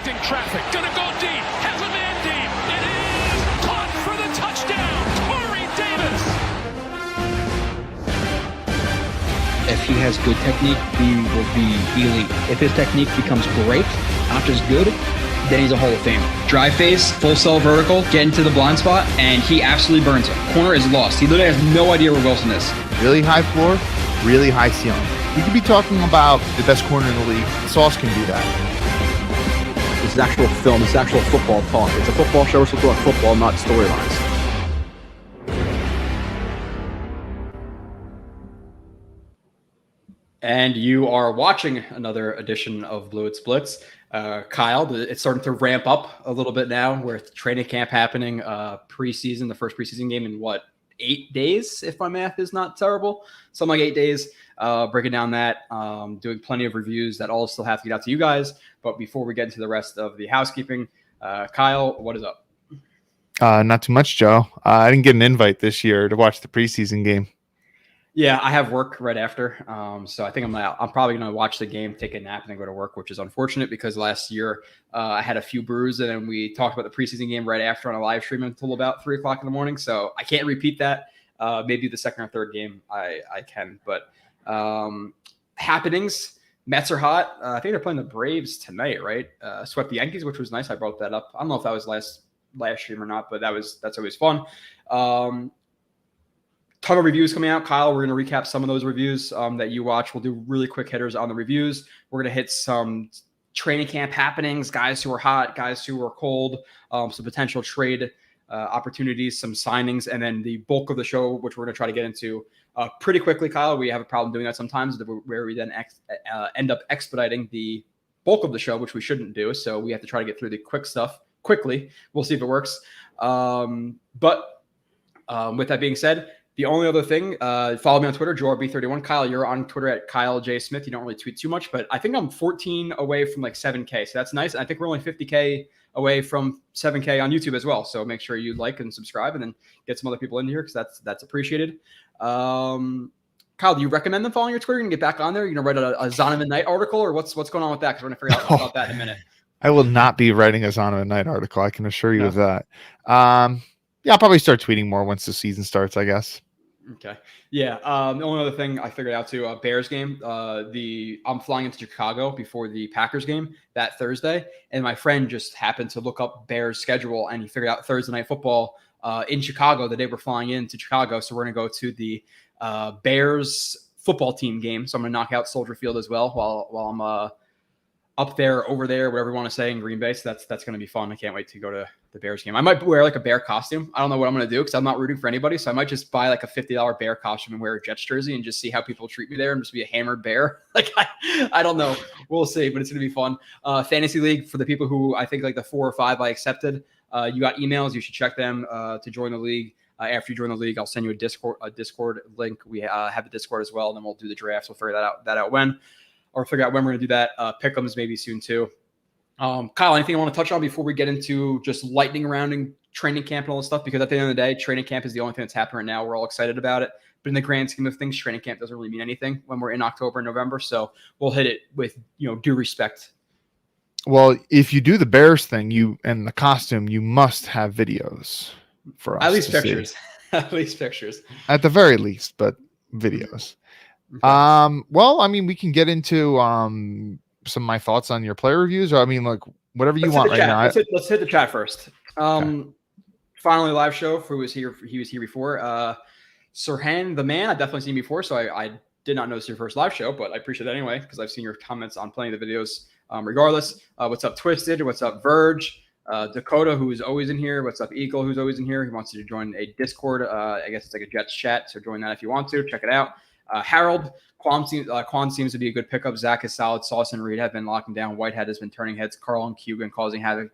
Directing traffic. Gonna go deep. Has a man deep. It is caught for the touchdown. Corey Davis. If he has good technique, he will be elite. If his technique becomes great, not just good, then he's a Hall of Famer. Drive face, full cell vertical, get into the blind spot, and he absolutely burns him. Corner is lost. He literally has no idea where Wilson is. Really high floor, really high ceiling. You could be talking about the best corner in the league. Sauce can do that. This is actual film. This is actual football talk. It's a football show. We're supposed to talk football, not storylines. And you are watching another edition of Blewett's Blitz. Kyle, it's starting to ramp up a little bit now with training camp happening, preseason, the first preseason game in 8 days, if my math is not terrible. Something like 8 days. Breaking down that, doing plenty of reviews that all still have to get out to you guys. But before we get into the rest of the housekeeping, Kyle, what is up? Not too much, Joe. I didn't get an invite this year to watch the preseason game. Yeah, I have work right after. So I think I'm probably going to watch the game, take a nap, and then go to work, which is unfortunate because last year I had a few brews and then we talked about the preseason game right after on a live stream until about 3 o'clock in the morning. So I can't repeat that. Maybe the second or third game I can. But happenings, Mets are hot. I think they're playing the Braves tonight, right? Swept the Yankees, which was nice. I brought that up. I don't know if that was last stream or not, but that's always fun. Ton of reviews coming out. Kyle, we're going to recap some of those reviews that you watch. We'll do really quick hitters on the reviews. We're going to hit some training camp happenings, guys who are hot, guys who are cold, some potential trade opportunities, some signings, and then the bulk of the show, which we're going to try to get into pretty quickly, Kyle. We have a problem doing that sometimes where we then end up expediting the bulk of the show, which we shouldn't do. So we have to try to get through the quick stuff quickly. We'll see if it works. But with that being said, the only other thing, follow me on Twitter, JoeRB31. Kyle, you're on Twitter at Kyle J. Smith. You don't really tweet too much, but I think I'm 14 away from like 7K. So that's nice. And I think we're only 50K away from 7K on YouTube as well. So make sure you like and subscribe and then get some other people in here because that's appreciated. Kyle, do you recommend them following your Twitter and get back on there? You know, write a Zonovan Knight article or what's going on with that? Because we're going to figure out about that in a minute. I will not be writing a Zonovan Knight article. I can assure you of that. Yeah, I'll probably start tweeting more once the season starts, I guess. Okay. Yeah. The only other thing I figured out too, Bears game. I'm flying into Chicago before the Packers game that Thursday, and my friend just happened to look up Bears schedule, and he figured out Thursday night football in Chicago the day we're flying into Chicago. So we're gonna go to the Bears football team game. So I'm gonna knock out Soldier Field as well while I'm up there, over there, whatever you want to say, in Green Bay. So that's going to be fun. I can't wait to go to the Bears game. I might wear like a bear costume. I don't know what I'm going to do because I'm not rooting for anybody. So I might just buy like a $50 bear costume and wear a Jets jersey and just see how people treat me there and just be a hammered bear. Like, I don't know. We'll see, but it's going to be fun. Fantasy League, for the people who I think like the 4 or 5 I accepted, you got emails. You should check them to join the league. After you join the league, I'll send you a Discord link. We have the Discord as well. And then we'll do the drafts. We'll figure that out when. Or figure out when we're going to do that. Pick'ems maybe soon too. Kyle, anything you want to touch on before we get into just lightning round and training camp and all this stuff? Because at the end of the day, training camp is the only thing that's happening right now. We're all excited about it. But in the grand scheme of things, training camp doesn't really mean anything when we're in October and November. So we'll hit it with, due respect. Well, if you do the Bears thing, and the costume, you must have videos for us. At least pictures. At least pictures. At the very least, but videos. Okay. Well, I mean, we can get into some of my thoughts on your player reviews, or I mean, like whatever you want right now. Let's hit the chat first. Okay. Finally, live show. He was here before. Sirhan, the man, I've definitely seen before, so I did not notice your first live show, but I appreciate it anyway because I've seen your comments on plenty of the videos. Regardless, what's up, Twisted? What's up, Verge? Dakota, who is always in here. What's up, Eagle, who's always in here? He wants you to join a Discord. I guess it's like a Jets chat, so join that if you want to. Check it out. Harold, Quan seems to be a good pickup. Zach is solid. Sauce and Reed have been locking down. Whitehead has been turning heads. Carl and Cuban causing havoc.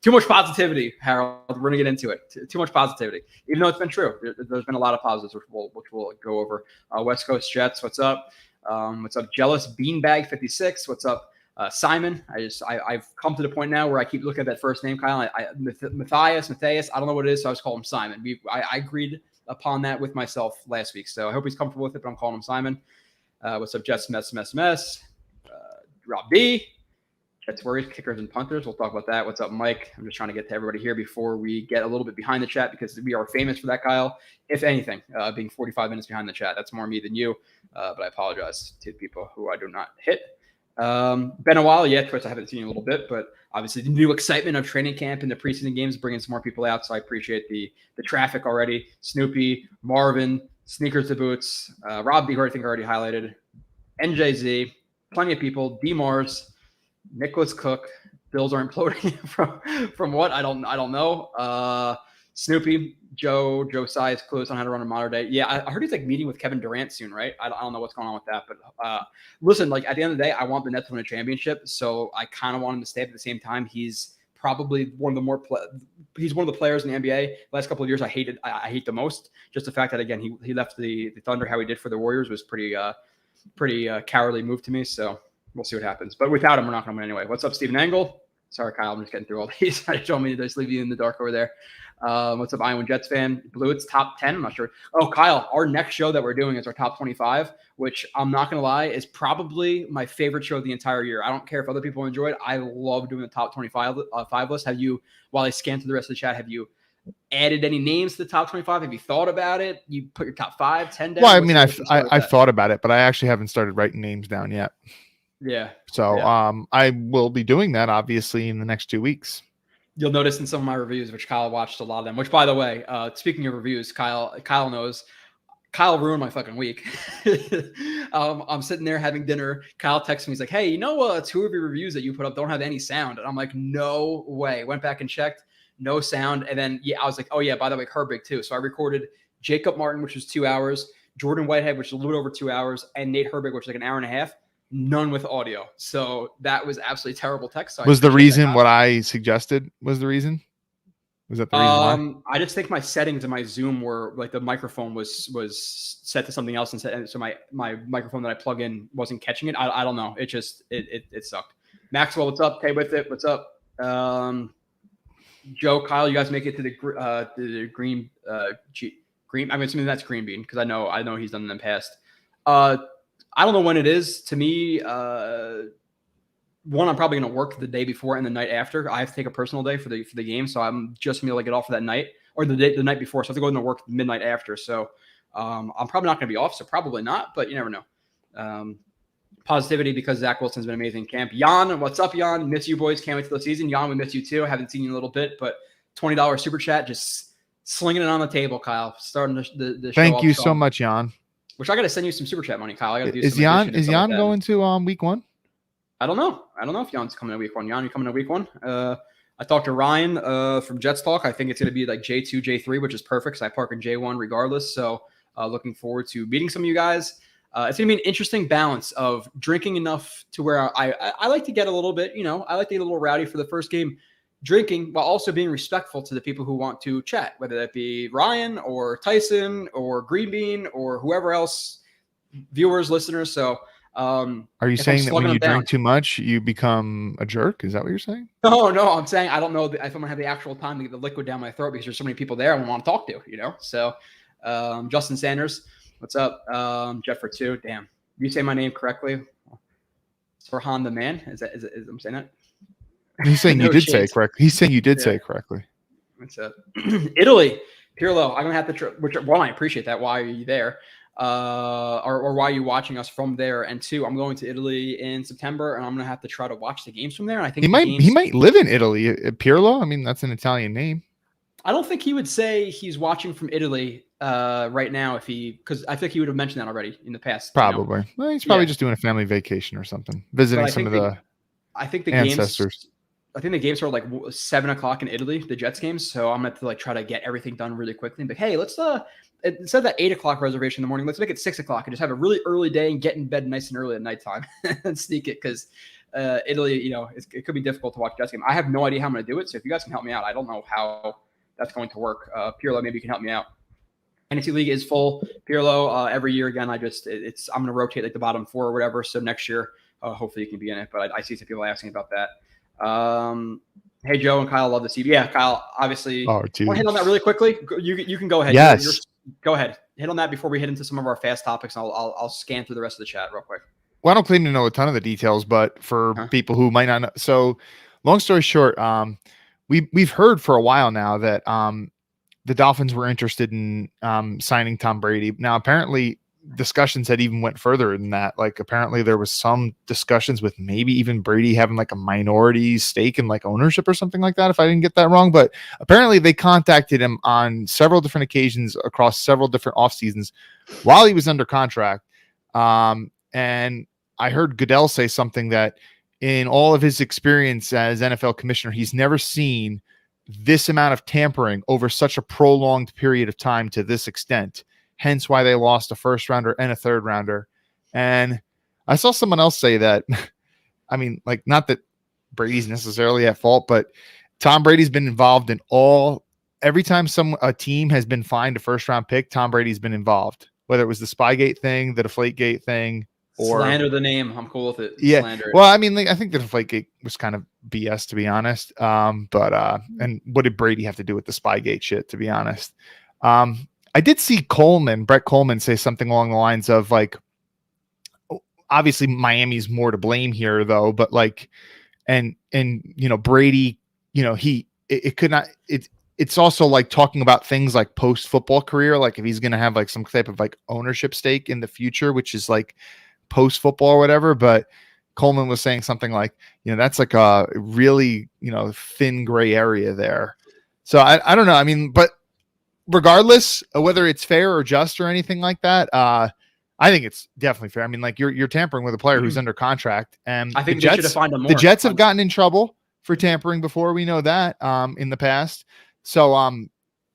Too much positivity, Harold. We're going to get into it. Too much positivity. Even though it's been true. There's been a lot of positives, which we'll go over. West Coast Jets, what's up? What's up, Jealous Beanbag 56? What's up, Simon? I've come to the point now where I keep looking at that first name, Kyle. Matthias. I don't know what it is, so I just call him Simon. I agreed upon that with myself last week, so I hope he's comfortable with it, but I'm calling him Simon. What's up, Jets? Mess. Rob B. Jets, Warriors, kickers, and punters. We'll talk about that. What's up, Mike? I'm just trying to get to everybody here before we get a little bit behind the chat because we are famous for that, Kyle. If anything, being 45 minutes behind the chat. That's more me than you, but I apologize to people who I do not hit. Been a while, yeah, Twitch, I haven't seen you in a little bit, but obviously the new excitement of training camp and the preseason games bringing some more people out, so I appreciate the traffic already. Snoopy, Marvin, Sneakers to Boots, Rob B, who I think I already highlighted, NJZ, plenty of people, D Mars, Nicholas Cook. Bills are imploding from what? I don't know. Snoopy, Josiah is close on how to run a modern day. Yeah, I heard he's like meeting with Kevin Durant soon, right? I don't know what's going on with that, but listen, like at the end of the day, I want the Nets to win a championship, so I kind of want him to stay. At the same time, he's probably one of the he's one of the players in the NBA. Last couple of years, I hate the most. Just the fact that again he left the Thunder how he did for the Warriors was pretty cowardly move to me. So we'll see what happens. But without him, we're not going to win anyway. What's up, Stephen Angle? Sorry, Kyle. I'm just getting through all these. I told me to just leave you in the dark over there. What's up, Iowa Jets fan? Blewett's top 10. I'm not sure. Oh, Kyle, our next show that we're doing is our top 25, which I'm not going to lie is probably my favorite show of the entire year. I don't care if other people enjoy it. I love doing the top 25 list. Have you, while I scan through the rest of the chat, have you added any names to the top 25? Have you thought about it? You put your top 5, 10 down? Well, I mean, I've thought about it, but I actually haven't started writing names down yet. Yeah. So I will be doing that obviously in the next 2 weeks. You'll notice in some of my reviews, which Kyle watched a lot of them, which by the way, speaking of reviews, Kyle knows, Kyle ruined my fucking week. I'm sitting there having dinner. Kyle texts me. He's like, hey, 2 of your reviews that you put up don't have any sound. And I'm like, no way. Went back and checked. No sound. And then, I was like, oh yeah, by the way, Herbig too. So I recorded Jacob Martin, which was 2 hours, Jordan Whitehead, which is a little bit over 2 hours, and Nate Herbig, which is like an hour and a half. None with audio. So that was absolutely terrible text. So was the reason what I suggested was the reason? Was that the reason why? I just think my settings in my Zoom were like the microphone was set to something else, and so my microphone that I plug in wasn't catching it. I don't know. It just it sucked. Maxwell, what's up? Hey, with it, what's up? Joe, Kyle, you guys make it to the green. I'm assuming that's green bean because I know he's done it in the past. I don't know when it is. To me, one, I'm probably going to work the day before and the night after. I have to take a personal day for the game, so I'm just going to be able to get off for that night or the night before. So I have to go into work midnight after. So I'm probably not going to be off, so probably not, but you never know. Positivity because Zach Wilson's been amazing camp. Jan, what's up, Jan? Miss you boys. Can't wait till the season. Jan, we miss you too. Haven't seen you in a little bit, but $20 super chat, just slinging it on the table, Kyle. Starting the show. Thank you so much, Jan. Which I got to send you some super chat money, Kyle. I got to do is Jan going to week 1? I don't know if Jan's coming to week 1. Jan, you coming to week 1? I talked to Ryan from Jets Talk. I think it's going to be like J2, J3, which is perfect because I park in J1 regardless. So looking forward to meeting some of you guys. It's going to be an interesting balance of drinking enough to where I like to get a little bit, I like to get a little rowdy for the first game, drinking while also being respectful to the people who want to chat, whether that be Ryan or Tyson or Green Bean or whoever else, viewers, listeners. So are you saying that when you drink too much, you become a jerk? Is that what you're saying? No, I'm saying I don't know if I'm going to have the actual time to get the liquid down my throat because there's so many people there I want to talk to, So Justin Sanders, what's up? Jeff for 2. Damn. You say my name correctly? Farhan the man? Is I'm saying that? He's saying you did say it correctly. He's saying you did say it correctly. What's up? Italy, Pirlo. I'm gonna have to. Which one? I appreciate that. Why are you there? Or why are you watching us from there? And 2, I'm going to Italy in September, and I'm gonna have to try to watch the games from there. And I think he might live in Italy. Pirlo. I mean, that's an Italian name. I don't think he would say he's watching from Italy right now because I think he would have mentioned that already in the past. Probably. Well, he's probably just doing a family vacation or something, visiting some of the. I think the ancestors. I think the games are like 7:00 in Italy, the Jets games. So I'm going to like try to get everything done really quickly. But hey, let's instead of that 8:00 reservation in the morning, let's make it 6:00 and just have a really early day and get in bed nice and early at nighttime and sneak it because Italy, it could be difficult to watch Jets game. I have no idea how I'm going to do it. So if you guys can help me out, I don't know how that's going to work. Pirlo, maybe you can help me out. Fantasy League is full. Pirlo every year again. I'm going to rotate like the bottom 4 or whatever. So next year, hopefully you can be in it. But I see some people asking about that. Hey Joe and Kyle, love to see you. Yeah, Kyle, obviously. Oh, dude. Want to hit on that really quickly? You can go ahead. Yes. Go ahead. Hit on that before we hit into some of our fast topics. I'll scan through the rest of the chat real quick. Well, I don't claim to know a ton of the details, but for people who might not know, so long story short, we've heard for a while now that the Dolphins were interested in signing Tom Brady. Now, apparently, discussions had even went further than that. Like, apparently, there was some discussions with maybe even Brady having like a minority stake in like ownership or something like that, if I didn't get that wrong. But apparently, they contacted him on several different occasions across several different off seasons while he was under contract. And I heard Goodell say something that in all of his experience as NFL commissioner, he's never seen this amount of tampering over such a prolonged period of time to this extent. Hence why they lost a first rounder and a third rounder. And I saw someone else say that, I mean, like, not that Brady's necessarily at fault, but Tom Brady's been involved in every time a team has been fined a first round pick, Tom Brady's been involved, whether it was the Spygate thing, the Deflategate thing, or slander the name. I'm cool with it. Yeah. Slander it. Well, I mean, like, I think the Deflategate was kind of BS, to be honest. And what did Brady have to do with the Spygate shit, to be honest? I did see Brett Coleman, say something along the lines of like, obviously Miami's more to blame here though, but like, and Brady, it's also like talking about things like post football career, like if he's going to have like some type of like ownership stake in the future, which is like post football or whatever. But Coleman was saying something like, that's like a really, thin gray area there. So I don't know. I mean, but regardless of whether it's fair or just or anything like that, I think it's definitely fair. I mean, like you're tampering with a player who's under contract, and I think they should have fined him more. The Jets have gotten in trouble for tampering before. We know that in the past. So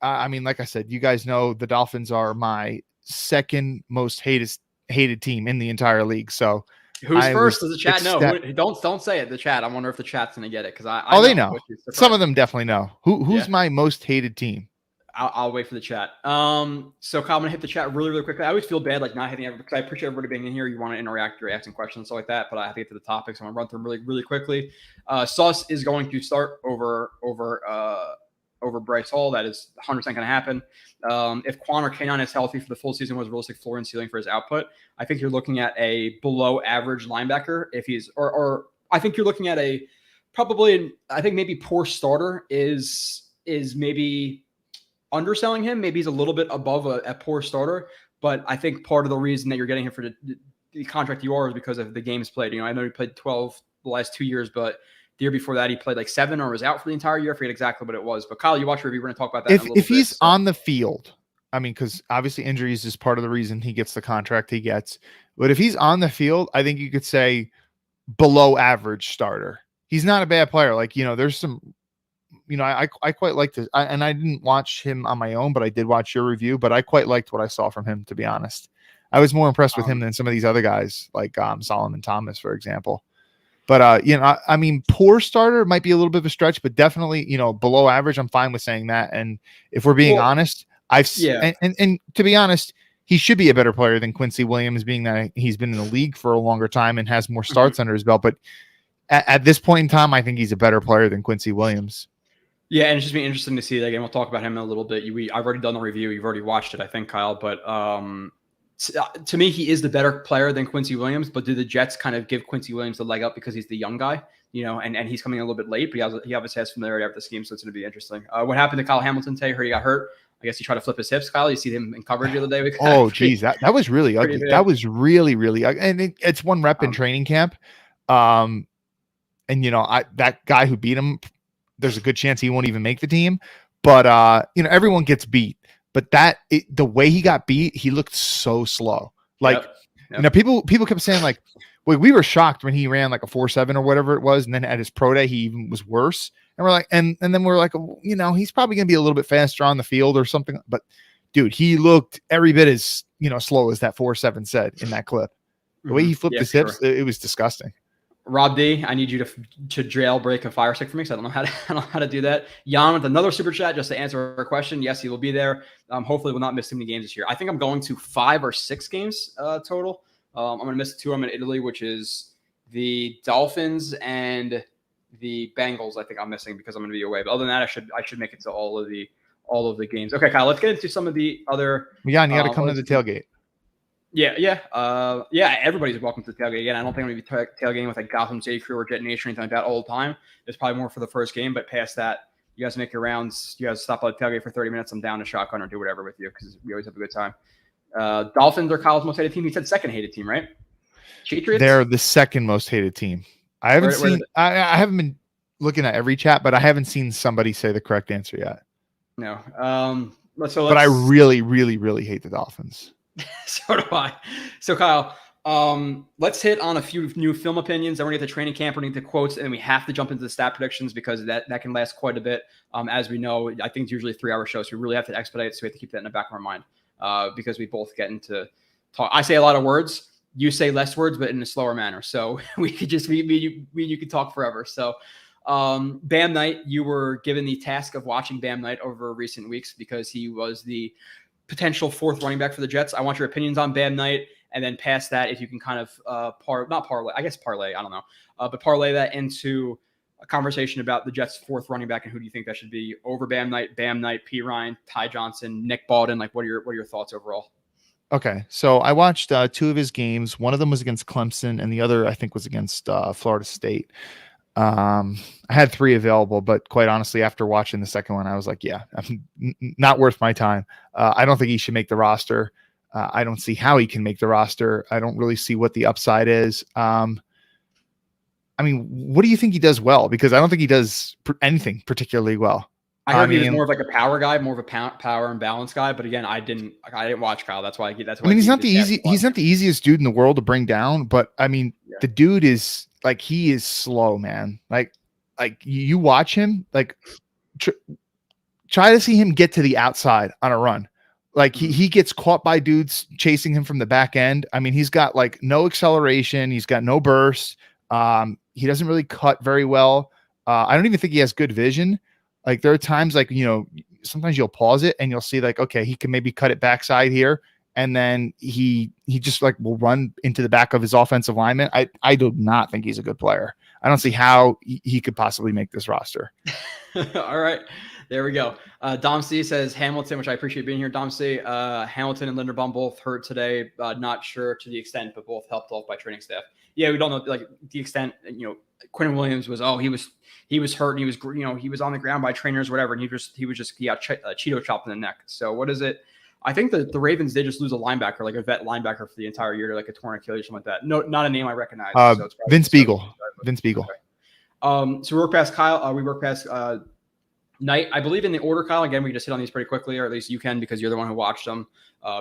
I mean, like I said, you guys know the Dolphins are my second most hated team in the entire league. So who's first? Does the chat know? Don't say it. The chat. I wonder if the chat's gonna get it, because they know. Some of them definitely know. Who's my most hated team? I'll wait for the chat. So Kyle, I'm gonna hit the chat really, really quickly. I always feel bad like not hitting everybody, because I appreciate everybody being in here. You want to interact, you're asking questions and stuff like that, but I have to get to the topics. So I'm gonna run through them really, really quickly. Sauce is going to start over Bryce Hall. That is 100% going to happen. If Quan or K9 is healthy for the full season, was realistic floor and ceiling for his output, I think you're looking at a below average linebacker. If he's, or I think you're looking at I think maybe poor starter is maybe underselling him. Maybe he's a little bit above a poor starter, but I think part of the reason that you're getting him for the contract you are is because of the games played. I know he played 12 the last 2 years, but the year before that, he played like 7 or was out for the entire year. I forget exactly what it was. But Kyle, you watch the review. We're going to talk about that in a little bit. If he's on the field, I mean, because obviously injuries is part of the reason he gets the contract he gets. But if he's on the field, I think you could say below average starter. He's not a bad player. Like, there's some, I quite liked this. And I didn't watch him on my own, but I did watch your review. But I quite liked what I saw from him, to be honest. I was more impressed with him than some of these other guys, like Solomon Thomas, for example. But, I mean, poor starter might be a little bit of a stretch, but definitely, below average, I'm fine with saying that. And if we're being honest, and to be honest, he should be a better player than Quincy Williams, being that he's been in the league for a longer time and has more starts under his belt. But at this point in time, I think he's a better player than Quincy Williams. Yeah, and it's just been interesting to see that game. We'll talk about him in a little bit. I've already done the review. You've already watched it, I think, Kyle. But to me, he is the better player than Quincy Williams. But do the Jets kind of give Quincy Williams the leg up because he's the young guy, and he's coming a little bit late, but he obviously has familiarity with the scheme, so it's going to be interesting. What happened to Kyle Hamilton today? Heard he got hurt. I guess he tried to flip his hips, Kyle. You see him in coverage the other day. Oh, geez, that was really ugly. That was really, really ugly. And it's one rep in training camp. And, that guy who beat him, there's a good chance he won't even make the team. But, everyone gets beat. But the way he got beat, he looked so slow. Like, Yep. People kept saying, like, we were shocked when he ran like a 4.7 or whatever it was. And then at his pro day, he even was worse. And we're like, and then we're like, he's probably going to be a little bit faster on the field or something. But, dude, he looked every bit as, slow as that 4.7 said in that clip. The way he flipped his hips, it was disgusting. Rob D, I need you to jailbreak a fire stick for me, because I don't know how to do that. Jan with another super chat just to answer our question. Yes, he will be there. Hopefully, we'll not miss too many games this year. I think I'm going to 5 or 6 games total. I'm going to miss 2. I'm in Italy, which is the Dolphins and the Bengals. I think I'm missing because I'm going to be away. But other than that, I should make it to all of the games. Okay, Kyle, let's get into some of the other. Jan, you got to come to the tailgate. Yeah. Everybody's welcome to the tailgate. Again, I don't think I'm going to be tailgating with like Gotham City Crew or Jet Nation or anything like that all the time. It's probably more for the first game, but past that, you guys make your rounds. You guys stop by the tailgate for 30 minutes. I'm down to shotgun or do whatever with you because we always have a good time. Dolphins are Kyle's most hated team. He said second hated team, right? Patriots? They're the second most hated team. I haven't been looking at every chat, but I haven't seen somebody say the correct answer yet. No. But I really, really, really hate the Dolphins. So do I. So Kyle, let's hit on a few new film opinions. Then we're gonna get to training camp. We're gonna get to quotes, and we have to jump into the stat predictions because that can last quite a bit. As we know, I think it's usually a 3-hour show, so we really have to expedite. So we have to keep that in the back of our mind because we both get into talk. I say a lot of words. You say less words, but in a slower manner. So we could just you could talk forever. So Bam Knight, you were given the task of watching Bam Knight over recent weeks because he was the potential fourth running back for the Jets. I want your opinions on Bam Knight, and then past that, if you can kind of parlay, I don't know, but parlay that into a conversation about the Jets' fourth running back and who do you think that should be over Bam Knight, P. Ryan, Ty Johnson, Nick Baldwin. Like, what are your thoughts overall? Okay, so I watched 2 of his games. One of them was against Clemson, and the other I think was against Florida State. I had 3 available, but quite honestly, after watching the second one, I was like, yeah, not worth my time. I don't think he should make the roster. I don't see how he can make the roster. I don't really see what the upside is. I mean, what do you think he does well? Because I don't think he does anything particularly well. I heard he was more of like a power guy, more of a power and balance guy. But again, I didn't watch Kyle. That's why. He's not the easiest dude in the world to bring down. But I mean, the dude is like, he is slow, man. Like you watch him, like try to see him get to the outside on a run. Like he gets caught by dudes chasing him from the back end. I mean, he's got like no acceleration. He's got no burst. He doesn't really cut very well. I don't even think he has good vision. Like there are times like, sometimes you'll pause it and you'll see like, okay, he can maybe cut it backside here. And then he just like will run into the back of his offensive lineman. I do not think he's a good player. I don't see how he could possibly make this roster. All right. There we go. Dom C says Hamilton, which I appreciate being here. Dom C, Hamilton and Linderbaum both hurt today. Not sure to the extent, but both helped off by training staff. Yeah, we don't know like the extent. Quinn Williams was he was hurt and he was on the ground by trainers, whatever, and he got Cheeto chopped in the neck. So what is it? I think that the Ravens did just lose a linebacker, like a vet linebacker for the entire year, to like a torn Achilles or something like that. No, not a name I recognize. So it's Vince Beagle. Vince Beagle. Okay. So we work past Kyle. We work past Knight. I believe in the order, Kyle. Again, we just hit on these pretty quickly, or at least you can because you're the one who watched them.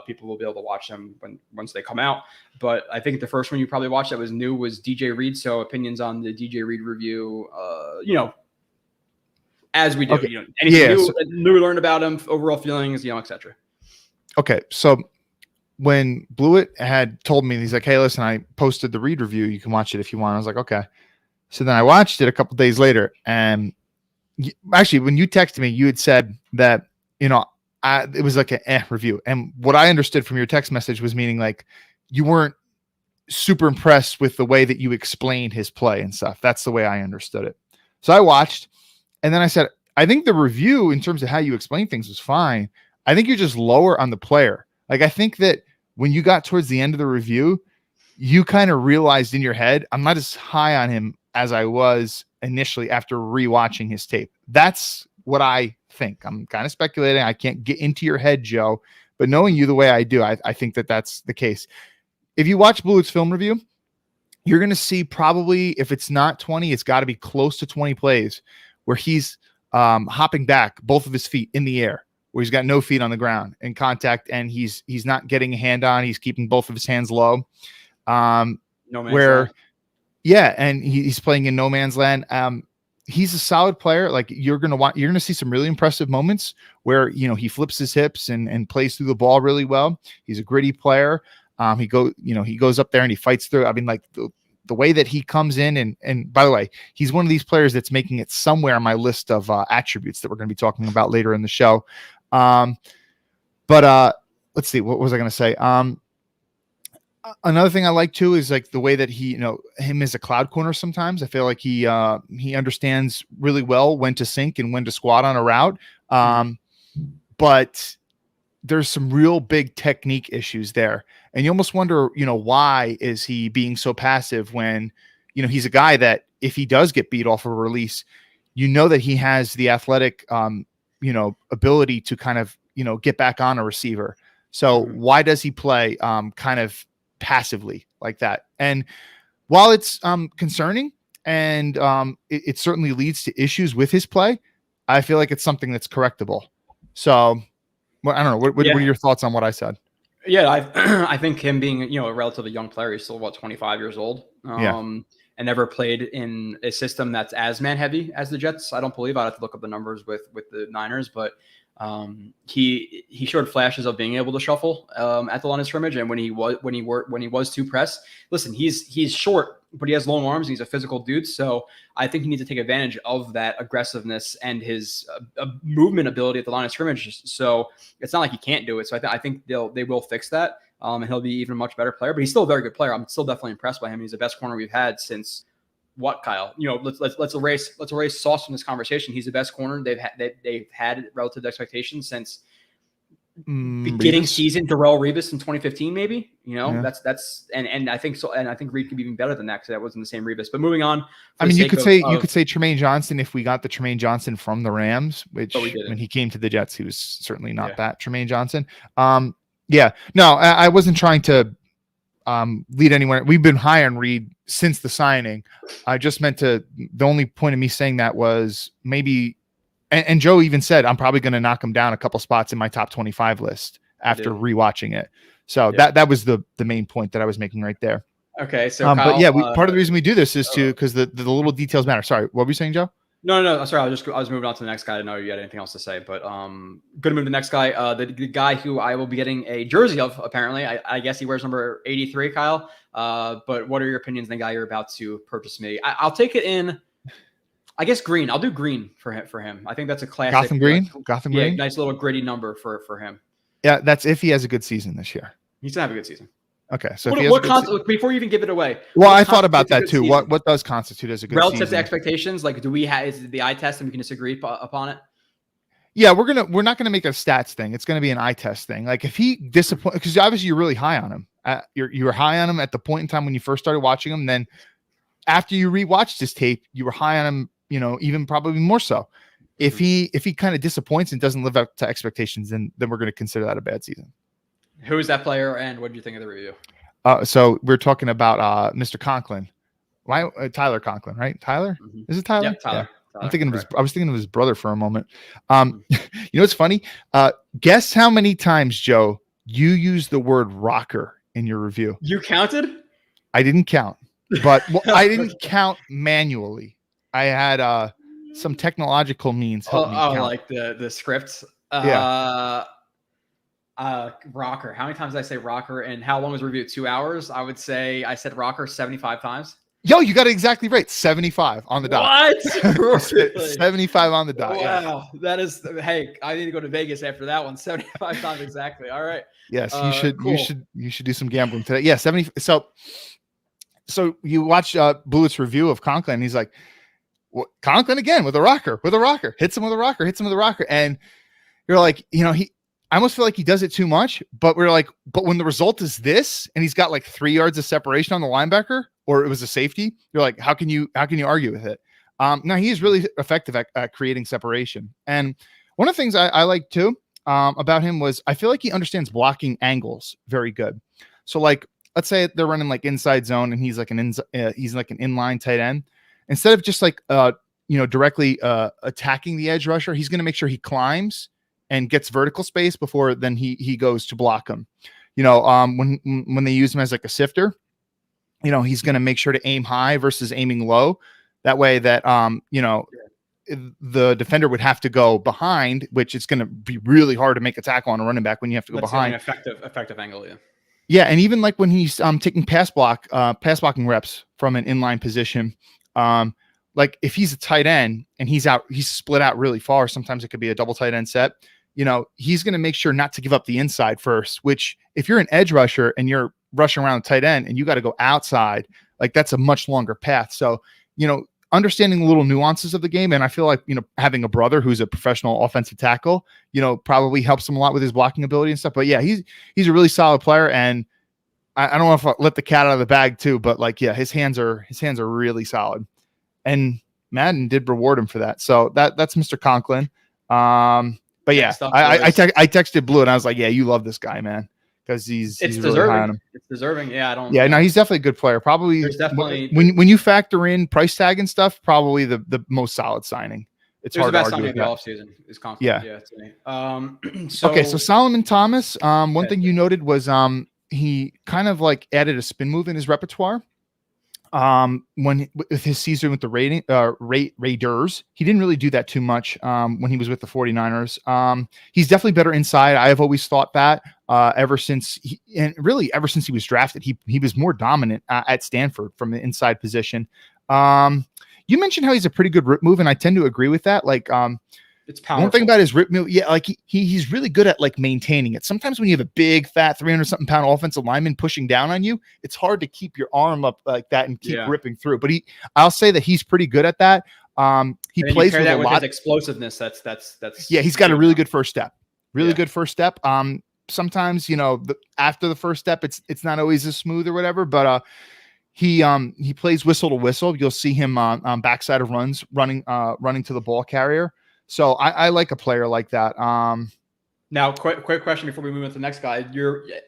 People will be able to watch them once they come out. But I think the first one you probably watched that was new was DJ Reed. So opinions on the DJ Reed review, as we do. Okay. Anything new we learned about him, overall feelings, etc. Okay, so when Blewett had told me, he's like, hey, listen, I posted the Reed review. You can watch it if you want. I was like, okay. So then I watched it a couple days later. And actually, when you texted me, you had said that, it was like an review. And what I understood from your text message was meaning like you weren't super impressed with the way that you explained his play and stuff. That's the way I understood it. So I watched, and then I said, I think the review in terms of how you explain things was fine. I think you're just lower on the player. Like, I think that when you got towards the end of the review, you kind of realized in your head, I'm not as high on him as I was initially after rewatching his tape. That's what I think. I'm kind of speculating. I can't get into your head, Joe, but knowing you the way I do, I think that that's the case. If you watch Blewett's film review, you're going to see probably, if it's not 20, it's got to be close to 20 plays where he's hopping back, both of his feet in the air, where he's got no feet on the ground in contact, and he's not getting a hand on. He's keeping both of his hands low. And he's playing in no man's land. He's a solid player. Like you're going to see some really impressive moments where, he flips his hips and plays through the ball really well. He's a gritty player. He goes up there and he fights through. I mean, like the way that he comes in and by the way, he's one of these players that's making it somewhere on my list of attributes that we're going to be talking about later in the show. Let's see, what was I going to say? Another thing I like too is like the way that he, him as a cloud corner. Sometimes I feel like he understands really well when to sink and when to squat on a route. But there's some real big technique issues there. And you almost wonder, why is he being so passive when, he's a guy that if he does get beat off of a release, that he has the athletic, ability to kind of, get back on a receiver. So why does he play kind of passively like that? And while it's concerning and it certainly leads to issues with his play, I feel like it's something that's correctable. So I don't know. What are your thoughts on what I said? Yeah, I think him being, a relatively young player, he's still about 25 years old. And never played in a system that's as man heavy as the Jets. I don't believe. I'd have to look up the numbers with the Niners, but he showed flashes of being able to shuffle at the line of scrimmage. And when he was to press, listen, he's short, but he has long arms and he's a physical dude. So I think he needs to take advantage of that aggressiveness and his movement ability at the line of scrimmage. So it's not like he can't do it. So I think they will fix that. And he'll be even a much better player, but he's still a very good player. I'm still definitely impressed by him. He's the best corner we've had since what, Kyle? Let's erase Sauce from this conversation. He's the best corner they've had relative to expectations since beginning Revis. season. Darrell Revis in 2015, maybe. Yeah. That's and I think so. And I think Reed could be even better than that because that wasn't the same Revis. But moving on. I mean, you could say Tremaine Johnson if we got the Tremaine Johnson from the Rams, which when he came to the Jets, he was certainly not that Tremaine Johnson. Yeah, no, I wasn't trying to lead anywhere. We've been high on Reed since the signing. I just meant the only point of me saying that was maybe, and Joe even said, I'm probably going to knock him down a couple spots in my top 25 list after rewatching it. So that was the main point that I was making right there. Okay. So, Kyle, but yeah, part of the reason we do this is because the little details matter. Sorry, what were you saying, Joe? No. Sorry, I was moving on to the next guy. I didn't know you had anything else to say, but going to move to the next guy. The guy who I will be getting a jersey of. Apparently, I guess he wears number 83, Kyle. But what are your opinions on the guy you're about to purchase me? I'll take it in. I guess green. I'll do green for him. I think that's a classic. Gotham green. Gotham green. Nice little gritty number for him. Yeah, that's if he has a good season this year. He's gonna have a good season. Okay, so before you even give it away. Well, I thought about that too. What does constitute as a good relative season? to expectations? Like, do we have is it the eye test and we can disagree upon it? Yeah, we're not gonna make a stats thing. It's gonna be an eye test thing. Like if he disappoints, because obviously you're really high on him. You were high on him at the point in time when you first started watching him. Then after you rewatched his tape, you were high on him. Even probably more so. If he kind of disappoints and doesn't live up to expectations, then we're going to consider that a bad season. Who is that player, and what did you think of the review? So we're talking about Mr. Conklin. Why Tyler Conklin, right? Tyler? Is it Tyler? Yeah, Tyler. Yeah. I was thinking of his brother for a moment. What's funny? Guess how many times, Joe, you used the word rocker in your review? You counted? I didn't count, but I didn't count manually. I had some technological means help me count. Like the scripts. Yeah. Rocker. How many times did I say rocker? And how long was the review? 2 hours? I would say I said rocker 75 times. Yo, you got it exactly right. 75 on the dot. What? Really? 75 on the dot. Wow. Yeah. That is, hey, I need to go to Vegas after that one. 75 times exactly. All right. Yes, you should. Cool. You should do some gambling today. Yeah, 70. So you watch Blewett's review of Conklin, and he's like, Conklin again with a rocker, hits him with a rocker. And you're like, I almost feel like he does it too much, but we're like, but when the result is this, and he's got like 3 yards of separation on the linebacker, or it was a safety, you're like, how can you argue with it? Now he is really effective at creating separation. And one of the things I like too about him was I feel like he understands blocking angles very good. So like, let's say they're running like inside zone, and he's like an inline tight end. Instead of just like directly attacking the edge rusher, he's going to make sure he climbs and gets vertical space before then he goes to block him. When they use him as like a sifter, he's going to make sure to aim high versus aiming low. That way that the defender would have to go behind, which it's going to be really hard to make a tackle on a running back when you have to go behind. An effective angle, yeah. Yeah, and even like when he's taking pass blocking reps from an inline position. Like if he's a tight end and he's split out really far, sometimes it could be a double tight end set, he's going to make sure not to give up the inside first, which if you're an edge rusher and you're rushing around the tight end and you got to go outside, like that's a much longer path. So, understanding the little nuances of the game. And I feel like, having a brother who's a professional offensive tackle, probably helps him a lot with his blocking ability and stuff. But yeah, he's a really solid player. And I don't know if I let the cat out of the bag too, but like, yeah, his hands are really solid, and Madden did reward him for that. So that's Mr. Conklin. But yeah, I texted Blue and I was like, yeah, you love this guy, man. Because he's really high on him. It's deserving. Yeah, I don't. Yeah, no, he's definitely a good player. Probably There's definitely when you factor in price tag and stuff, probably the most solid signing. It's hard to argue with the that. offseason is confident. Yeah. To me. So Solomon Thomas. One thing you noted was he kind of like added a spin move in his repertoire. When with his season with the Raiders, he didn't really do that too much when he was with the 49ers. He's definitely better inside. I have always thought that ever since he was drafted, he was more dominant at Stanford from the inside position. You mentioned how he's a pretty good rip move, and I tend to agree with that. Like, it's powerful. One thing about his rip move, yeah, like he's really good at like maintaining it. Sometimes when you have a big, fat, 300-something pound offensive lineman pushing down on you, it's hard to keep your arm up like that and keep ripping through. But I'll say that he's pretty good at that. He plays with a lot of explosiveness. That's yeah. He's got a really good first step. Good first step. Sometimes after the first step, it's not always as smooth or whatever, but he plays whistle to whistle. You'll see him on backside of runs running to the ball carrier. So I like a player like that. Now, quick question before we move on to the next guy.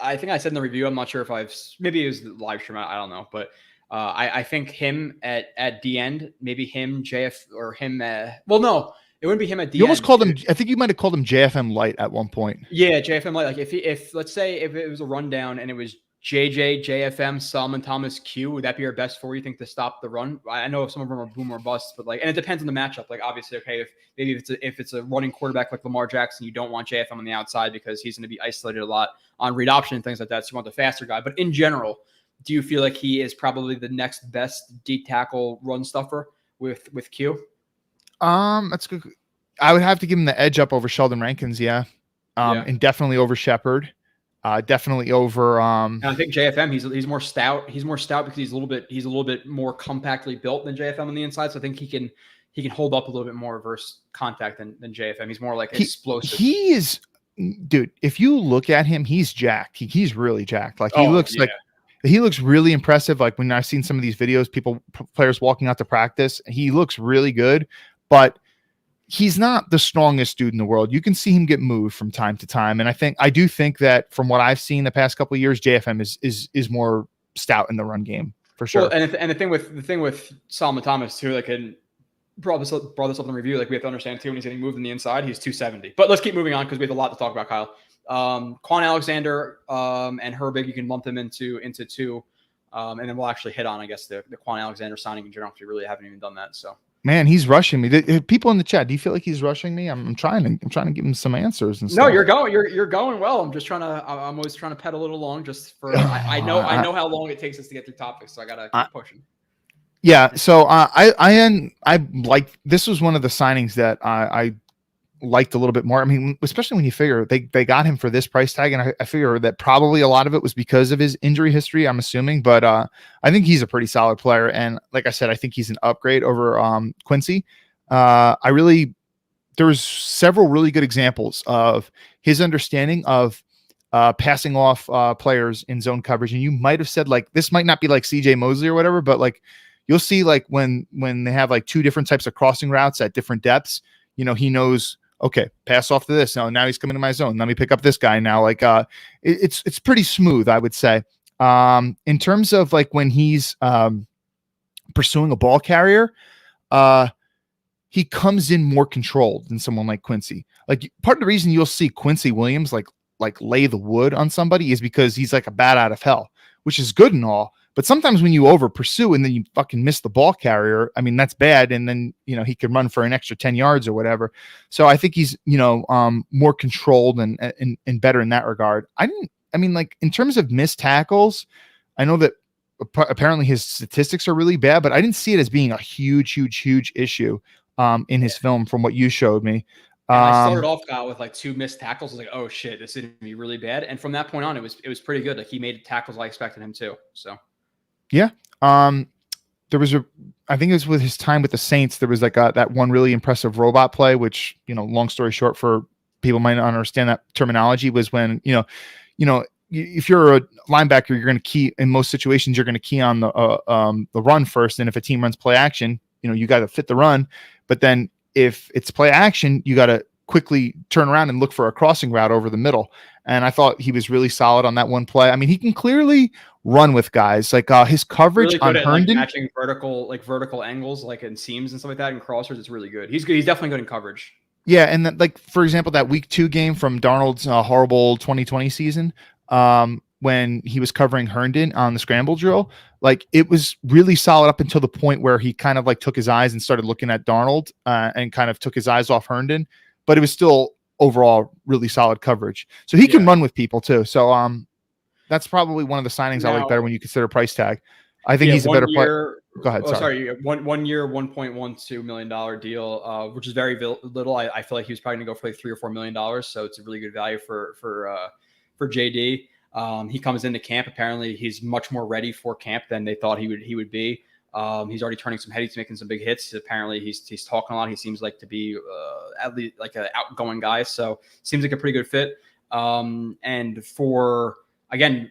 I think I said in the review, I'm not sure if maybe it was the live stream, I don't know, but I think him at the end, maybe him, JF, or him. Well, no, it wouldn't be him at the end. You almost called him, I think you might have called him JFM Light at one point. Yeah, JFM Light. Like if let's say if it was a rundown and it was JJ, JFM, Solomon Thomas, Q, would that be your best four, you think, to stop the run? I know some of them are boom or bust, but like, and it depends on the matchup. Like, obviously, okay, if it's a running quarterback like Lamar Jackson, you don't want JFM on the outside because he's going to be isolated a lot on read option and things like that. So you want the faster guy. But in general, do you feel like he is probably the next best D tackle run stuffer with Q? That's good. I would have to give him the edge up over Sheldon Rankins, and definitely over Shepard. Definitely over. And I think JFM, he's more stout. He's more stout because he's a little bit more compactly built than JFM on the inside. So I think he can hold up a little bit more versus contact than JFM. He's more like explosive. He is, dude. If you look at him, he's jacked. He's really jacked. Like he looks really impressive. Like when I've seen some of these videos, players walking out to practice, he looks really good, but he's not the strongest dude in the world. You can see him get moved from time to time. And I do think that from what I've seen the past couple of years, JFM is more stout in the run game for sure. Well, and the thing with Solomon Thomas too, like, and brought this up in the review, like we have to understand too, when he's getting moved in the inside, he's 270. But let's keep moving on because we have a lot to talk about, Kyle. Quan Alexander and Herbig, you can lump them into two. And then we'll actually hit on, I guess, the Quan Alexander signing in general, because we really haven't even done that. So. Man, he's rushing me. People in the chat, do you feel like he's rushing me? I'm trying to give him some answers and stuff. No, you're going well. I'm always trying to pedal it along just for I know how long it takes us to get through topics, so I gotta keep pushing. Yeah, so I like, this was one of the signings that I liked a little bit more. I mean, especially when you figure they got him for this price tag, and I figure that probably a lot of it was because of his injury history, I'm assuming, but I think he's a pretty solid player, and like I said, I think he's an upgrade over Quincy. There was several really good examples of his understanding of passing off players in zone coverage, and you might have said, like, this might not be like CJ Mosley or whatever, but like you'll see, like when they have like two different types of crossing routes at different depths, he knows, okay, pass off to this. Now he's coming to my zone. Let me pick up this guy now. Like, it's pretty smooth, I would say. In terms of like when he's pursuing a ball carrier, he comes in more controlled than someone like Quincy. Like, part of the reason you'll see Quincy Williams like lay the wood on somebody is because he's like a bat out of hell, which is good and all. But sometimes when you over pursue and then you fucking miss the ball carrier, I mean, that's bad. And then, he could run for an extra 10 yards or whatever. So I think he's, more controlled and better in that regard. Like in terms of missed tackles, I know that apparently his statistics are really bad, but I didn't see it as being a huge issue in his film from what you showed me. I started off with like 2 missed tackles. I was like, oh shit, this is going to be really bad. And from that point on, it was pretty good. Like, he made tackles I expected him to. So. Yeah. There was I think it was with his time with the Saints, there was like that one really impressive robot play, which, long story short, for people might not understand that terminology, was when, if you're a linebacker, you're going to key in most situations. You're going to key on the run first, and if a team runs play action, you got to fit the run. But then if it's play action, you got to quickly turn around and look for a crossing route over the middle. And I thought he was really solid on that one play. I mean, he can clearly run with guys. Like his coverage really on good at, Herndon, matching vertical angles, like in seams and stuff like that, and crossers. It's really good. He's good. He's definitely good in coverage. Yeah, and then, like, for example, that week 2 game from Darnold's horrible 2020 season, when he was covering Herndon on the scramble drill, like, it was really solid up until the point where he kind of like took his eyes and started looking at Darnold and kind of took his eyes off Herndon, but it was still overall really solid coverage. So he can run with people too. So that's probably one of the signings I like better when you consider price tag. I think he's a better player. Go ahead. Sorry. One year, $1.12 million deal, which is very little. I feel like he was probably going to go for like $3 or $4 million. So it's a really good value for JD. He comes into camp. Apparently, he's much more ready for camp than they thought he would be. He's already turning some heads. He's making some big hits. Apparently, he's talking a lot. He seems like to be at least like an outgoing guy. So seems like a pretty good fit. And for, again,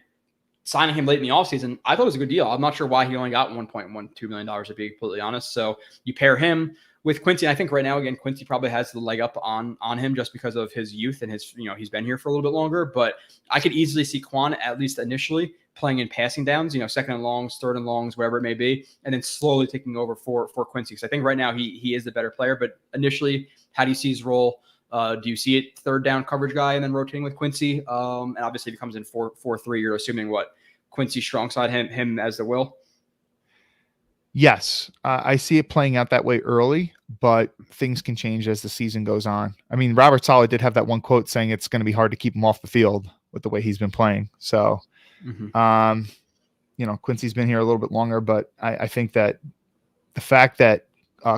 signing him late in the offseason, I thought it was a good deal. I'm not sure why he only got $1.12 million, to be completely honest. So you pair him with Quincy. And I think right now, again, Quincy probably has the leg up on him just because of his youth and his, he's been here for a little bit longer. But I could easily see Quan, at least initially, playing in passing downs, second and longs, third and longs, wherever it may be, and then slowly taking over for Quincy. Because I think right now he is the better player. But initially, how do you see his role? Do you see it third down coverage guy and then rotating with Quincy? And obviously, if he comes in 4-3, you're assuming what? Quincy strong side, him as the will? Yes, I see it playing out that way early, but things can change as the season goes on. I mean, Robert Saleh did have that one quote saying it's going to be hard to keep him off the field with the way he's been playing. So, Quincy's been here a little bit longer, but I think that the fact that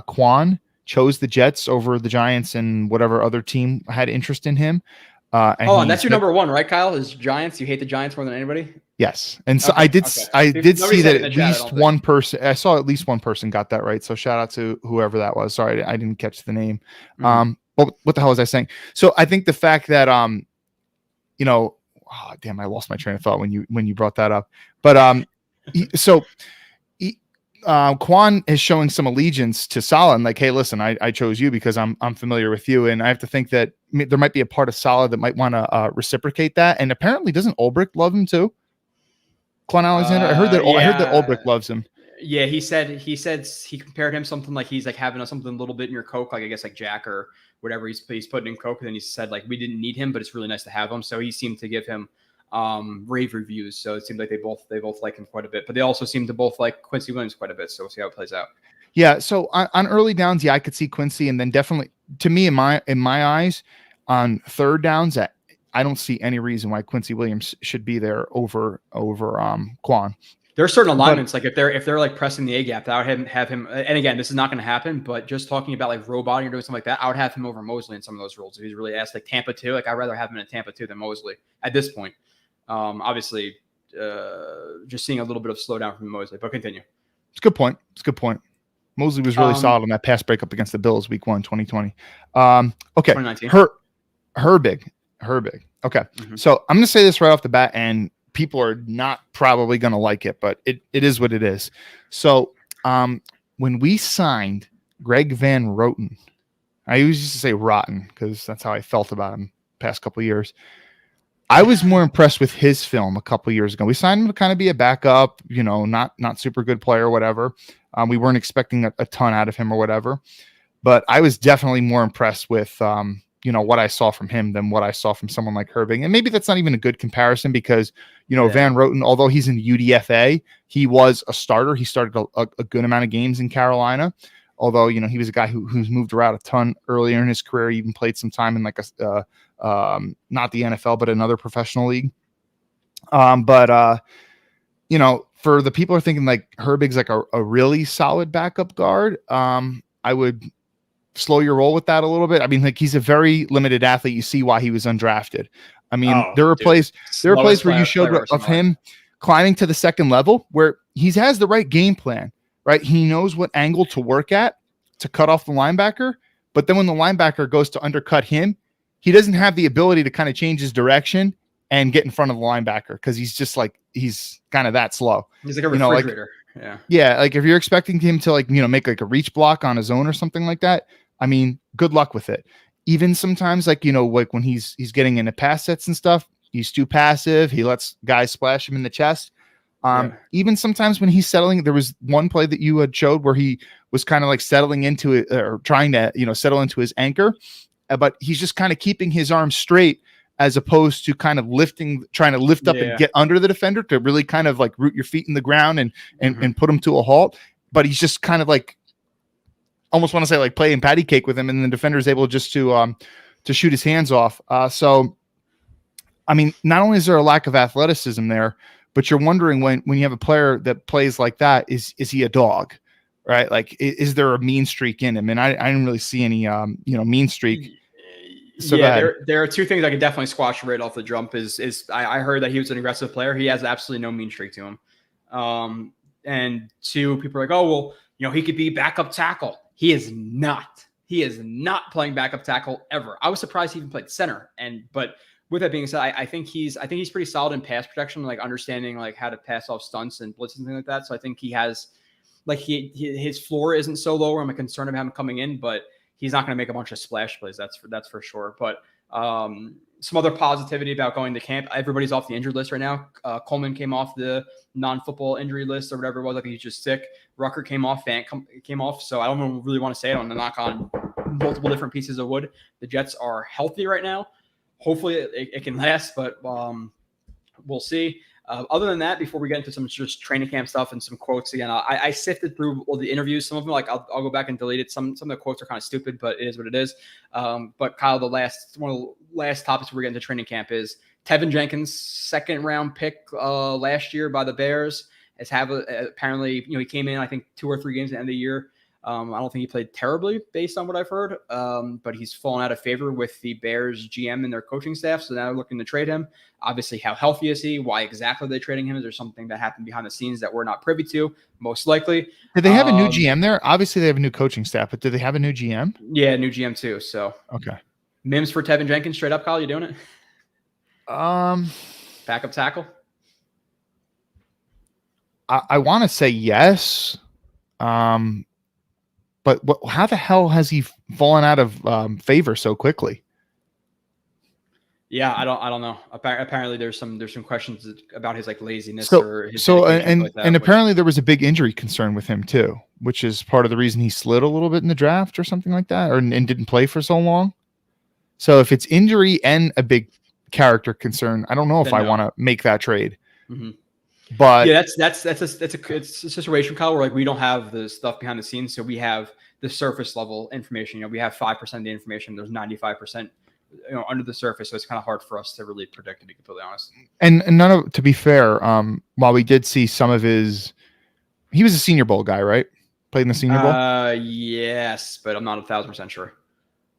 Quan chose the Jets over the Giants and whatever other team had interest in him. And that's your number one, right, Kyle? Is Giants? You hate the Giants more than anybody? Yes. And so I did see that at least one person, I saw at least one person got that right. So shout out to whoever that was. Sorry, I didn't catch the name. But what the hell was I saying? So I think the fact that, I lost my train of thought when you brought that up. But Quan is showing some allegiance to Saleh, and like, hey, listen, I chose you because I'm familiar with you, and I have to think that there might be a part of Saleh that might want to reciprocate that. And apparently, doesn't Ulbrich love him too? Quan Alexander, I heard that Ulbrich loves him. Yeah, he said he compared him something like he's like having something a little bit in your Coke, like I guess like Jack or whatever he's putting in Coke, and then he said like we didn't need him, but it's really nice to have him. So he seemed to give him rave reviews. So it seemed like they both like him quite a bit, but they also seem to both like Quincy Williams quite a bit. So we'll see how it plays out. Yeah. So on early downs, I could see Quincy, and then definitely to me in my eyes on third downs, I don't see any reason why Quincy Williams should be there over Quan. There are certain alignments, like if they're like pressing the A gap, I would have him. And again, this is not going to happen, but just talking about like roboting or doing something like that, I would have him over Mosley in some of those roles. If he's really asked, like Tampa 2, like I'd rather have him in Tampa 2 than Mosley at this point. Obviously, just seeing a little bit of slowdown from Mosley, but continue. It's a good point. Mosley was really solid on that pass breakup against the Bills week 1, 2020. Okay. 2019. Herbig. Okay. So I'm going to say this right off the bat, and people are not probably going to like it, but it is what it is. So when we signed Greg Van Roten, I used to say Rotten because that's how I felt about him past couple of years. I was more impressed with his film a couple of years ago. We signed him to kind of be a backup, not super good player or whatever. We weren't expecting a ton out of him or whatever, but I was definitely more impressed with what I saw from him than what I saw from someone like Herbig. And maybe that's not even a good comparison because, Van Roten, although he's in UDFA, he was a starter. He started a good amount of games in Carolina, although, he was a guy who's moved around a ton earlier in his career. He even played some time in like not the NFL, but another professional league. For the people who are thinking like Herbig's like a really solid backup guard, I would slow your roll with that a little bit. I mean, like he's a very limited athlete. You see why he was undrafted. I mean, there are plays where you showed of him climbing to the second level where he has the right game plan, right? He knows what angle to work at to cut off the linebacker. But then when the linebacker goes to undercut him, he doesn't have the ability to kind of change his direction and get in front of the linebacker because he's kind of that slow. He's like a refrigerator. Yeah, like if you're expecting him to make like a reach block on his own or something like that, I mean, good luck with it. Even sometimes like when he's getting into pass sets and stuff, he's too passive. He lets guys splash him in the chest. Even sometimes when he's settling, there was one play that you had showed where he was kind of like settling into it or trying to, settle into his anchor, but he's just kind of keeping his arms straight as opposed to kind of trying to lift up and get under the defender to really kind of like root your feet in the ground and put him to a halt. But he's just kind of like, almost want to say like playing patty cake with him. And the defender is able just to shoot his hands off. So, I mean, not only is there a lack of athleticism there, but you're wondering when you have a player that plays like that, is he a dog, right? Like, is there a mean streak in him? And I didn't really see any, mean streak. So there are two things I could definitely squash right off the jump. I heard that he was an aggressive player. He has absolutely no mean streak to him. And two, people are like, oh, well, he could be backup tackle. He is not. He is not playing backup tackle ever. I was surprised he even played center. But with that being said, I think he's pretty solid in pass protection, like understanding like how to pass off stunts and blitz and things like that. So I think he has like his floor isn't so low where I'm concerned about him coming in, but he's not going to make a bunch of splash plays. That's for sure. But some other positivity about going to camp. Everybody's off the injured list right now. Coleman came off the non-football injury list or whatever it was. I think he's just sick. Rucker came off. Fant came off. So I don't really want to say it. I'm going to knock on multiple different pieces of wood. The Jets are healthy right now. Hopefully it can last, but we'll see. Other than that, before we get into some just training camp stuff and some quotes again, I sifted through all the interviews. Some of them, like I'll go back and delete it. Some of the quotes are kind of stupid, but it is what it is. But Kyle, one of the last topics we're getting to training camp is Tevin Jenkins, 2nd round pick last year by the Bears. Apparently, he came in I think 2 or 3 games at the end of the year. I don't think he played terribly based on what I've heard, but he's fallen out of favor with the Bears GM and their coaching staff. So now they're looking to trade him. Obviously, how healthy is he? Why exactly are they trading him? Is there something that happened behind the scenes that we're not privy to? Most likely. Did they have a new GM there? Obviously, they have a new coaching staff, but did they have a new GM? Yeah, new GM too. So okay. Mims for Tevin Jenkins, straight up, Kyle. You doing it? Backup tackle. I want to say yes. But how the hell has he fallen out of favor so quickly? Yeah, I don't know. Apparently, there's some questions about his like laziness and apparently there was a big injury concern with him too, which is part of the reason he slid a little bit in the draft or something like that, and didn't play for so long. So if it's injury and a big character concern, I don't know if I want to make that trade. Mm-hmm. But yeah, it's a situation, Kyle, where like we don't have the stuff behind the scenes, so we have the surface level information. We have 5% of the information. There's 95%, under the surface, so it's kind of hard for us to really predict, to be completely honest. And to be fair, while we did see some of his, he was a Senior Bowl guy, right? Played in the Senior Bowl. Yes, but I'm not 1,000% sure.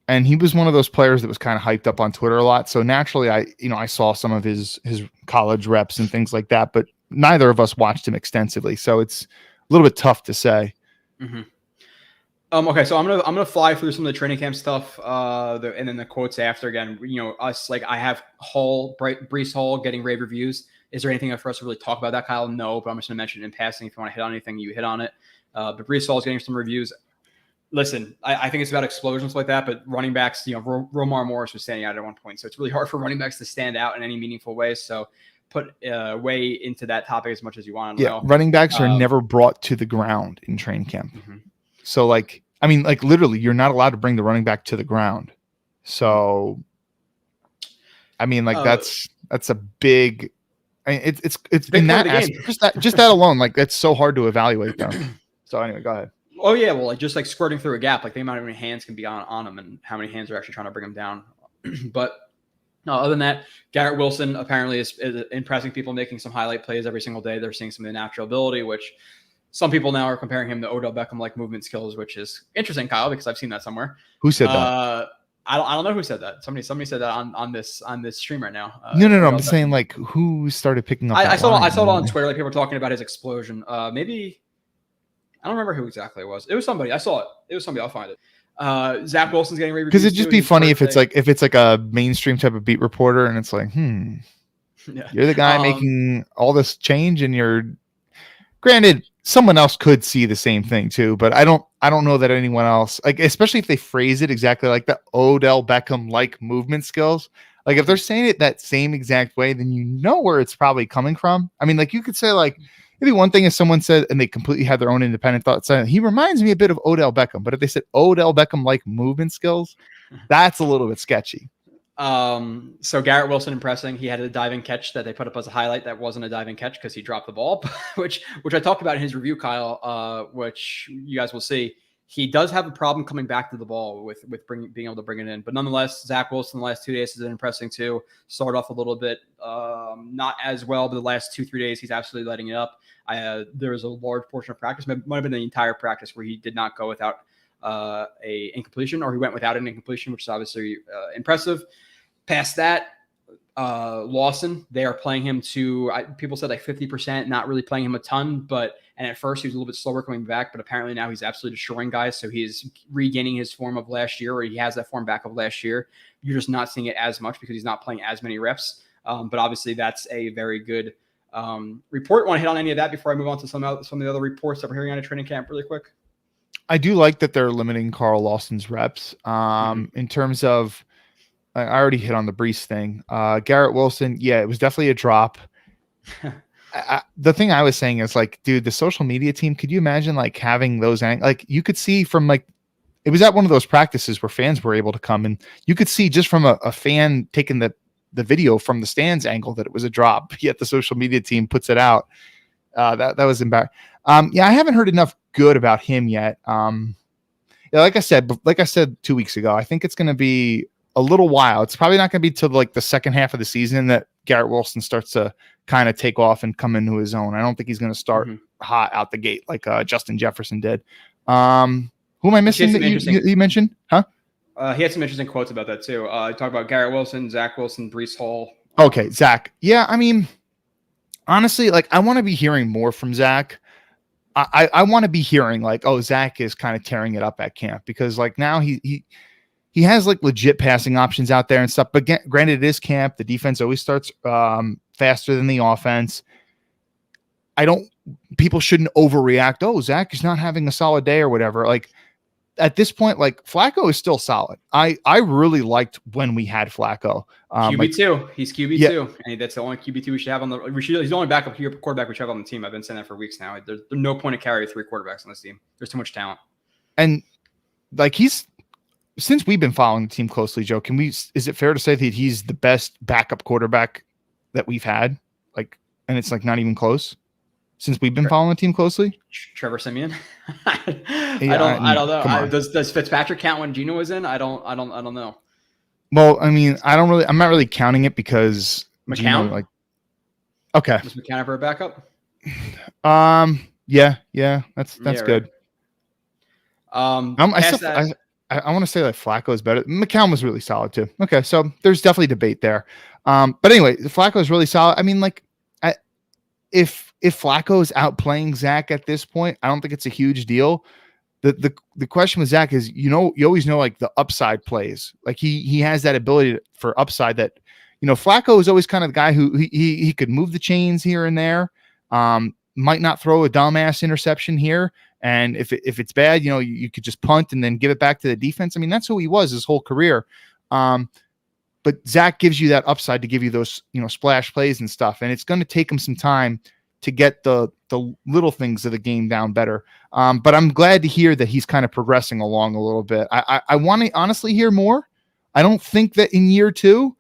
And he was one of those players that was kind of hyped up on Twitter a lot. So naturally, I saw some of his college reps and things like that, but neither of us watched him extensively, so it's a little bit tough to say. Mm-hmm. Okay, so I'm gonna fly through some of the training camp stuff, and then the quotes after. Again, us, like I have Breece Hall getting rave reviews. Is there anything for us to really talk about that, Kyle? No, but I'm just gonna mention it in passing. If you want to hit on anything, you hit on it. But Breece Hall is getting some reviews. Listen, I think it's about explosions like that, but running backs, Romar Morris was standing out at one point, so it's really hard for running backs to stand out in any meaningful way. So put way into that topic as much as you want to know. Running backs are never brought to the ground in training camp. Mm-hmm. So literally you're not allowed to bring the running back to the ground. So that's a big, it's in that aspect, just that alone, like that's so hard to evaluate them. So anyway, go ahead. Oh yeah. Well, like just like squirting through a gap, like the amount of many hands can be on them and how many hands are actually trying to bring them down. But no, other than that, Garrett Wilson apparently is impressing people, making some highlight plays every single day. They're seeing some of the natural ability, which some people now are comparing him to Odell Beckham-like movement skills, which is interesting, Kyle, because I've seen that somewhere. Who said that? I don't know who said that. Somebody said that on this stream right now. No. I'm saying like who started picking up. I saw it on Twitter. Like people were talking about his explosion. Maybe I don't remember who exactly it was. It was somebody. I saw it. It was somebody. I'll find it. Zach Wilson's getting reviews. Because it'd just be funny if it's like a mainstream type of beat reporter and it's like, Yeah. You're the guy making all this change, and granted, someone else could see the same thing too, but I don't know that anyone else, like, especially if they phrase it exactly like the Odell Beckham like movement skills. Like if they're saying it that same exact way, then you know where it's probably coming from. I mean, like you could say like maybe one thing is someone said and they completely had their own independent thoughts. He reminds me a bit of Odell Beckham, but if they said Odell Beckham like movement skills, that's a little bit sketchy. So Garrett Wilson impressing. He had a diving catch that they put up as a highlight that wasn't a diving catch because he dropped the ball, which I talked about in his review, Kyle, which you guys will see. He does have a problem coming back to the ball with being able to bring it in. But nonetheless, Zach Wilson the last 2 days has been impressing too. Started off a little bit not as well, but the last 2-3 days he's absolutely lighting it up. There was a large portion of practice, might have been the entire practice, where he did not go without a incompletion, or he went without an incompletion, which is obviously impressive. Past that, Lawson, they are playing him to, people said like 50%, not really playing him a ton, and at first he was a little bit slower coming back, but apparently now he's absolutely destroying guys. So he's regaining his form of last year, or he has that form back of last year. You're just not seeing it as much because he's not playing as many reps. But obviously that's a very good report. Want to hit on any of that before I move on to some of the other reports that we're hearing out of training camp really quick? I do like that they're limiting Carl Lawson's reps. In terms of, I already hit on the Brees thing. Garrett Wilson, yeah, it was definitely a drop. The thing I was saying is like, dude, the social media team, could you imagine like having those, like you could see from like, it was at one of those practices where fans were able to come, and you could see just from a fan taking the video from the stands angle that it was a drop, yet the social media team puts it out. That was embarrassing. Yeah, I haven't heard enough good about him yet. Yeah, like I said 2 weeks ago, I think it's going to be a little while. It's probably not going to be till like the second half of the season that Garrett Wilson starts to kind of take off and come into his own. I don't think he's going to start hot out the gate like Justin Jefferson did. Who am I missing that you mentioned? Huh? He had some interesting quotes about that too. He talked about Garrett Wilson, Zach Wilson, Brees Hall. Okay, Zach. Yeah, I mean, honestly, like I want to be hearing more from Zach. I want to be hearing like, oh, Zach is kind of tearing it up at camp, because like now he has like legit passing options out there and stuff. But granted, it is camp. The defense always starts faster than the offense. People shouldn't overreact. Oh, Zach is not having a solid day or whatever. Like at this point, like Flacco is still solid. I really liked when we had Flacco. QB2. He's QB2. And that's the only QB2 we should have he's the only backup quarterback we should have on the team. I've been saying that for weeks now. There's no point to carry 3 quarterbacks on this team. There's too much talent. And like since we've been following the team closely, Joe, is it fair to say that he's the best backup quarterback that we've had? Like, and it's like not even close since we've been following the team closely? Trevor Siemian. I don't know. Does Fitzpatrick count when Geno was in? I don't know. Well, I mean, I'm not really counting it because McCown, Geno, like, okay. Was McCown ever a backup? Yeah, that's good. Right. I want to say that Flacco is better. McCown was really solid too. Okay, so there's definitely debate there. But anyway, Flacco is really solid. I mean, like, if Flacco is outplaying Zach at this point, I don't think it's a huge deal. The question with Zach is, you always know like the upside plays. Like he has that ability for upside that, Flacco is always kind of the guy who he could move the chains here and there. Might not throw a dumbass interception here. And if it's bad, you could just punt and then give it back to the defense. I mean, that's who he was his whole career. But Zach gives you that upside to give you those, splash plays and stuff. And it's going to take him some time to get the little things of the game down better. But I'm glad to hear that he's kind of progressing along a little bit. I want to honestly hear more. I don't think that in year 2,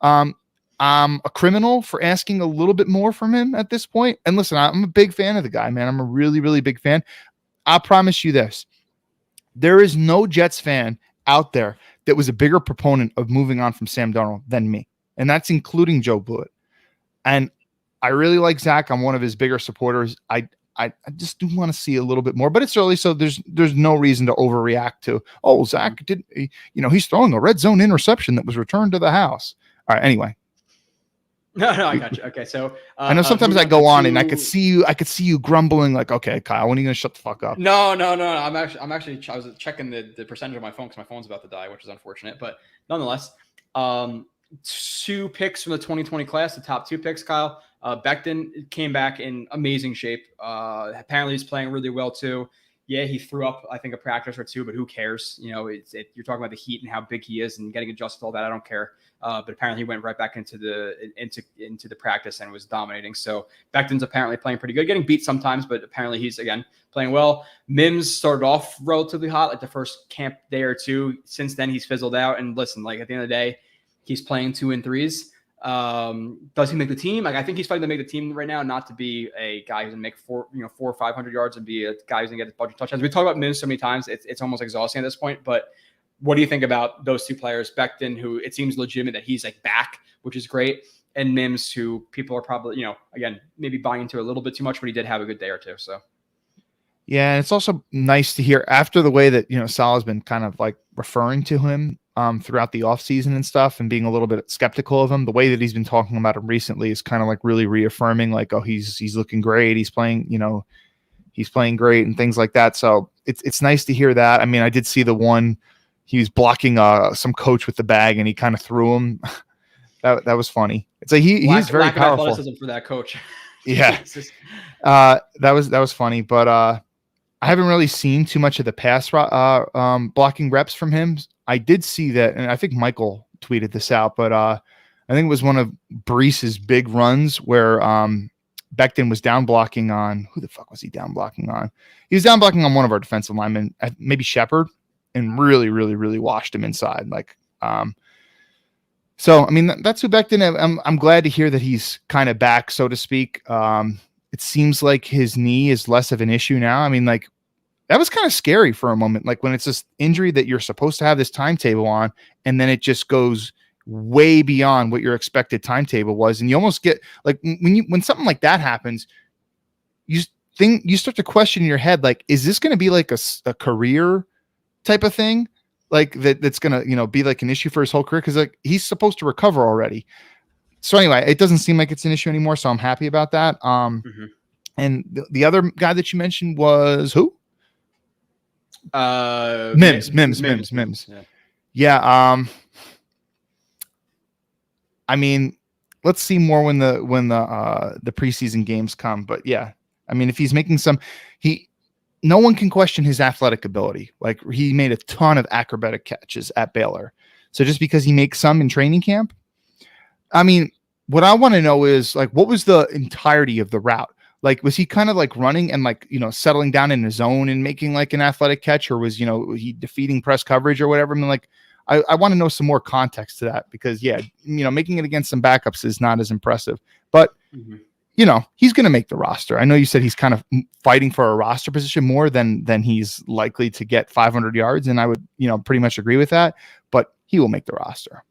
I'm a criminal for asking a little bit more from him at this point. And listen, I'm a big fan of the guy, man. I'm a really, really big fan. I'll promise you this. There is no Jets fan out there that was a bigger proponent of moving on from Sam Darnold than me. And that's including Joe Blewett. And I really like Zach. I'm one of his bigger supporters. I just do want to see a little bit more, but it's early, so there's no reason to overreact to, oh, Zach did, he's throwing a red zone interception that was returned to the house. All right, anyway. No, I got you. Okay, so I know sometimes I go on and I could see you grumbling like, okay, Kyle, when are you gonna shut the fuck up? No. I was checking the percentage of my phone because my phone's about to die, which is unfortunate, but nonetheless, 2 picks from the 2020 class, the top 2 picks, Kyle. Becton came back in amazing shape. Apparently he's playing really well too. Yeah, he threw up, I think, a practice or 2, but who cares? You know, you're talking about the heat and how big he is and getting adjusted to all that. I don't care. But apparently he went right back into the practice and was dominating. So Becton's apparently playing pretty good, getting beat sometimes, but apparently he's, again, playing well. Mims started off relatively hot, like the first camp day or 2. Since then, he's fizzled out. And listen, like at the end of the day, he's playing 2 and 3s. Does he make the team? Like, I think he's fighting to make the team right now, not to be a guy who's gonna make 400 or 500 yards and be a guy who's gonna get his bunch of touchdowns. We talk about Mims so many times, it's almost exhausting at this point. But what do you think about those 2 players? Becton, who it seems legitimate that he's like back, which is great, and Mims, who people are probably, again, maybe buying into a little bit too much, but he did have a good day or 2. So yeah, and it's also nice to hear after the way that Salah's been kind of like referring to him throughout the offseason and stuff, and being a little bit skeptical of him. The way that he's been talking about him recently is kind of like really reaffirming, like, oh, he's looking great. He's playing, he's playing great and things like that. So it's nice to hear that. I mean, I did see the one, he was blocking some coach with the bag and he kind of threw him. that was funny. It's like he's very powerful. Athleticism for that coach. Yeah. That was funny, but I haven't really seen too much of the pass blocking reps from him. I did see that, and I think Michael tweeted this out, but I think it was one of Breece's big runs where Becton was down blocking on, who the fuck was he down blocking on? He was down blocking on one of our defensive linemen, maybe Shepard, and really, really, really washed him inside. So, I mean, that's who Becton, I'm glad to hear that he's kind of back, so to speak. It seems like his knee is less of an issue now. I mean, like, that was kind of scary for a moment. Like when it's this injury that you're supposed to have this timetable on, and then it just goes way beyond what your expected timetable was. And you almost get like when something like that happens, you start to question in your head, like, is this going to be like a career type of thing? Like that's going to, be like an issue for his whole career. Cause like he's supposed to recover already. So anyway, it doesn't seem like it's an issue anymore. So I'm happy about that. And the other guy that you mentioned was who? Mims. Yeah. I mean, let's see more when the preseason games come, but yeah, I mean, if he's making no one can question his athletic ability. Like he made a ton of acrobatic catches at Baylor. So just because he makes some in training camp, I mean, what I want to know is like, what was the entirety of the route? Like, was he kind of like running and like, settling down in his zone and making like an athletic catch, or was, he defeating press coverage or whatever? I mean, like, I want to know some more context to that because yeah, making it against some backups is not as impressive, but he's going to make the roster. I know you said he's kind of fighting for a roster position more than he's likely to get 500 yards. And I would, pretty much agree with that, but he will make the roster.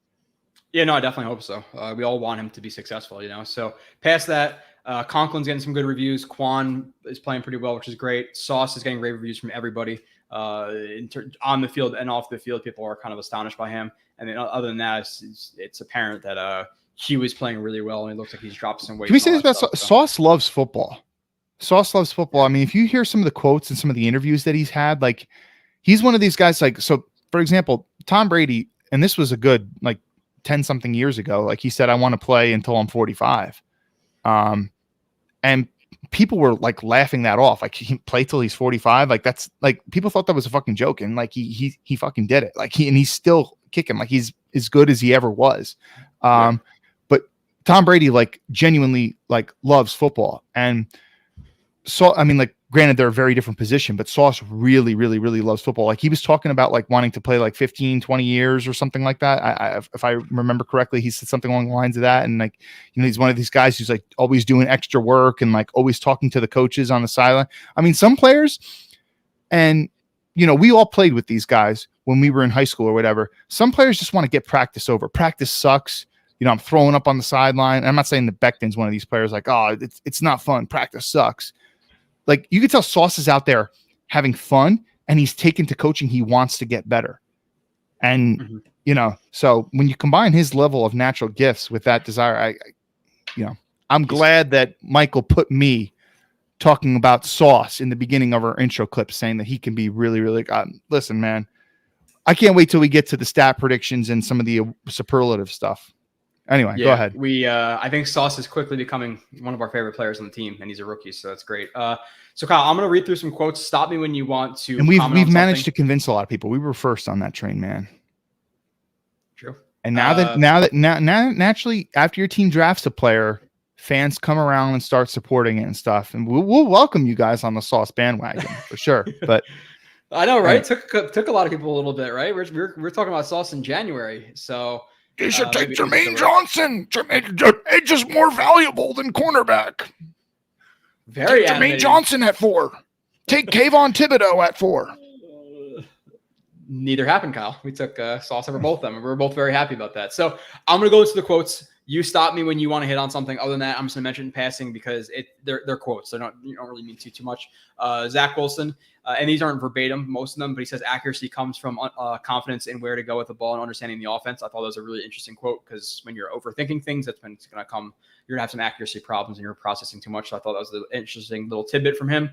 Yeah, no, I definitely hope so. We all want him to be successful, so past that, Conklin's getting some good reviews. Quan is playing pretty well, which is great. Sauce is getting great reviews from everybody on the field and off the field. People are kind of astonished by him. And then other than that, it's apparent that he was playing really well, and it looks like he's dropped some weight. Can we say this about Sauce loves football? Sauce loves football. I mean, if you hear some of the quotes and some of the interviews that he's had, like he's one of these guys. Like, so for example, Tom Brady, and this was a good like 10 something years ago. Like he said, I want to play until I'm 45. And people were like laughing that off. Like he play till he's 45. Like that's like people thought that was a fucking joke. And like he fucking did it. Like he's still kicking. Like he's as good as he ever was. But Tom Brady like genuinely like loves football. And so, I mean, like granted they're a very different position, but Sauce really, really, really loves football. Like he was talking about like wanting to play like 15, 20 years or something like that. If I remember correctly, he said something along the lines of that. And like, he's one of these guys who's like always doing extra work and like always talking to the coaches on the sideline. I mean, some players, and we all played with these guys when we were in high school or whatever. Some players just want to get practice over. Practice sucks. I'm throwing up on the sideline. I'm not saying that Becton's one of these players like, oh, it's not fun. Practice sucks. Like you could tell Sauce is out there having fun and he's taken to coaching. He wants to get better. And, so when you combine his level of natural gifts with that desire, I'm glad that Michael put me talking about Sauce in the beginning of our intro clip, saying that he can be really, really good. Listen, man, I can't wait till we get to the stat predictions and some of the superlative stuff. Anyway, go ahead. I think Sauce is quickly becoming one of our favorite players on the team, and he's a rookie, so that's great. So Kyle, I'm going to read through some quotes. Stop me when you want to. And we've managed to convince a lot of people. We were first on that train, man. True. And now naturally, after your team drafts a player, fans come around and start supporting it and stuff. And we'll welcome you guys on the Sauce bandwagon for sure. But I know, right? Took a lot of people a little bit, right? We're talking about Sauce in January, so you should take Jermaine Johnson. Edge is more valuable than cornerback. Very take Jermaine Johnson at 4. Take Kayvon Thibodeau at 4. Neither happened, Kyle. We took Sauce over both of them, and we were both very happy about that. So I'm going to go into the quotes. You stop me when you want to hit on something. Other than that, I'm just going to mention in passing because they're quotes. You don't really mean too much. Zach Wilson, and these aren't verbatim, most of them, but he says accuracy comes from confidence in where to go with the ball and understanding the offense. I thought that was a really interesting quote because when you're overthinking things, it's going to come. You're going to have some accuracy problems and you're processing too much. So I thought that was an interesting little tidbit from him.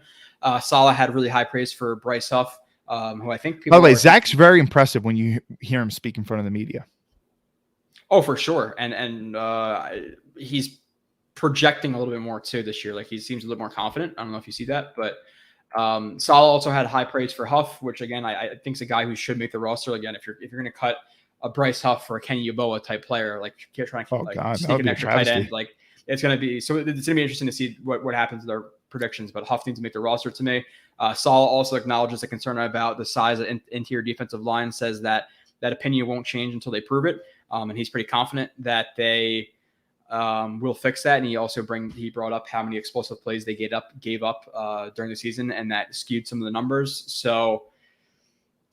Salah had really high praise for Bryce Huff, who I think. By the way, Zach's very impressive when you hear him speak in front of the media. Oh, for sure. And he's projecting a little bit more too this year. Like he seems a little more confident. I don't know if you see that, but Salah also had high praise for Huff, which again, I think is a guy who should make the roster. Again, if you're going to cut a Bryce Huff for a Kenny Yeboah type player, like you're trying to sneak an extra tight end, like it's going to be, so it's going to be interesting to see what happens with their predictions, but Huff needs to make the roster to me. Salah also acknowledges the concern about the size of interior defensive line, says that opinion won't change until they prove it. And he's pretty confident that they will fix that. And he brought up how many explosive plays they gave up during the season, and that skewed some of the numbers. So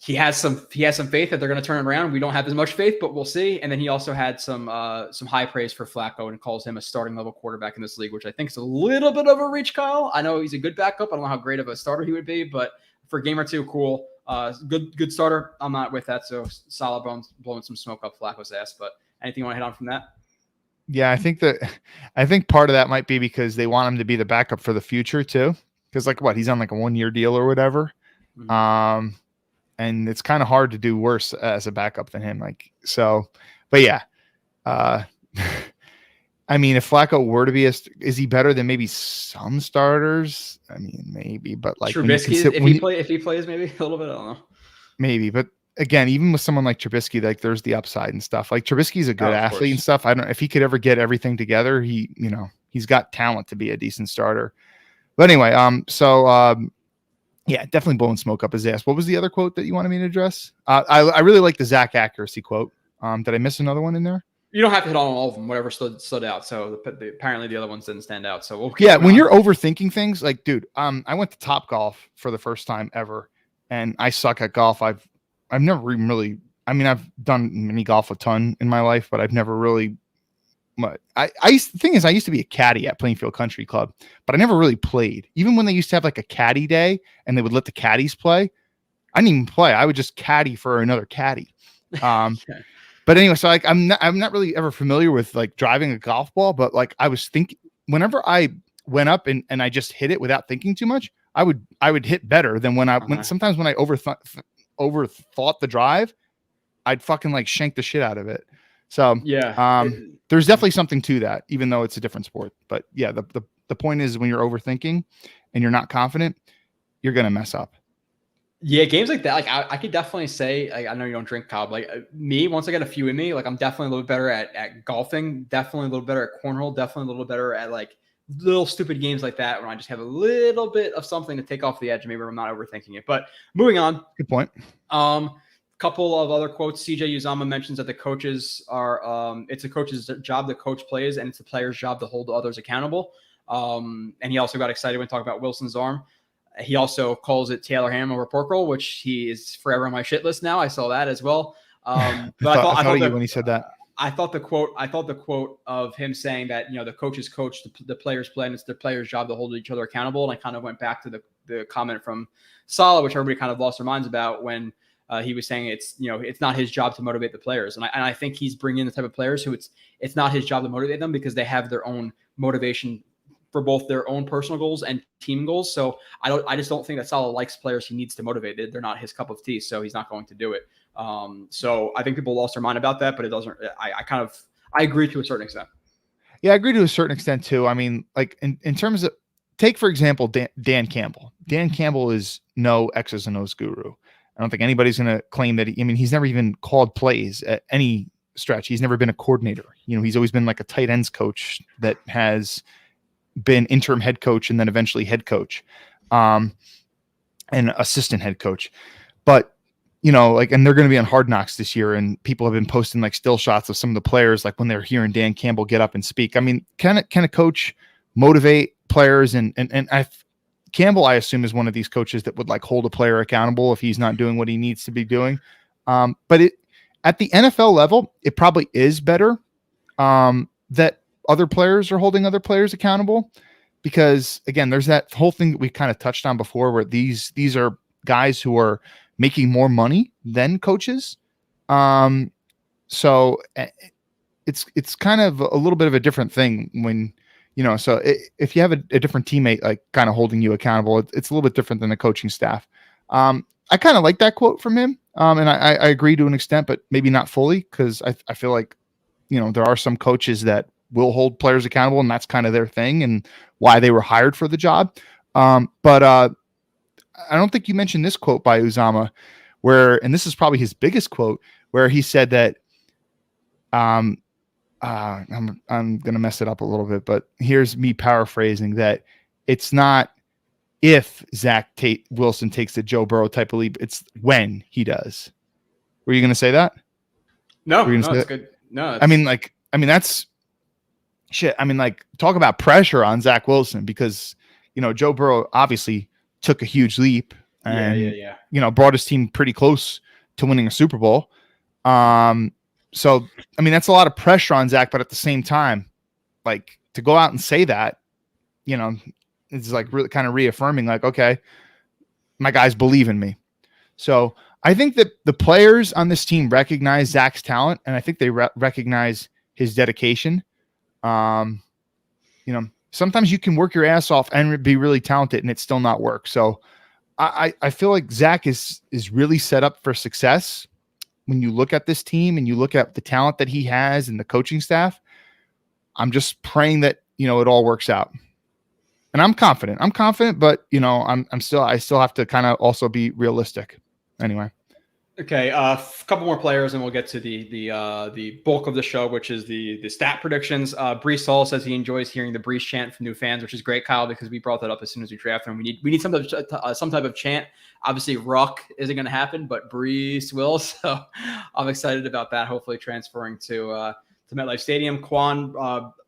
he has some faith that they're going to turn it around. We don't have as much faith, but we'll see. And then he also had some high praise for Flacco and calls him a starting level quarterback in this league, which I think is a little bit of a reach, Kyle. I know he's a good backup. I don't know how great of a starter he would be, but for a game or two, cool. Good starter. I'm not with that. So Salah blowing some smoke up Flacco's ass. But anything you want to hit on from that? Yeah, I think part of that might be because they want him to be the backup for the future too. Because he's on like a 1-year deal or whatever. Mm-hmm. And it's kind of hard to do worse as a backup than him. But yeah. I mean, if Flacco were to be is he better than maybe some starters? I mean, maybe, but like Trubisky, if he plays maybe a little bit, I don't know. Maybe, but again, even with someone like Trubisky, like there's the upside and stuff. Like Trubisky's a good athlete and stuff. I don't know if he could ever get everything together. He's got talent to be a decent starter. But anyway, yeah, definitely blowing smoke up his ass. What was the other quote that you wanted me to address? I really like the Zach accuracy quote. Did I miss another one in there? You don't have to hit on all of them, whatever stood out. So apparently the other ones didn't stand out. So when you're overthinking things, like, dude, I went to Top Golf for the first time ever, and I suck at golf. I've never even really, I've done mini golf a ton in my life, but I've never really, the thing is, I used to be a caddy at Plainfield Country Club, but I never really played. Even when they used to have like a caddy day and they would let the caddies play, I didn't even play. I would just caddy for another caddy. But anyway, so like I'm not really ever familiar with like driving a golf ball, but like I was thinking whenever I went up and I just hit it without thinking too much, I would hit better than when sometimes when I overthought the drive, I'd fucking like shank the shit out of it. So yeah, there's definitely something to that, even though it's a different sport. But yeah, the point is when you're overthinking and you're not confident, you're gonna mess up. Yeah, games like that, like I could definitely say, like, I know you don't drink, Kyle, but like me, once I get a few in me, like I'm definitely a little bit better at golfing, definitely a little better at cornhole, definitely a little better at like little stupid games like that when I just have a little bit of something to take off the edge, maybe I'm not overthinking it. But moving on. Good point. Couple of other quotes. CJ Uzama mentions that the coaches are it's the coach's job to coach plays, and it's the player's job to hold others accountable. And he also got excited when talking about Wilson's arm. He also calls it Taylor Ham over pork roll, which he is forever on my shit list now. I saw that as well. But I thought of you when he said that. I thought the quote of him saying that, the coaches coach, the players play, and it's the players' job to hold each other accountable. And I kind of went back to the comment from Salah, which everybody kind of lost their minds about when he was saying it's not his job to motivate the players. And I think he's bringing the type of players who it's not his job to motivate them because they have their own motivation for both their own personal goals and team goals. So I just don't think that Salah likes players he needs to motivate. They're not his cup of tea, so he's not going to do it. So I think people lost their mind about that, but it doesn't. I agree to a certain extent. Yeah, I agree to a certain extent too. I mean, like in terms of, take for example, Dan Campbell. Dan Campbell is no X's and O's guru. I don't think anybody's going to claim that. He's never even called plays at any stretch. He's never been a coordinator. He's always been like a tight ends coach that has been interim head coach and then eventually head coach, and assistant head coach. But and they're going to be on Hard Knocks this year, and people have been posting like still shots of some of the players, like when they're hearing Dan Campbell get up and speak. I mean, can a coach motivate players? And Campbell, I assume, is one of these coaches that would like hold a player accountable if he's not doing what he needs to be doing. But at the NFL level, it probably is better that other players are holding other players accountable, because again, there's that whole thing that we kind of touched on before, where these are guys who are making more money than coaches. So it's kind of a little bit of a different thing when, so if you have a different teammate, like kind of holding you accountable, it's a little bit different than the coaching staff. I kind of like that quote from him. And I agree to an extent, but maybe not fully, because I feel like, there are some coaches that will hold players accountable, and that's kind of their thing and why they were hired for the job. But I don't think you mentioned this quote by Uzama, and this is probably his biggest quote, where he said that, I'm going to mess it up a little bit, but here's me paraphrasing, that it's not if Zach Wilson takes the Joe Burrow type of leap, it's when he does. Were you going to say that? No, it's good. No, that's shit. I mean, like, talk about pressure on Zach Wilson, because, Joe Burrow obviously took a huge leap and, brought his team pretty close to winning a Super Bowl. So, that's a lot of pressure on Zach, but at the same time, like, to go out and say that, it's like really kind of reaffirming, like, okay, my guys believe in me. So I think that the players on this team recognize Zach's talent, and I think they recognize his dedication. Sometimes you can work your ass off and be really talented and it still not work. So I feel like Zach is really set up for success. When you look at this team and you look at the talent that he has and the coaching staff, I'm just praying that, it all works out. And I'm confident, but I still have to kind of also be realistic. Anyway. Okay. A couple more players and we'll get to the bulk of the show, which is the stat predictions. Brees Hall says he enjoys hearing the Brees chant from new fans, which is great, Kyle, because we brought that up as soon as we drafted him. We need some type of chant. Obviously Ruck isn't going to happen, but Brees will. So I'm excited about that. Hopefully transferring to MetLife Stadium. Quan,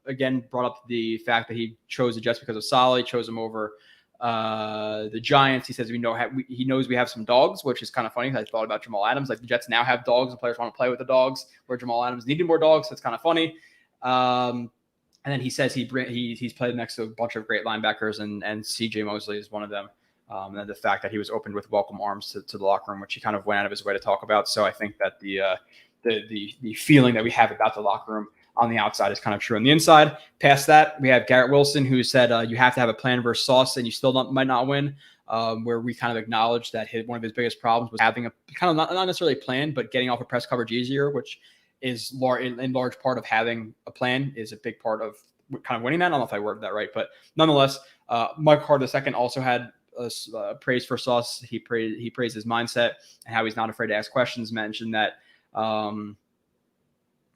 again, brought up the fact that he chose the Jets because of Saleh, chose him over the Giants. He says he knows we have some dogs, which is kind of funny because I thought about Jamal Adams. Like, the Jets now have dogs and players want to play with the dogs, where Jamal Adams needed more dogs. So it's kind of funny. And then he says he's played next to a bunch of great linebackers, and CJ Mosley is one of them. And then the fact that he was opened with welcome arms to the locker room, which he kind of went out of his way to talk about. So I think that the feeling that we have about the locker room on the outside is kind of true on the inside. Past that, we have Garrett Wilson, who said you have to have a plan versus Sauce and you still might not win, where we kind of acknowledge that one of his biggest problems was having a kind of not necessarily a plan, but getting off of press coverage easier, which is in large part of having a plan is a big part of kind of winning that. I don't know if I worded that right, but nonetheless, Mike Hart II also had praise for Sauce. He praised his mindset and how he's not afraid to ask questions, mentioned that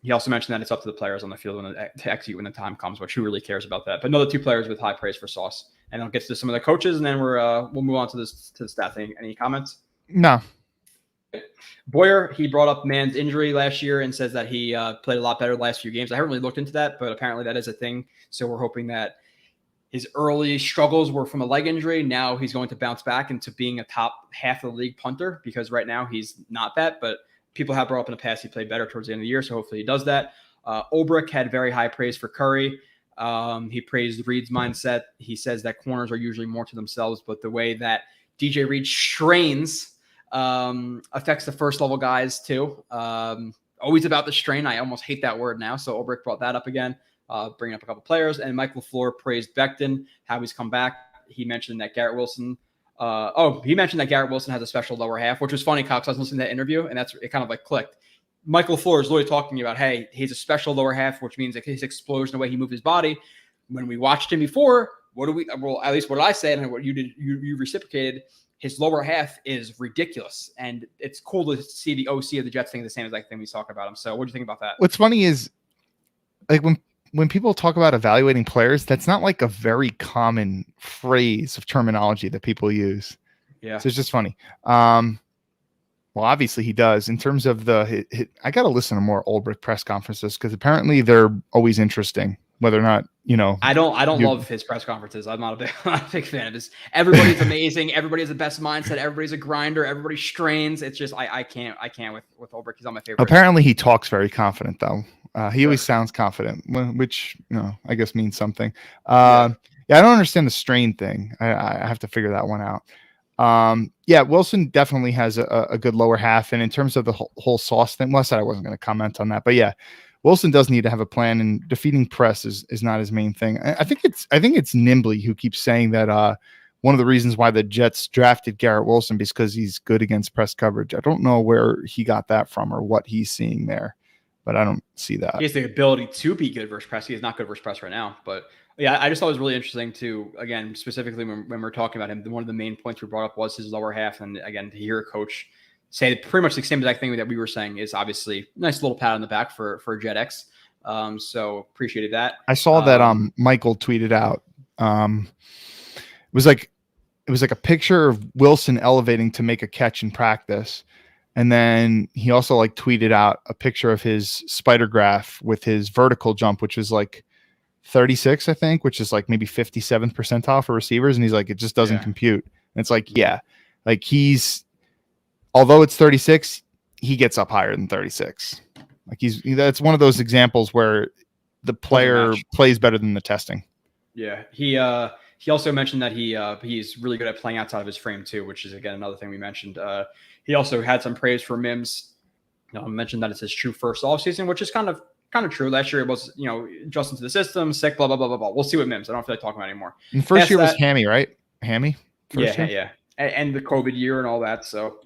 he also mentioned that it's up to the players on the field to execute when the time comes, which who really cares about that. But another two players with high praise for Sauce. And I'll get to some of the coaches, and then we'll move on to the staff. Any comments? No. Boyer, he brought up Mann's injury last year and says that he played a lot better the last few games. I haven't really looked into that, but apparently that is a thing. So we're hoping that his early struggles were from a leg injury. Now he's going to bounce back into being a top half of the league punter, because right now he's not that, but people have brought up in the past he played better towards the end of the year, so hopefully he does that. Ulbrich had very high praise for Curry. He praised Reed's mindset. He says that corners are usually more to themselves, but the way that DJ Reed strains affects the first level guys too. Always about the strain. I almost hate that word now. So Ulbrich brought that up again, bringing up a couple players. And Mike LaFleur praised Becton, how he's come back. He mentioned that Garrett Wilson has a special lower half, which was funny, Cox. I was listening to that interview, and it kind of like clicked. Michael LaFleur is literally talking about, hey, he's a special lower half, which means like his explosion, the way he moved his body. When we watched him before, at least what I said and what you did, you reciprocated. His lower half is ridiculous, and it's cool to see the OC of the Jets think the same exact thing we talk about him. So, what do you think about that? What's funny is, like when people talk about evaluating players, that's not like a very common phrase of terminology that people use. Yeah, so it's just funny. Well, obviously he does. In terms of I got to listen to more Ulbrich press conferences because apparently they're always interesting. Whether or not, I don't love his press conferences. I'm not a big fan of his. Everybody's amazing. Everybody has the best mindset. Everybody's a grinder. Everybody strains. It's just I can't with Ulbrich. He's not my favorite. Apparently he talks very confident though. He always sounds confident, which I guess means something. Yeah, I don't understand the strain thing. I have to figure that one out. Yeah, Wilson definitely has a good lower half, and in terms of the whole sauce thing, well, I said I wasn't going to comment on that, but yeah. Wilson does need to have a plan, and defeating press is not his main thing. I think it's Nimbley who keeps saying that one of the reasons why the Jets drafted Garrett Wilson is because he's good against press coverage. I don't know where he got that from or what he's seeing there, but I don't see that. He has the ability to be good versus press. He is not good versus press right now, but yeah, I just thought it was really interesting to, again, specifically when we're talking about him, one of the main points we brought up was his lower half, and again, to hear a coach say pretty much the same exact thing that we were saying is obviously a nice little pat on the back for JetX. So appreciated that. I saw that Michael tweeted out. It was like a picture of Wilson elevating to make a catch in practice, and then he also like tweeted out a picture of his spider graph with his vertical jump, which is like 36, I think, which is like maybe 57th percentile for receivers, and he's like, it just doesn't compute. And it's like, yeah, like although it's 36, he gets up higher than 36. Like that's one of those examples where the player plays better than the testing. Yeah. He also mentioned that he's really good at playing outside of his frame too, which is again another thing we mentioned. He also had some praise for Mims. Mentioned that it's his true first offseason, which is kind of true. Last year it was, adjusting to the system, sick, blah, blah, blah, blah, blah. We'll see what Mims. I don't feel like talking about it anymore. And first year was hammy, right? Hammy? Yeah. And the COVID year and all that. So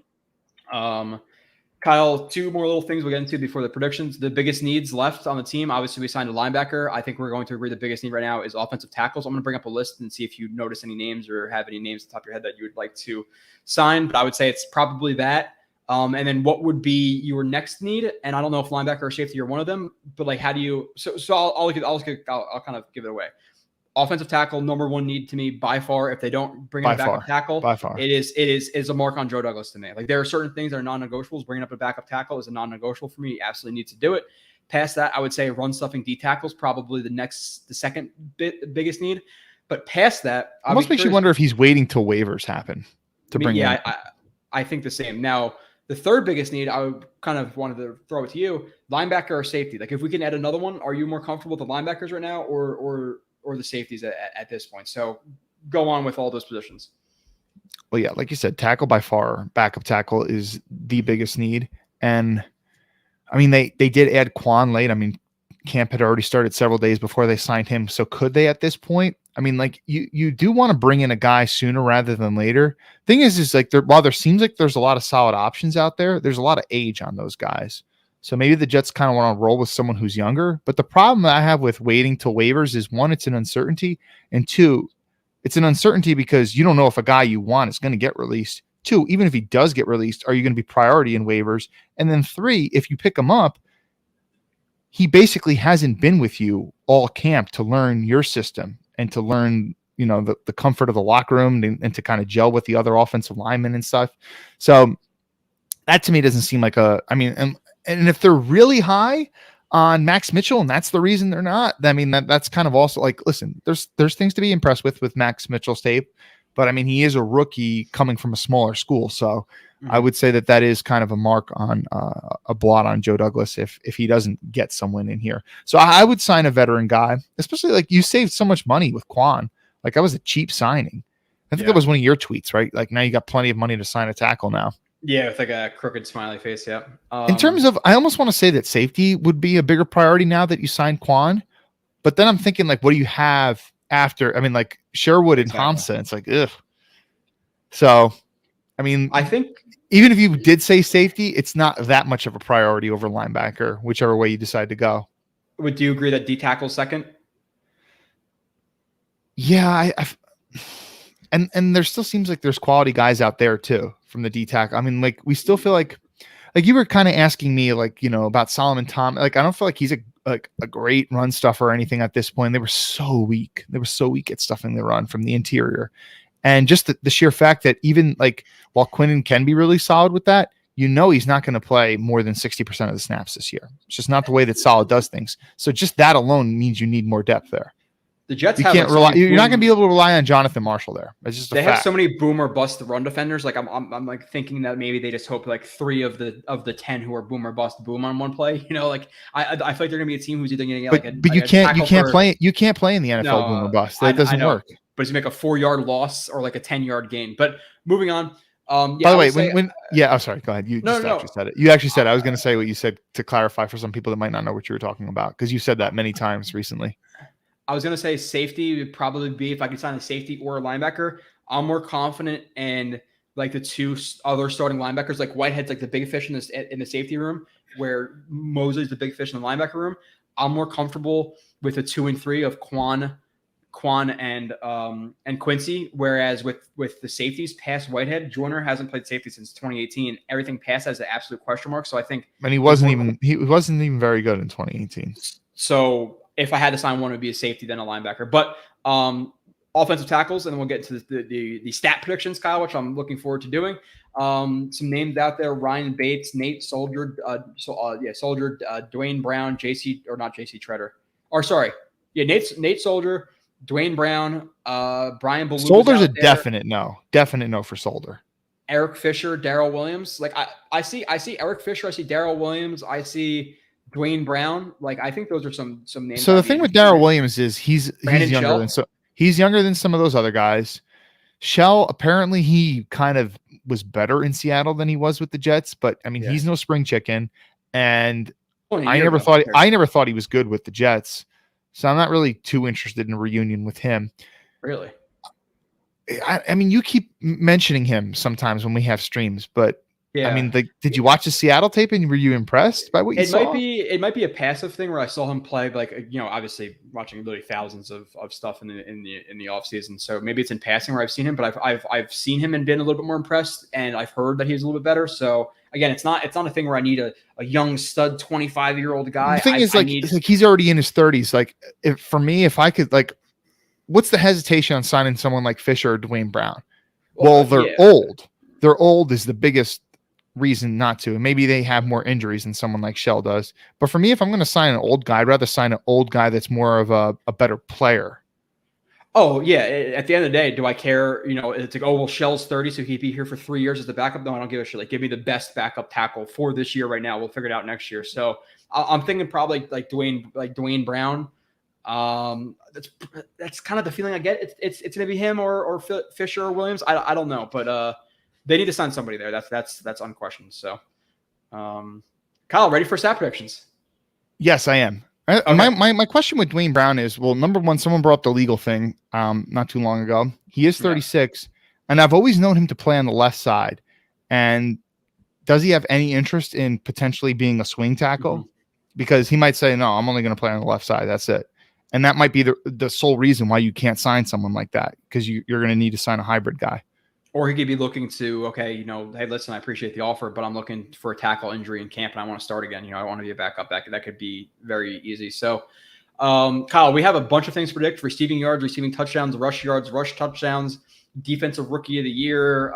Kyle, two more little things we'll get into before the predictions. The biggest needs left on the team. Obviously, we signed a linebacker. I think we're going to agree the biggest need right now is offensive tackles. I'm going to bring up a list and see if you notice any names or have any names at the top of your head that you would like to sign. But I would say it's probably that. And then what would be your next need? And I don't know if linebacker or safety are one of them, but like, how do you? So I'll kind of give it away. Offensive tackle, number one need to me by far. If they don't bring in a backup tackle, by far, it is a mark on Joe Douglas to me. Like there are certain things that are non-negotiables. Bringing up a backup tackle is a non-negotiable for me. He absolutely needs to do it. Past that, I would say run stuffing D tackles probably the second biggest need. But past that, almost makes you wonder if he's waiting till waivers happen to bring. Yeah, I think the same. Now the third biggest need, I would kind of wanted to throw it to you: linebacker or safety. Like if we can add another one, are you more comfortable with the linebackers right now, or the safeties at this point? So go on with all those positions. Well, yeah, like you said, tackle by far, backup tackle is the biggest need. And I mean, they did add Quan late. I mean, camp had already started several days before they signed him. So could they at this point? I mean, like you do want to bring in a guy sooner rather than later. Thing is like while there seems like there's a lot of solid options out there, there's a lot of age on those guys. So maybe the Jets kind of want to roll with someone who's younger. But the problem I have with waiting till waivers is, one, it's an uncertainty. And two, it's an uncertainty because you don't know if a guy you want is going to get released. Two, even if he does get released, are you going to be priority in waivers? And then three, if you pick him up, he basically hasn't been with you all camp to learn your system and to learn, the comfort of the locker room and to kind of gel with the other offensive linemen and stuff. So that to me doesn't seem like and if they're really high on Max Mitchell, and that's the reason they're not, I mean, that's kind of also like, listen, there's things to be impressed with Max Mitchell's tape, but I mean, he is a rookie coming from a smaller school. So I would say that is kind of a mark on a blot on Joe Douglas if he doesn't get someone in here. So I would sign a veteran guy, especially like you saved so much money with Quan. Like that was a cheap signing. I think that was one of your tweets, right? Like now you got plenty of money to sign a tackle now. Yeah, with like a crooked smiley face. Yeah. In terms of, I almost want to say that safety would be a bigger priority now that you signed Quan, but then I'm thinking like, what do you have after? I mean, like Sherwood and Hamza. It's like, ugh. So, I mean, I think even if you did say safety, it's not that much of a priority over linebacker, whichever way you decide to go. Would you agree that D tackle second? Yeah, and there still seems like there's quality guys out there too from the D tackle. I mean, like we still feel like you were kind of asking me like, about Solomon Tom. Like I don't feel like he's a great run stuffer or anything at this point. They were so weak. They were so weak at stuffing the run from the interior. And just the sheer fact that even like while Quinnen can be really solid with that, he's not going to play more than 60% of the snaps this year. It's just not the way that Solid does things. So just that alone means you need more depth there. The Jets can't rely. You're not going to be able to rely on Jonathan Marshall there. It's just they have so many boom or bust run defenders. Like I'm like thinking that maybe they just hope like 3 of the 10 who are boom or bust boom on one play. Like I feel like they're going to be a team who's either going to get but you can't play in the NFL boom or bust. That doesn't work. But it's make a 4-yard loss or like a 10-yard gain. But moving on. By the way, I'm sorry. Go ahead. You actually said it. You actually said it. I was going to say what you said to clarify for some people that might not know what you were talking about because you said that many times recently. I was going to say safety would probably be if I could sign a safety or a linebacker. I'm more confident in like the 2 other starting linebackers. Like Whitehead's like the big fish in the safety room, where Mosley's the big fish in the linebacker room. I'm more comfortable with the 2 and 3 of Quan and Quincy. Whereas with the safeties past Whitehead, Joyner hasn't played safety since 2018. Everything past has an absolute question mark. So I think, and he wasn't even very good in 2018. So if I had to sign one, it would be a safety, then a linebacker. But offensive tackles, and then we'll get to the stat predictions, Kyle, which I'm looking forward to doing. Some names out there: Ryan Bates, Nate Soldier, Soldier, Dwayne Brown, Nate Soldier, Dwayne Brown, Brian Beluga. Solder's a definite no for Solder. Eric Fisher, Darrell Williams. Like I see Eric Fisher, I see Darrell Williams, I see Dwayne Brown. Like I think those are some names. So the thing with Darrell Williams is he's younger than some of those other guys. Shell, apparently he kind of was better in Seattle than he was with the Jets, but I mean he's no spring chicken, and I never thought he was good with the Jets. So I'm not really too interested in a reunion with him. Really? I mean, you keep mentioning him sometimes when we have streams, but yeah. I mean, did you watch the Seattle tape and were you impressed by what you saw? It might be a passive thing where I saw him play, like, obviously watching literally thousands of stuff in the off season. So maybe it's in passing where I've seen him, but I've seen him and been a little bit more impressed, and I've heard that he's a little bit better. So again, it's not a thing where I need a young stud 25-year-old guy. The thing is, he's already in his 30s. Like, if I could, like, what's the hesitation on signing someone like Fisher or Dwayne Brown? Well, they're old. They're old is the biggest reason not to. And maybe they have more injuries than someone like Shell does. But for me, if I'm going to sign an old guy, I'd rather sign an old guy that's more of a better player. Oh, yeah. At the end of the day, do I care? It's like, oh, well, Shell's 30, so he'd be here for 3 years as the backup. No, I don't give a shit. Like, give me the best backup tackle for this year right now. We'll figure it out next year. So I'm thinking probably like Dwayne Brown. That's kind of the feeling I get. It's going to be him or Fisher or Williams. I don't know, but they need to sign somebody there. That's unquestioned. So, Kyle, ready for stat predictions? Yes, I am. Okay. My question with Dwayne Brown is, well, number one, someone brought up the legal thing not too long ago. He is 36, and I've always known him to play on the left side. And does he have any interest in potentially being a swing tackle? Mm-hmm. Because he might say, no, I'm only going to play on the left side. That's it. And that might be the sole reason why you can't sign someone like that, because you're going to need to sign a hybrid guy. Or he could be looking to, hey, listen, I appreciate the offer, but I'm looking for a tackle injury in camp and I want to start again. I want to be a backup. That could be very easy. So, Kyle, we have a bunch of things to predict: receiving yards, receiving touchdowns, rush yards, rush touchdowns, defensive rookie of the year,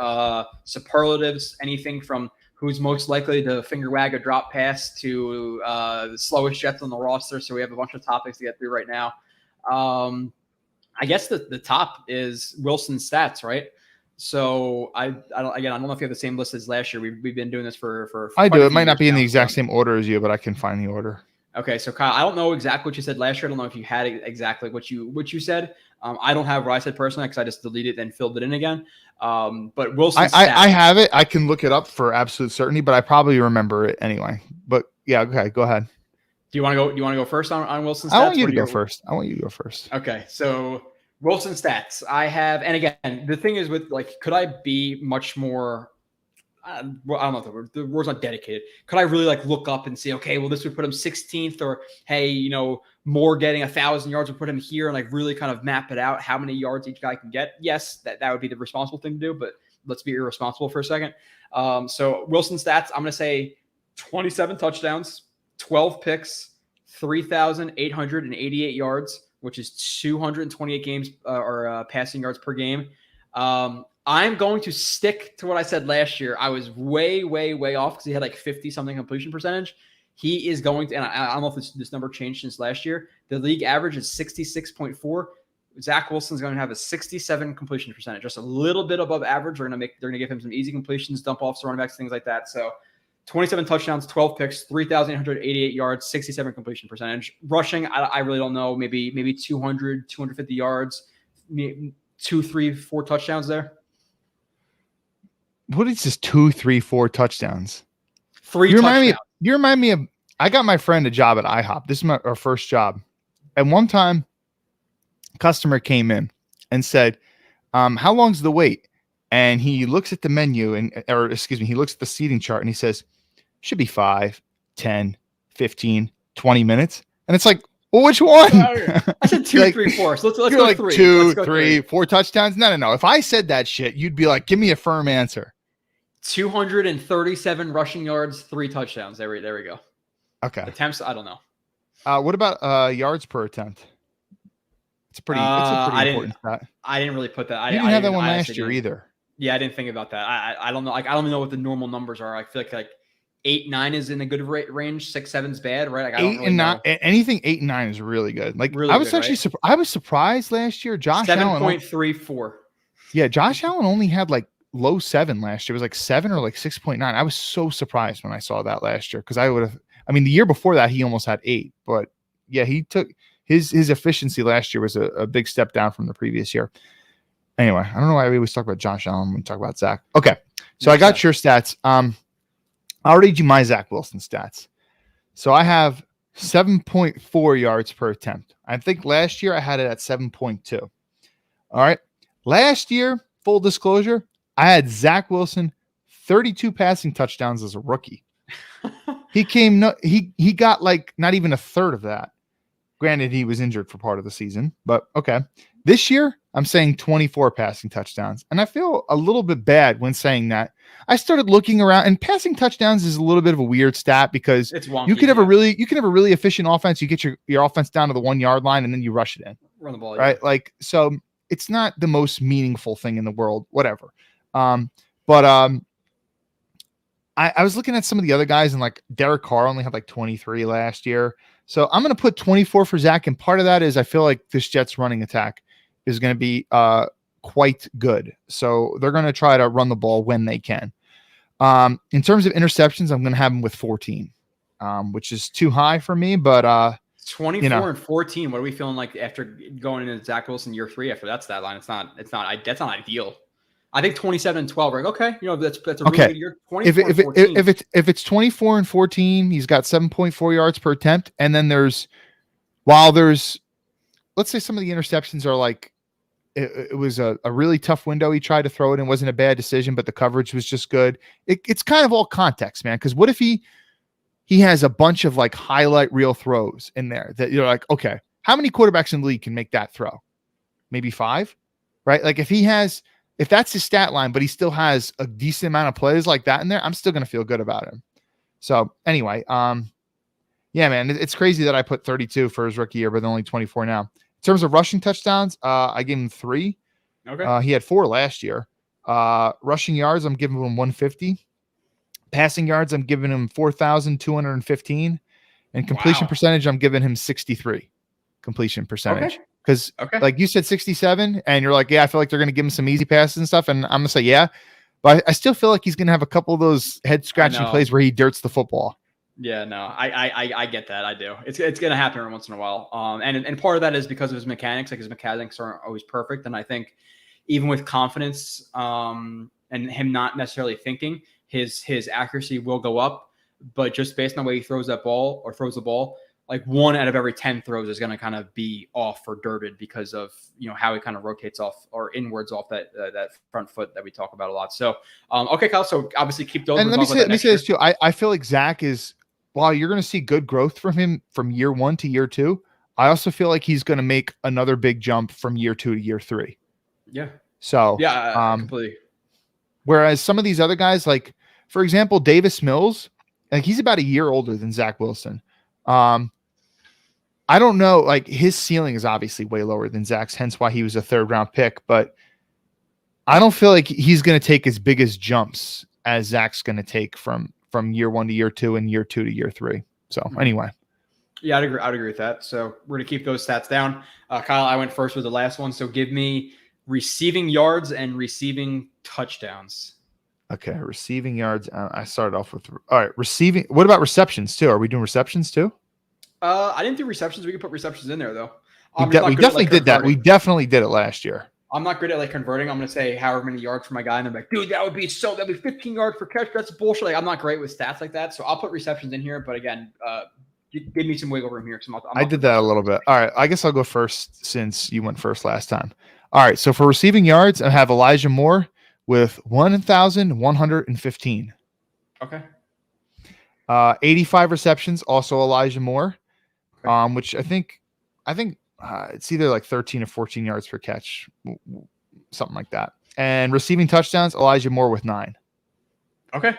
superlatives, anything from who's most likely to finger wag a drop pass to the slowest Jets on the roster. So we have a bunch of topics to get through right now. I guess the top is Wilson's stats, right? So I don't know if you have the same list as last year. We've been doing this for I do. It might not be in the exact same order as you, but I can find the order. Okay, so Kyle, I don't know exactly what you said last year. I don't know if you had exactly what you said. I don't have what I said personally because I just deleted it and filled it in again. But Wilson, I have it. I can look it up for absolute certainty, but I probably remember it anyway. But yeah, okay, go ahead. Do you want to go first on Wilson's stats? I want you to go first. Okay, so Wilson stats. I have, and again, the thing is with could I be much more well, I don't know if the word's not dedicated. Could I really like look up and say, okay, well, this would put him 16th, or hey, you know, Moore getting 1,000 yards would put him here, and like really kind of map it out how many yards each guy can get? Yes, that would be the responsible thing to do, but let's be irresponsible for a second. So Wilson stats, I'm going to say 27 touchdowns, 12 picks, 3,888 yards, which is 228 games or passing yards per game. I'm going to stick to what I said last year. I was way, way, way off because he had like 50-something completion percentage. He is going to, and I don't know if this number changed since last year. The league average is 66.4. Zach Wilson's going to have a 67 completion percentage, just a little bit above average. They're going to give him some easy completions, dump offs to running backs, things like that. So 27 touchdowns, 12 picks, 3,888 yards, 67 completion percentage. Rushing, I really don't know. Maybe 200, 250 yards, 2, 3, 4 touchdowns there. What is this 2, 3, 4 touchdowns? 3 you touchdowns. You remind me of, I got my friend a job at IHOP. This is our first job. And one time, a customer came in and said, how long's the wait? And he looks at the menu he looks at the seating chart and he says, should be 5, 10, 15, 20 minutes. And it's like, well, which one? I said 2, 3, 4. So let's go like 3. 2, 3, 4 touchdowns. No. If I said that shit, you'd be like, give me a firm answer. 237 rushing yards, 3 touchdowns. There we go. Okay. Attempts, I don't know. What about yards per attempt? It's a pretty important stat. I didn't really put that. You didn't have that one last year either. Yeah, I didn't think about that. I don't know. Like, I don't even know what the normal numbers are. I feel like 8, 9 is in a good range. 6, 7 is bad, right? Like, I 8 and 9, anything 8 and 9 is really good. Like really I was good, actually I was surprised last year. Josh Allen 7.34. Yeah, Josh Allen only had like low 7 last year. It was like 7 or like 6.9. I was so surprised when I saw that last year because the year before that he almost had 8. But yeah, he took his efficiency last year was a big step down from the previous year. Anyway, I don't know why we always talk about Josh Allen when we talk about Zach. Okay, so I got your stats. I'll read you my Zach Wilson stats. So I have 7.4 yards per attempt. I think last year I had it at 7.2. All right. Last year, full disclosure, I had Zach Wilson 32 passing touchdowns as a rookie. He got like not even a third of that. Granted, he was injured for part of the season, but okay. This year, I'm saying 24 passing touchdowns, and I feel a little bit bad when saying that. I started looking around, and passing touchdowns is a little bit of a weird stat because it's wonky, you can have a really efficient offense. You get your offense down to the 1 yard line, and then you rush it in. Run the ball, right? Yeah. Like, so it's not the most meaningful thing in the world, whatever. I was looking at some of the other guys, and like Derek Carr only had like 23 last year. So I'm going to put 24 for Zach, and part of that is I feel like this Jets running attack is going to be quite good. So they're going to try to run the ball when they can. In terms of interceptions, I'm going to have them with 14, which is too high for me. But 24 and 14. What are we feeling like after going into Zach Wilson year 3 after that stat line? That's not ideal. I think 27 and 12. Like, okay, that's a really good year. If it's 24 and 14, he's got 7.4 yards per attempt, and then let's say some of the interceptions are like it was a really tough window. He tried to throw it and wasn't a bad decision, but the coverage was just good. It's kind of all context, man. Because what if he has a bunch of like highlight reel throws in there that you're like, okay, how many quarterbacks in the league can make that throw? Maybe 5, right? Like if that's his stat line, but he still has a decent amount of plays like that in there, I'm still going to feel good about him. So anyway, yeah, man, it's crazy that I put 32 for his rookie year, but only 24 now. In terms of rushing touchdowns, I gave him 3. Okay. He had 4 last year. Rushing yards, I'm giving him 150. Passing yards, I'm giving him 4,215. And completion percentage, I'm giving him 63 completion percentage. Okay. Because like you said, 67, and you're like, yeah, I feel like they're going to give him some easy passes and stuff. And I'm going to say, yeah, but I still feel like he's going to have a couple of those head scratching plays where he dirts the football. Yeah, no, I get that. I do. It's going to happen every once in a while. And part of that is because of his mechanics. Like his mechanics aren't always perfect. And I think even with confidence, and him not necessarily thinking, his accuracy will go up. But just based on the way he throws the ball, like 1 out of every 10 throws is going to kind of be off or dirted because of, how he kind of rotates off or inwards off that front foot that we talk about a lot. So, okay, Kyle. So obviously keep those. And let me say this too. I feel like Zach is, while you're going to see good growth from him from year 1 to year 2, I also feel like he's going to make another big jump from year 2 to year 3. Yeah. So, completely. Whereas some of these other guys, like for example, Davis Mills, like he's about a year older than Zach Wilson. I don't know, like his ceiling is obviously way lower than Zach's, hence why he was a 3rd round pick, but I don't feel like he's going to take as big as jumps as Zach's going to take from year 1 to year 2 and year 2 to year 3. So anyway. Yeah, I'd agree with that. So we're going to keep those stats down. Kyle, I went first with the last one. So give me receiving yards and receiving touchdowns. Okay. Receiving yards. I started off with, all right, receiving. What about receptions too? Are we doing receptions too? I didn't do receptions. We could put receptions in there though. We definitely did that. We definitely did it last year. I'm not good at like converting. I'm going to say however many yards for my guy. And they're like, dude, that'd be 15 yards per catch. That's bullshit. Like, I'm not great with stats like that. So I'll put receptions in here. But again, give me some wiggle room here. I did that a little bit. All right. I guess I'll go first since you went first last time. All right. So for receiving yards, I have Elijah Moore with 1,115. Okay. 85 receptions, also Elijah Moore, which I think it's either like 13 or 14 yards per catch, something like that. And receiving touchdowns, Elijah Moore with 9. Okay.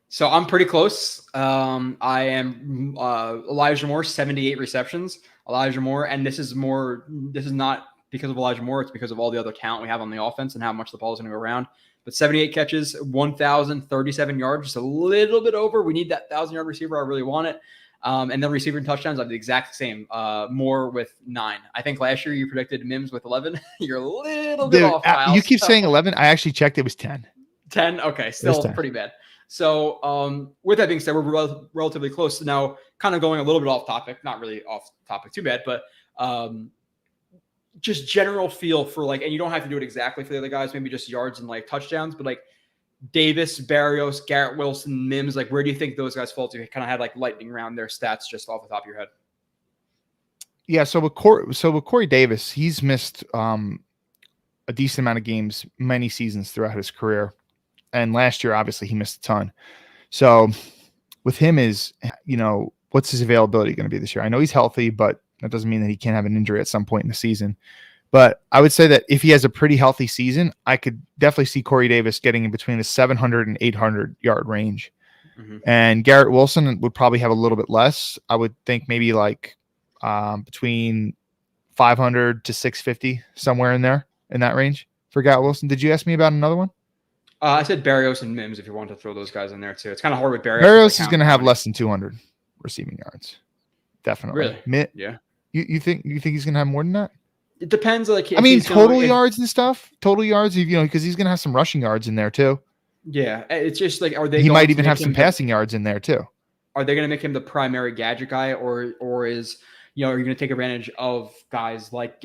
So I'm pretty close. I am Elijah Moore, 78 receptions. Elijah Moore, and this is not because of Elijah Moore. It's because of all the other talent we have on the offense and how much the ball is going to go around. But 78 catches, 1,037 yards, just a little bit over. We need that 1,000-yard receiver. I really want it. And then receiving touchdowns, I'm the exact same. Moore with 9. I think last year you predicted Mims with 11. You're a little bit off, Kyle. You keep saying 11. I actually checked. It was 10. 10? Okay, still pretty bad. So with that being said, we're relatively close. Now, kind of going a little bit off topic, not really off topic too bad, but just general feel for like, and you don't have to do it exactly for the other guys, maybe just yards and like touchdowns, but like Davis, Barrios, Garrett Wilson, Mims, like where do you think those guys fall to? You kind of had like lightning round their stats just off the top of your head. Yeah. So with Corey Davis, he's missed a decent amount of games, many seasons throughout his career. And last year, obviously he missed a ton. So with him is, what's his availability going to be this year? I know he's healthy, but that doesn't mean that he can't have an injury at some point in the season. But I would say that if he has a pretty healthy season, I could definitely see Corey Davis getting in between the 700 and 800 yard range. Mm-hmm. And Garrett Wilson would probably have a little bit less. I would think maybe like between 500 to 650, somewhere in there, in that range for Garrett Wilson. Did you ask me about another one? I said Barrios and Mims if you want to throw those guys in there too. It's kind of hard with Barrios. Barrios is going to have less than 200 receiving yards. Definitely. Really? Yeah. You think he's going to have more than that? It depends. Like, I mean, total yards and stuff. Total yards, because he's going to have some rushing yards in there too. Yeah, it's just like, are they? He might even have some passing yards in there too. Are they going to make him the primary gadget guy, or is are you going to take advantage of guys like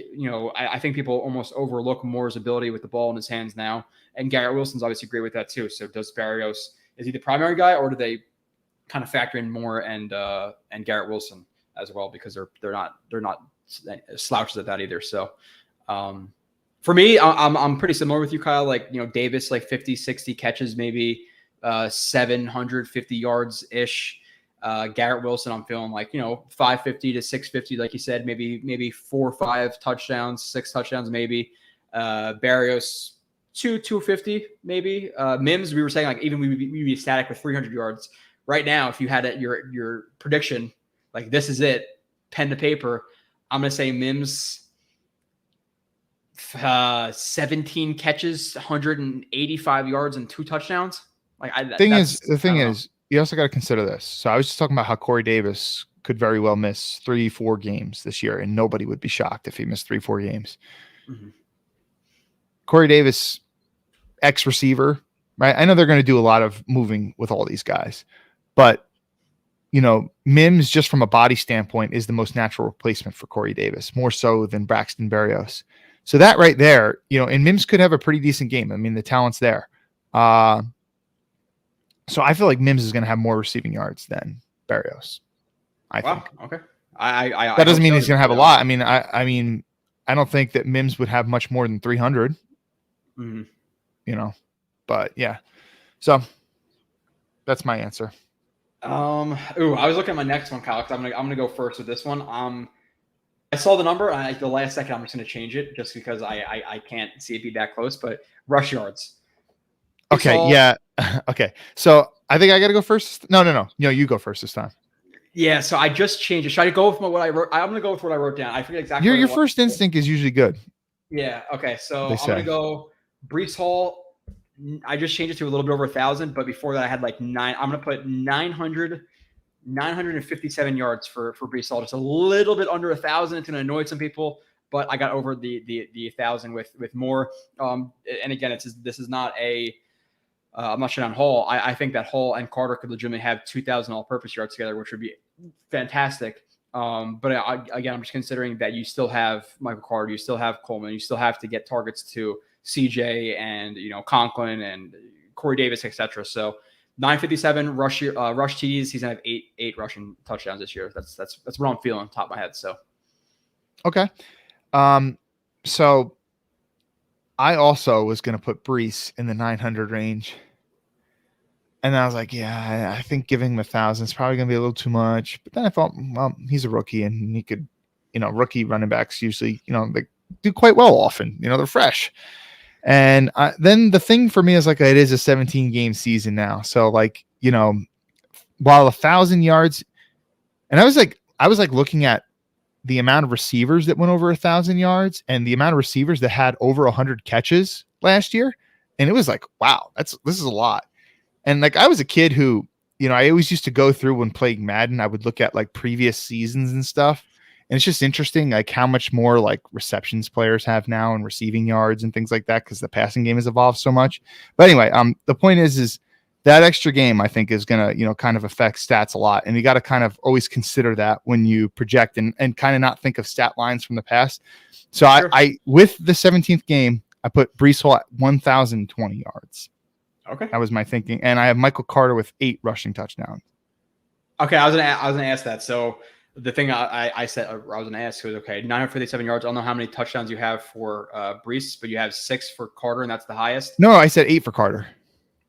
I think people almost overlook Moore's ability with the ball in his hands now, and Garrett Wilson's obviously great with that too. So does Barrios, is he the primary guy, or do they kind of factor in Moore and Garrett Wilson as well, because they're not slouches at that either. So for me, I'm pretty similar with you, Kyle. Like, Davis, like 50, 60 catches, maybe 750 yards ish. Garrett Wilson, I'm feeling like, 550 to 650, like you said, maybe 4 or 5 touchdowns, 6 touchdowns, maybe. Barrios, 250, maybe. Mims, we were saying like even we'd be ecstatic with 300 yards. Right now, if you had your prediction, like this is it, pen to paper, I'm going to say Mims, 17 catches, 185 yards, and 2 touchdowns. Like the thing is, you also got to consider this. So I was just talking about how Corey Davis could very well miss 3-4 games this year, and nobody would be shocked if he missed 3-4 games. Mm-hmm. Corey Davis, ex-receiver, right? I know they're going to do a lot of moving with all these guys, but Mims, just from a body standpoint, is the most natural replacement for Corey Davis, more so than Braxton Berrios. So that right there, and Mims could have a pretty decent game. I mean, the talent's there. So I feel like Mims is going to have more receiving yards than Berrios. I think. Okay. That doesn't mean he's going to have a lot. I mean, I don't think that Mims would have much more than 300. Mm-hmm. You know, but yeah. So that's my answer. I was looking at my next one, Kyle, because I'm gonna go first with this one. I saw the number. The last second, I'm just gonna change it just because I can't see it be that close. But rush yards. Okay. Yeah. Okay. So I think I got to go first. No. You go first this time. Yeah. So I just changed it. Should I go with what I wrote? I'm gonna go with what I wrote down. I forget exactly. Your first instinct is usually good. Yeah. Okay. So I'm gonna go Breece Hall. I just changed it to a little bit over 1,000, but before that I had like 9. I'm gonna put 957 yards for Breece Hall, just a little bit under 1,000. It's gonna annoy some people, but I got over the 1,000 with more. And again, this is not a. I'm not shit on Hall. I think that Hall and Carter could legitimately have 2,000 all-purpose yards together, which would be fantastic. But again, I'm just considering that you still have Michael Carter, you still have Coleman, you still have to get targets to CJ and Conklin and Corey Davis, etc. So 957 rush TDs. He's gonna have eight rushing touchdowns this year. That's what I'm feeling on top of my head. So okay, so I also was gonna put Breece in the 900 range, and I was like, yeah, I think giving him 1,000 is probably gonna be a little too much. But then I thought, well, he's a rookie, and he could, rookie running backs usually, they do quite well often. They're fresh. And then the thing for me is like, it is a 17 game season now. So like, while 1,000 yards, and I was like looking at the amount of receivers that went over 1,000 yards and the amount of receivers that had over 100 catches last year. And it was like, wow, this is a lot. And like, I was a kid who, I always used to go through when playing Madden, I would look at like previous seasons and stuff. And it's just interesting, like how much more like receptions players have now and receiving yards and things like that, because the passing game has evolved so much. But anyway, the point is that extra game I think is gonna, kind of affect stats a lot, and you got to kind of always consider that when you project and kind of not think of stat lines from the past. So sure. I with the 17th game, I put Breece Hall at 1,020 yards. Okay, that was my thinking, and I have Michael Carter with 8 rushing touchdowns. Okay, I was gonna ask that. So the thing I said I was going to ask was, okay, 957 yards. I don't know how many touchdowns you have for Breece, but you have 6 for Carter, and that's the highest. No, I said 8 for Carter.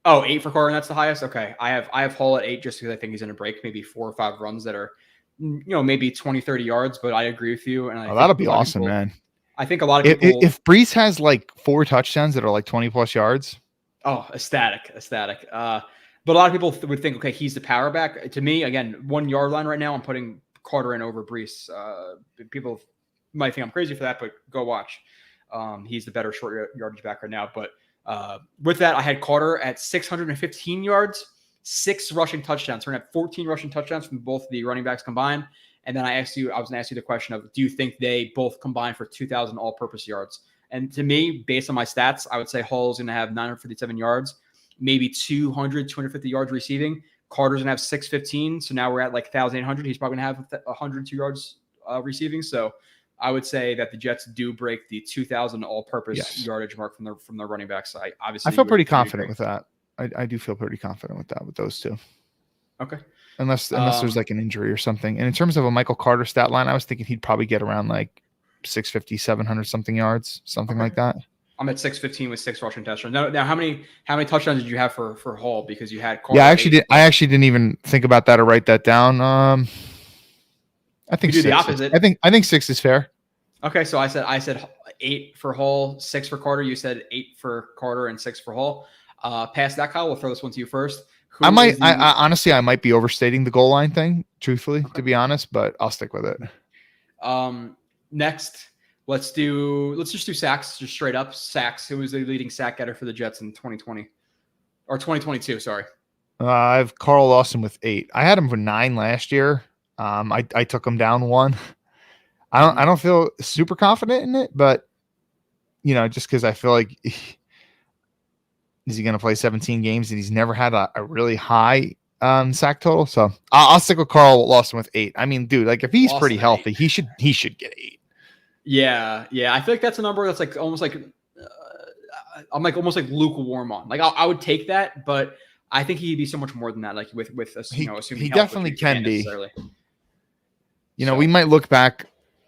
Oh, 8 for Carter, and that's the highest. Okay, I have Hall at 8 just because I think he's going to break maybe 4 or 5 runs that are, maybe 20, 30 yards. But I agree with you, and that'll be awesome, man. I think a lot of people. If Breece has like 4 touchdowns that are like 20 plus yards. Oh, ecstatic. But a lot of people would think, okay, he's the power back. To me, again, 1 yard line right now, I'm putting Carter in over Breece. People might think I'm crazy for that, but go watch. He's the better short yardage back right now. But with that, I had Carter at 615 yards, 6 rushing touchdowns. We're going to have 14 rushing touchdowns from both the running backs combined. And then I was going to ask you the question of, do you think they both combine for 2,000 all-purpose yards? And to me, based on my stats, I would say Hall's going to have 957 yards, maybe 250 yards receiving. Carter's going to have 615. So now we're at like 1,800. He's probably going to have 102 yards receiving. So I would say that the Jets do break the 2,000 all-purpose yardage mark from their running backs. I feel pretty confident with that. I do feel pretty confident with that, with those two. Okay. Unless there's like an injury or something. And in terms of a Michael Carter stat line, I was thinking he'd probably get around like 650, 700 something yards, something like that. I'm at 615 with 6 rushing touchdowns. Now, how many touchdowns did you have for Hall? Because you had Carter. Yeah, I actually didn't even think about that or write that down. I think you do the opposite. I think 6 is fair. Okay, so I said 8 for Hall, 6 for Carter. You said 8 for Carter and 6 for Hall. Past that, Kyle, we'll throw this one to you first. I honestly might be overstating the goal line thing, truthfully, to be honest, but I'll stick with it. Next, let's just do sacks, just straight up sacks. Who was the leading sack getter for the Jets in 2020 or 2022? Sorry. I have Carl Lawson with 8. I had him for 9 last year. I took him down 1. I don't feel super confident in it, but just because I feel like is he going to play 17 games and he's never had a really high sack total? So I'll stick with Carl Lawson with 8. I mean, dude, like if he's pretty healthy, he should get 8. Yeah. I feel like that's a number that's like almost like I'm like almost like lukewarm on. Like I would take that, but I think he'd be so much more than that. Like with assuming he definitely can be. We might look back,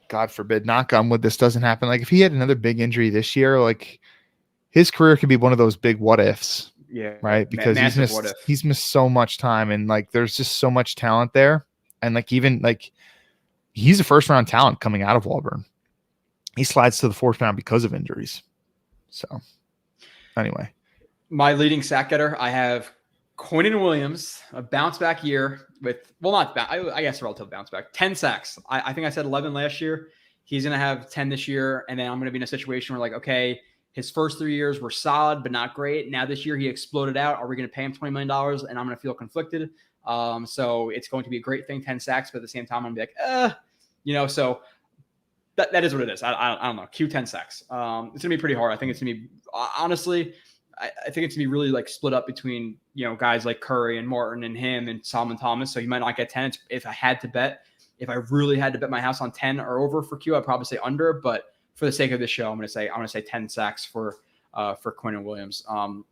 God forbid, knock on wood, this doesn't happen. Like if he had another big injury this year, like his career could be one of those big what ifs. Yeah. Right. Because he's missed so much time, and like there's just so much talent there. And like even like he's a first round talent coming out of Auburn. He slides to the fourth round because of injuries. So anyway. My leading sack getter, I have Quinnen Williams, a bounce back year with, well, I guess a relative bounce back, 10 sacks. I think I said 11 last year. He's going to have 10 this year. And then I'm going to be in a situation where like, okay, his first 3 years were solid, but not great. Now this year he exploded out. Are we going to pay him $20 million? And I'm going to feel conflicted. So it's going to be a great thing, 10 sacks, but at the same time, I'm going to be like, so that is what it is. I don't know. Q10 sacks. It's going to be pretty hard. I think it's going to be, honestly, I think it's going to be really like split up between, guys like Curry and Martin and him and Solomon Thomas. So you might not get 10. If I really had to bet my house on 10 or over for Q, I'd probably say under, but for the sake of this show, I'm going to say 10 sacks for Quinnen Williams.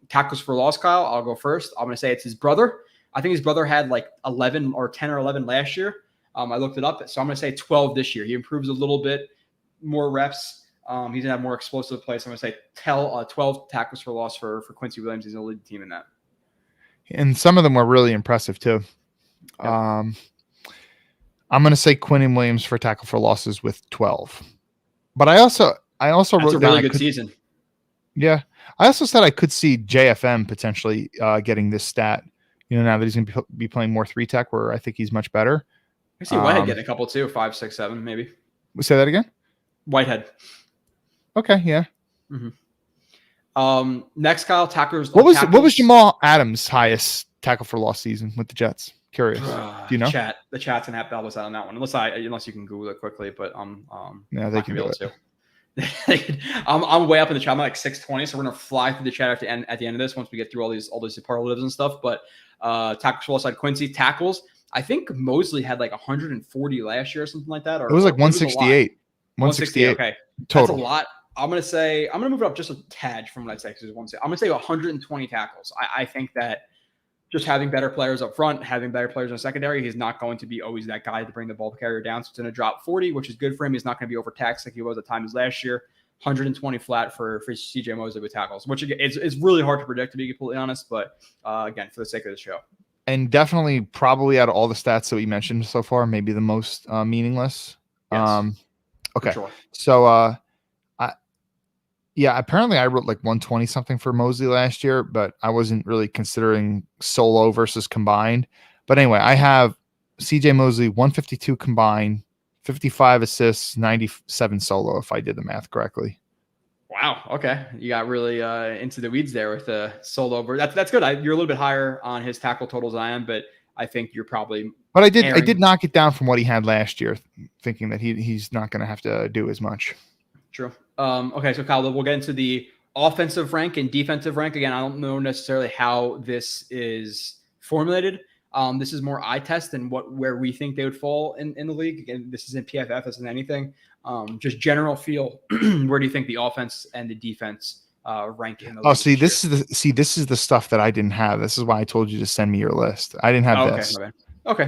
Tackles for loss, Kyle, I'll go first. I'm going to say it's his brother. I think his brother had like 11 or 10 or 11 last year. I looked it up. So I'm going to say 12 this year. He improves a little bit, more reps. He's going to have more explosive plays. So I'm going to say 12 tackles for loss for Quincy Williams. He's going to lead the team in that. And some of them were really impressive too. Yep. I'm going to say Quinnen Williams for tackle for losses with 12. But I also That's wrote a really good season. Yeah. I also said I could see JFM potentially getting this stat, now that he's going to be playing more 3-tech where I think he's much better. I see Whitehead getting a couple too, 5, 6, 7, maybe. Say that again? Whitehead. Okay, yeah. Mm-hmm. Next, Kyle, tackles. What was Jamal Adams' highest tackle for loss season with the Jets? Curious. Do you know? The chat's gonna have to help us out on that one, unless you can Google it quickly. But yeah, they can be able to. I'm way up in the chat. I'm like 620, so we're gonna fly through the chat at the end of this once we get through all these superlatives and stuff. But tackles for loss side, Quincy tackles. I think Mosley had like 140 last year or something like that. Or it was like 168. 168. Okay, total. That's a lot. I'm gonna move it up just a tad from what I'd say. I'm gonna say 120 tackles. I think that just having better players up front, having better players in the secondary, he's not going to be always that guy to bring the ball carrier down. So it's going to drop 40, which is good for him. He's not going to be overtaxed like he was at times last year. 120 flat for CJ Mosley with tackles, which is really hard to predict, to be completely honest. But again, for the sake of the show. And definitely probably out of all the stats that we mentioned so far, maybe the most meaningless. Yes, okay. Sure. So apparently I wrote like 120 something for Mosley last year, but I wasn't really considering solo versus combined. But anyway, I have CJ Mosley 152 combined, 55 assists, 97 solo, if I did the math correctly. Wow. Okay. You got really into the weeds there with the solo. That's good. You're a little bit higher on his tackle totals than I am, but I think you're probably. But I did knock it down from what he had last year, thinking that he's not going to have to do as much. True. Okay, so Kyle, we'll get into the offensive rank and defensive rank. Again, I don't know necessarily how this is formulated. This is more eye test than where we think they would fall in the league. Again, this isn't PFF, this isn't anything. Just general feel. Where do you think the offense and the defense rank in the league? Oh, this is the stuff that I didn't have. This is why I told you to send me your list. I didn't have this. Okay.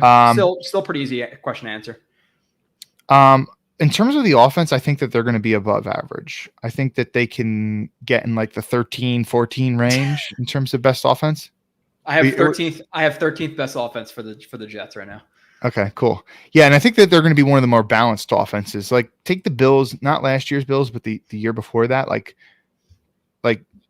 Still pretty easy question to answer. In terms of the offense, I think that they're going to be above average. I think that they can get in like the 13, 14 range in terms of best offense. I have 13th. I have 13th best offense for the Jets right now. Okay, cool. Yeah, and I think that they're going to be one of the more balanced offenses. Like take the Bills, not last year's Bills, but the year before that. Like,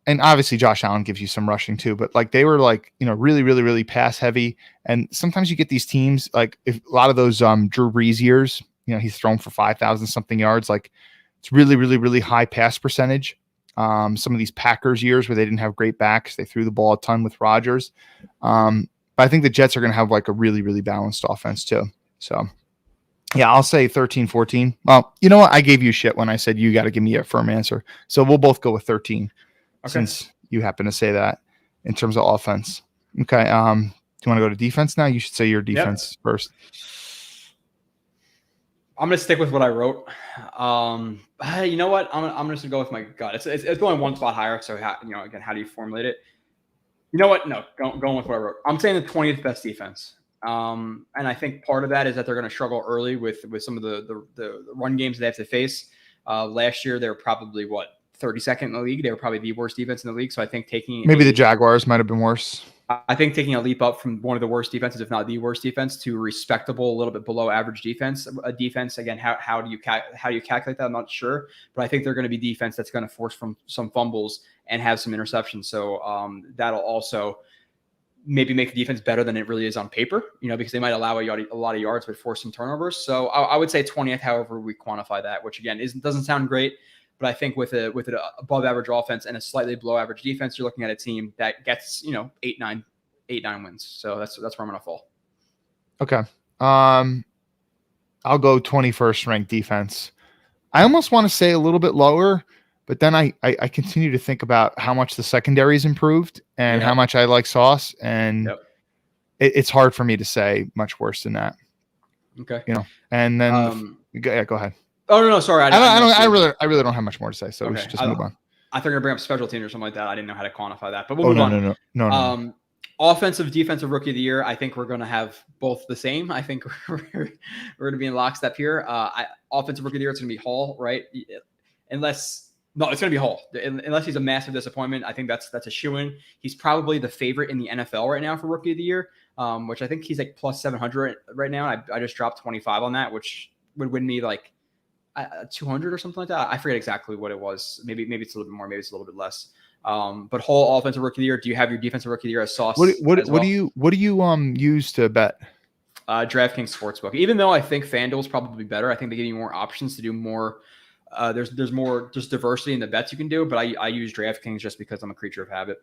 and obviously Josh Allen gives you some rushing too, but like they were like really, really, really pass heavy. And sometimes you get these teams like if a lot of those Drew Brees years. He's thrown for 5,000 something yards. Like it's really, really, really high pass percentage. Some of these Packers years where they didn't have great backs, they threw the ball a ton with Rodgers. But I think the Jets are going to have like a really, really balanced offense too. So yeah, I'll say 13, 14. Well, you know what? I gave you shit when I said you got to give me a firm answer. So we'll both go with 13 since you happen to say that in terms of offense. Okay. Do you want to go to defense now? You should say your defense first. I'm going to stick with what I wrote. You know what? I'm just going to go with my gut. It's going one spot higher. So, again, how do you formulate it? You know what? No, going with what I wrote. I'm saying the 20th best defense. And I think part of that is that they're going to struggle early with some of the run games they have to face. Last year, they were probably 32nd in the league. They were probably the worst defense in the league. So I think Maybe the Jaguars might have been worse. I think taking a leap up from one of the worst defenses, if not the worst defense, to respectable, a little bit below average defense. A defense, again, how do you calculate that? I'm not sure, but I think they're going to be defense that's going to force from some fumbles and have some interceptions. So that'll also maybe make the defense better than it really is on paper, because they might allow a lot of yards but force some turnovers. So I would say 20th, however we quantify that, which again doesn't sound great. But I think with an above average offense and a slightly below average defense, you're looking at a team that gets 8-9 wins. So that's where I'm going to fall. Okay. I'll go 21st ranked defense. I almost want to say a little bit lower, but then I continue to think about how much the secondary is improved and how much I like Sauce, and it's hard for me to say much worse than that. Okay. And then go ahead. Oh no, sorry. I really don't have much more to say, so we should just move on. I thought you were gonna bring up special teams or something like that. I didn't know how to quantify that, but we'll move on. No. Offensive, defensive rookie of the year. I think we're going to have both the same. I think we're going to be in lockstep here. Offensive rookie of the year, it's going to be Hall, right? It's going to be Hall. Unless he's a massive disappointment, I think that's a shoo-in. He's probably the favorite in the NFL right now for rookie of the year, which I think he's like plus 700 right now. I just dropped 25 on that, which would win me like 200 or something like that. I forget exactly what it was. Maybe it's a little bit more. Maybe it's a little bit less. But Hall offensive rookie of the year. Do you have your defensive rookie of the year as Sauce? What do you use to bet? DraftKings Sportsbook. Even though I think FanDuel's probably better, I think they give you more options to do more. There's more just diversity in the bets you can do. But I use DraftKings just because I'm a creature of habit.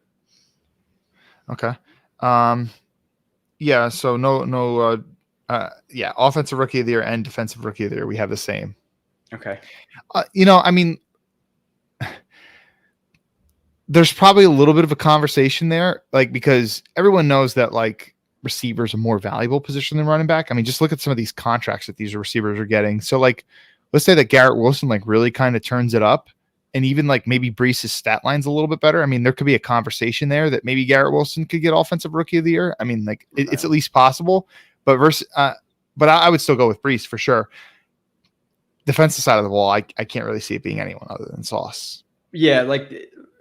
Okay. Yeah. So no. Offensive rookie of the year and defensive rookie of the year, we have the same. Okay. There's probably a little bit of a conversation there, because everyone knows that receivers are a more valuable position than running back. I mean, just look at some of these contracts that these receivers are getting. So let's say that Garrett Wilson really kind of turns it up, and even maybe Breece's stat line's a little bit better. I mean, there could be a conversation there that maybe Garrett Wilson could get offensive rookie of the year. I mean, it's at least possible, but I would still go with Breece for sure. Defensive side of the ball, I can't really see it being anyone other than Sauce. Yeah,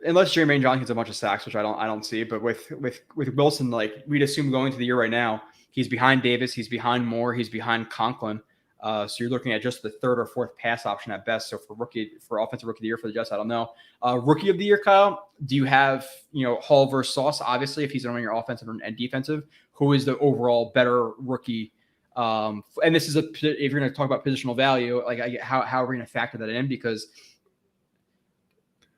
unless Jermaine Johnson gets a bunch of sacks, which I don't see. But with Wilson, we'd assume going into the year right now, he's behind Davis, he's behind Moore, he's behind Conklin. So you're looking at just the third or fourth pass option at best. So for offensive rookie of the year for the Jets, I don't know. Rookie of the year, Kyle, do you have Hall versus Sauce? Obviously, if he's on your offensive and defensive, who is the overall better rookie? And this is if you're going to talk about positional value, how are we going to factor that in? Because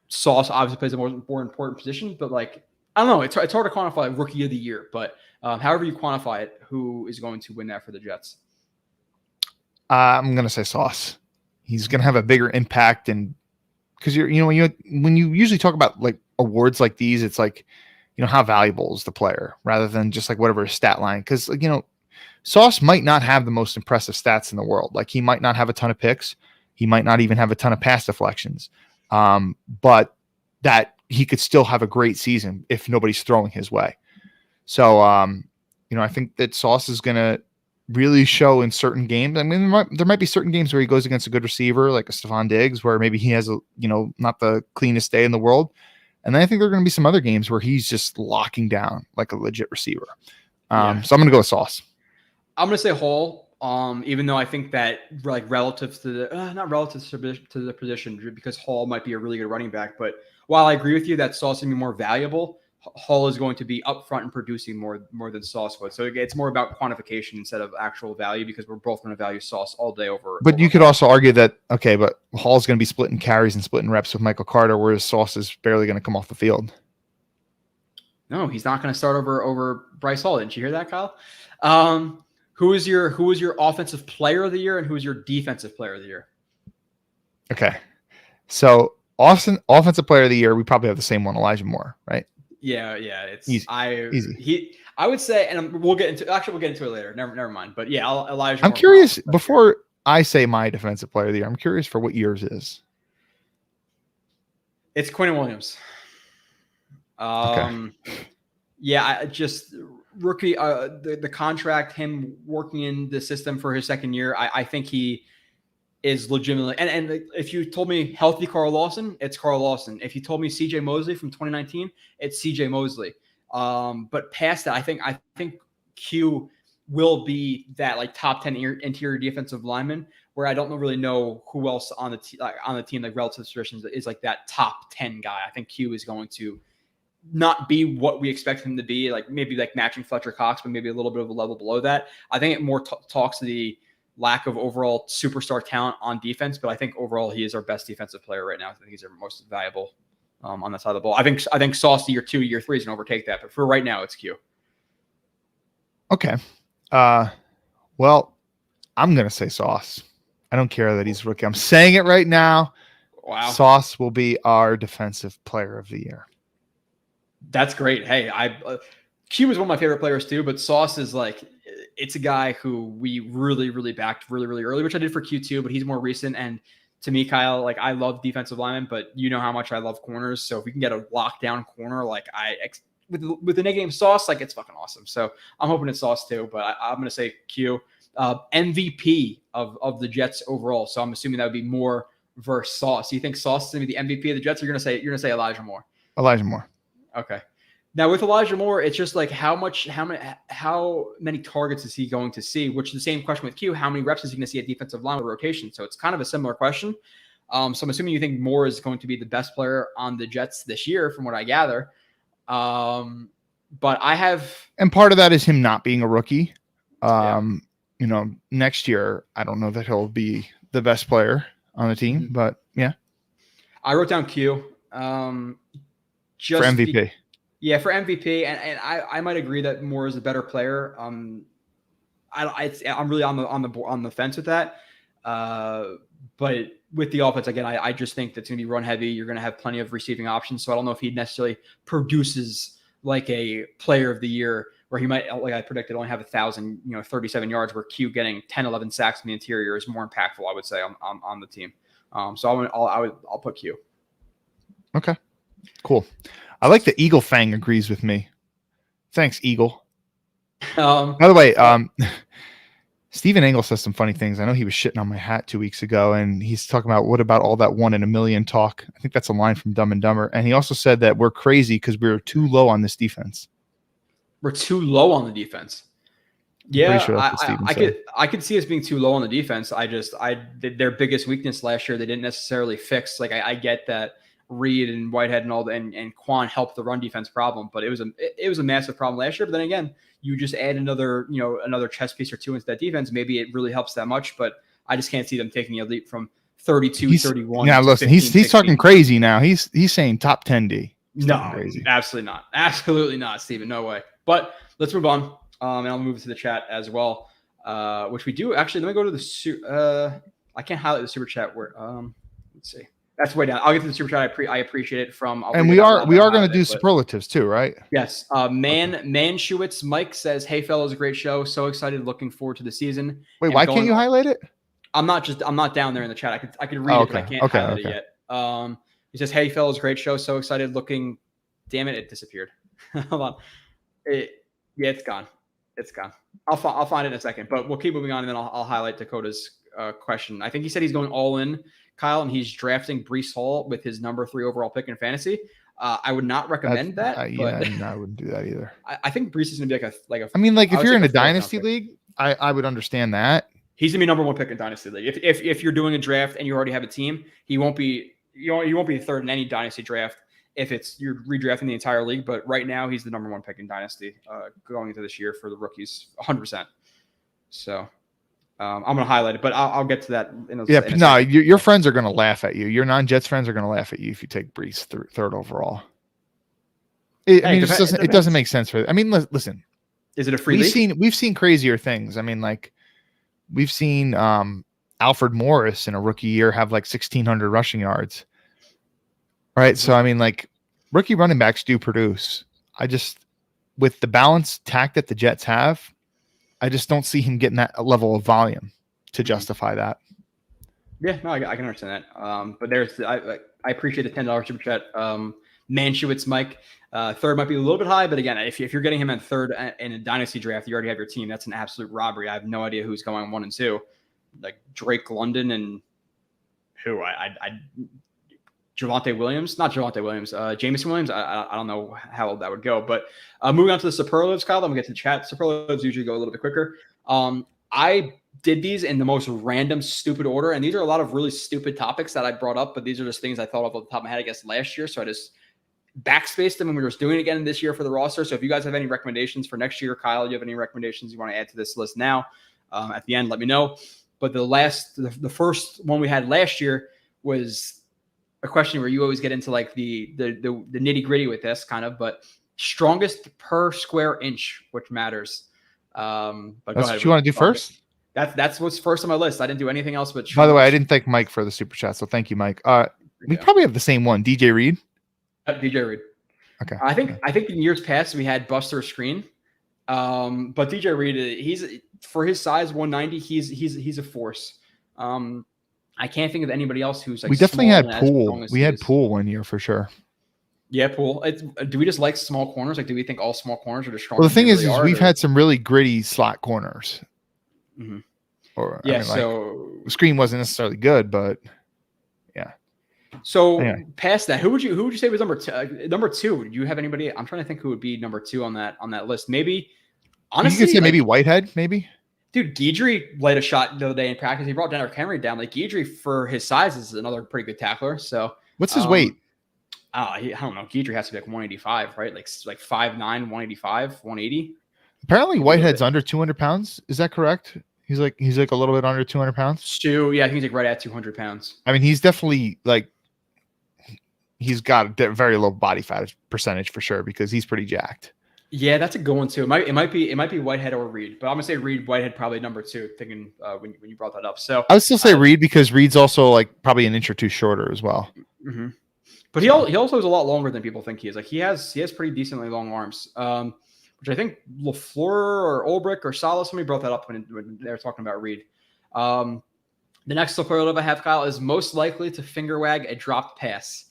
Sauce obviously plays a more important position, but I don't know. It's hard to quantify rookie of the year, but however you quantify it, who is going to win that for the Jets? I'm going to say Sauce. He's going to have a bigger impact, and because when you usually talk about awards like these, it's how valuable is the player rather than just whatever his stat line. Because Sauce might not have the most impressive stats in the world. He might not have a ton of picks. He might not even have a ton of pass deflections. But that he could still have a great season if nobody's throwing his way. So, I think that Sauce is going to really show in certain games. I mean, there might be certain games where he goes against a good receiver, like a Stephon Diggs, where maybe he has not the cleanest day in the world. And then I think there are going to be some other games where he's just locking down like a legit receiver. So I'm going to go with Sauce. I'm going to say Hall. Even though I think that relative to the not relative to the position, because Hall might be a really good running back, but while I agree with you that Sauce is going to be more valuable, Hall is going to be upfront and producing more than Sauce would. So it's more about quantification instead of actual value, because we're both going to value Sauce all day over. But you could also argue that but Hall's going to be splitting carries and splitting reps with Michael Carter, whereas Sauce is barely going to come off the field. No, he's not going to start over Bryce Hall. Didn't you hear that, Kyle? Who is your offensive player of the year, and who is your defensive player of the year? Okay. So offensive player of the year, we probably have the same one, Elijah Moore, right? Yeah. It's easy. I would say, and we'll get into it later. Never mind. But yeah, Elijah. I'm curious before I say my defensive player of the year. I'm curious for what yours is. It's Quinn Williams. Okay. Yeah, rookie, the contract, him working in the system for his second year, I think he is legitimately. And if you told me healthy Carl Lawson, it's Carl Lawson. If you told me CJ Mosley from 2019, it's CJ Mosley. But past that, I think Q will be that like top 10 interior defensive lineman, where I don't really know who else on the team, like relative positions, is like that top 10 guy. I think Q is going to not be what we expect him to be, like maybe like matching Fletcher Cox, but maybe a little bit of a level below that. I think it more talks to the lack of overall superstar talent on defense, but I think overall he is our best defensive player right now. I think he's our most valuable on that side of the ball. I think Sauce year 2, year 3 is going to overtake that, but for right now, it's Q. Okay. Well, I'm going to say Sauce. I don't care that he's rookie. I'm saying it right now. Wow. Sauce will be our defensive player of the year. That's great. Hey, Q is one of my favorite players too, but Sauce is like, it's a guy who we really, really backed really, really early, which I did for Q2, but he's more recent. And to me, Kyle, like I love defensive linemen, but you know how much I love corners. So if we can get a lockdown corner, like with the negative Sauce, like it's fucking awesome. So I'm hoping it's Sauce too, but I'm going to say Q. MVP of the Jets overall. So I'm assuming that would be Moore versus Sauce. You think Sauce is going to be the MVP of the Jets? Or you're going to say Elijah Moore. Elijah Moore. Okay. Now with Elijah Moore, it's just like how many targets is he going to see? Which is the same question with Q. How many reps is he going to see at defensive line with rotation? So it's kind of a similar question. So I'm assuming you think Moore is going to be the best player on the Jets this year, from what I gather. But I have, and part of that is him not being a rookie. Next year, I don't know that he'll be the best player on the team, but yeah. I wrote down Q. For MVP. For MVP, and I might agree that Moore is a better player. I'm really on the fence with that. But with the offense, again, I just think that's going to be run heavy. You're going to have plenty of receiving options. So I don't know if he necessarily produces like a player of the year, where he might, like I predicted, only have 37 yards, where Q getting 10, 11 sacks in the interior is more impactful, I would say, on the team. So I'll put Q. Okay, cool. I like the Eagle Fang agrees with me. Thanks, Eagle. By the way, Stephen Engel says some funny things. I know he was shitting on my hat 2 weeks ago, and he's talking about what about all that 1 in a million talk. I think that's a line from Dumb and Dumber. And he also said that we're crazy because we were too low on this defense. We're too low on the defense. Yeah, sure I could see us being too low on the defense. Their biggest weakness last year, they didn't necessarily fix. Like I get that Reed and Whitehead and all and Quan helped the run defense problem, but it was a massive problem last year. But then again, you just add another chess piece or two into that defense. Maybe it really helps that much, but I just can't see them taking a leap from 32, 31. Yeah, listen, 15, he's 16. talking crazy now. He's saying top 10 D. No, absolutely not. Absolutely not, Steven. No way. But let's move on. And I'll move to the chat as well, which we do. Actually, let me go to the I can't highlight the super chat where let's see. That's way down. I'll get to the super chat. I appreciate it from. And we are going to do superlatives too, right? Yes. Manshewitz Mike says, "Hey fellas, great show. So excited, looking forward to the season." Wait, why can't you highlight it? I'm not down there in the chat. I could read it, but I can't highlight it yet. He says, "Hey fellas, great show. So excited, looking." Damn it, it disappeared. Hold on. It's gone. It's gone. I'll find it in a second, but we'll keep moving on, and then I'll highlight Dakota's question. I think he said he's going all in, Kyle, and he's drafting Breece Hall with his number 3 overall pick in fantasy. I would not recommend that. I wouldn't do that either. I think Breece is going to be like a. I mean, like if you're in a dynasty league, I would understand that. He's going to be number 1 pick in dynasty league. If you're doing a draft and you already have a team, he won't be. You won't be third in any dynasty draft if you're redrafting the entire league. But right now, he's the number 1 pick in dynasty going into this year for the rookies, 100%. So I'm going to highlight it, but I'll get to that. Your friends are going to laugh at you. Your non-Jets friends are going to laugh at you if you take Breece third overall. It doesn't make sense for. I mean, listen. Is it a free league? We've seen crazier things. I mean, like we've seen Alfred Morris in a rookie year have like 1,600 rushing yards. Right. So, I mean, like rookie running backs do produce. With the balanced tack that the Jets have, I just don't see him getting that level of volume to justify that. Yeah, no, I can understand that. But I appreciate the $10 super chat. Manshewitz, Mike. Third might be a little bit high, but again, if you're getting him in third in a dynasty draft, you already have your team. That's an absolute robbery. I have no idea who's going 1 and 2, like Drake London and who Javonte Williams, not Javonte Williams, Jameson Williams. I don't know how that would go, but moving on to the superlatives, Kyle. Then we get to chat. Superlatives usually go a little bit quicker. I did these in the most random, stupid order, and these are a lot of really stupid topics that I brought up, but these are just things I thought of off the top of my head, I guess, last year. So I just backspaced them, and we were just doing it again this year for the roster. So if you guys have any recommendations for next year, Kyle, do you have any recommendations you want to add to this list now? At the end, let me know. But the first one we had last year was a question where you always get into like the nitty gritty with this kind of, but strongest per square inch, which matters. But that's what you want to do first. That's what's first on my list. I didn't do anything else. But by the way, I didn't thank Mike for the super chat, so thank you, Mike. We probably have the same one, DJ Reed. DJ Reed. Okay. I think in years past we had Buster Screen, but DJ Reed, he's for his size 190. He's a force. I can't think of anybody else who's like. We definitely had Poole. We had Poole 1 year for sure. Yeah, Poole. Do we just like small corners? Like, do we think all small corners are just strong? Well, the thing is we've had some really gritty slot corners. Mm-hmm. Or yeah, I mean, so Screen wasn't necessarily good, but yeah. So past that, who would you say was number two? Number two, do you have anybody? I'm trying to think who would be number 2 on that list. Maybe honestly, you could say maybe Whitehead, maybe. Dude, Guidry laid a shot the other day in practice. He brought Derrick Henry down. Like Guidry, for his size, is another pretty good tackler. So what's his weight? I don't know. Guidry has to be like 185, right? Like 5'9", 185, 180. Apparently, Whitehead's under 200 pounds. Is that correct? He's like a little bit under 200 pounds. Stu, yeah, I think he's like right at 200 pounds. I mean, he's definitely like he's got a very low body fat percentage for sure because he's pretty jacked. Yeah, that's a good one too. It might be Whitehead or Reed, but I'm gonna say Reed, Whitehead probably number 2. Thinking when you brought that up, so I would still say Reed because Reed's also like probably an inch or two shorter as well. Mm-hmm. But he also is a lot longer than people think he is. Like he has pretty decently long arms, which I think LaFleur or Ulbrich or Salah, somebody brought that up when they were talking about Reed. The next superlative I have, Kyle, is most likely to finger wag a dropped pass,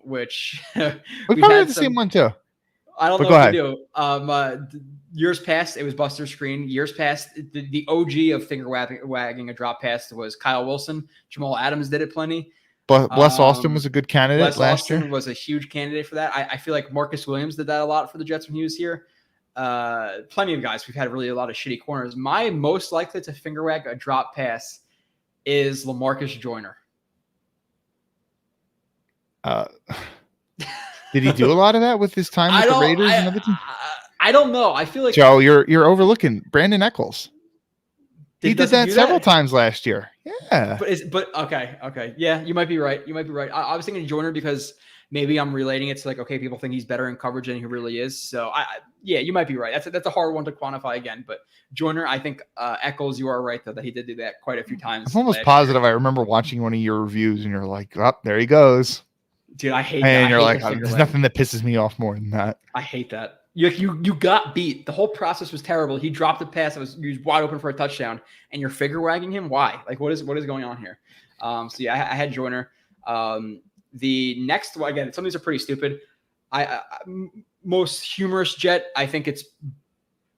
which we probably had the same one too. I don't know if you do. Years past, it was Buster Screen. Years past, the OG of finger wagging a drop pass was Kyle Wilson. Jamal Adams did it plenty. But Bless Austin was a good candidate last year. Was a huge candidate for that. I feel like Marcus Williams did that a lot for the Jets when he was here. Plenty of guys. We've had really a lot of shitty corners. My most likely to finger wag a drop pass is LaMarcus Joyner. Did he do a lot of that with his time with the Raiders and everything? I don't know. I feel like Joe, you're overlooking Brandon Eccles. He did that several times last year. Yeah. But okay. Yeah, you might be right. I was thinking Joyner because maybe I'm relating it to like, okay, people think he's better in coverage than he really is. So yeah, you might be right. That's a hard one to quantify again. But Joyner, I think Eccles, you are right though that he did do that quite a few times. I'm almost positive. I remember watching one of your reviews and you're like, oh, there he goes. Dude, I hate that. And you're like, there's nothing that pisses me off more than that. I hate that. You got beat. The whole process was terrible. He dropped the pass. He was wide open for a touchdown, and you're figure wagging him. Why? Like, what is going on here? So yeah, I had Joyner. The next one, again, some of these are pretty stupid. I most humorous Jet. I think it's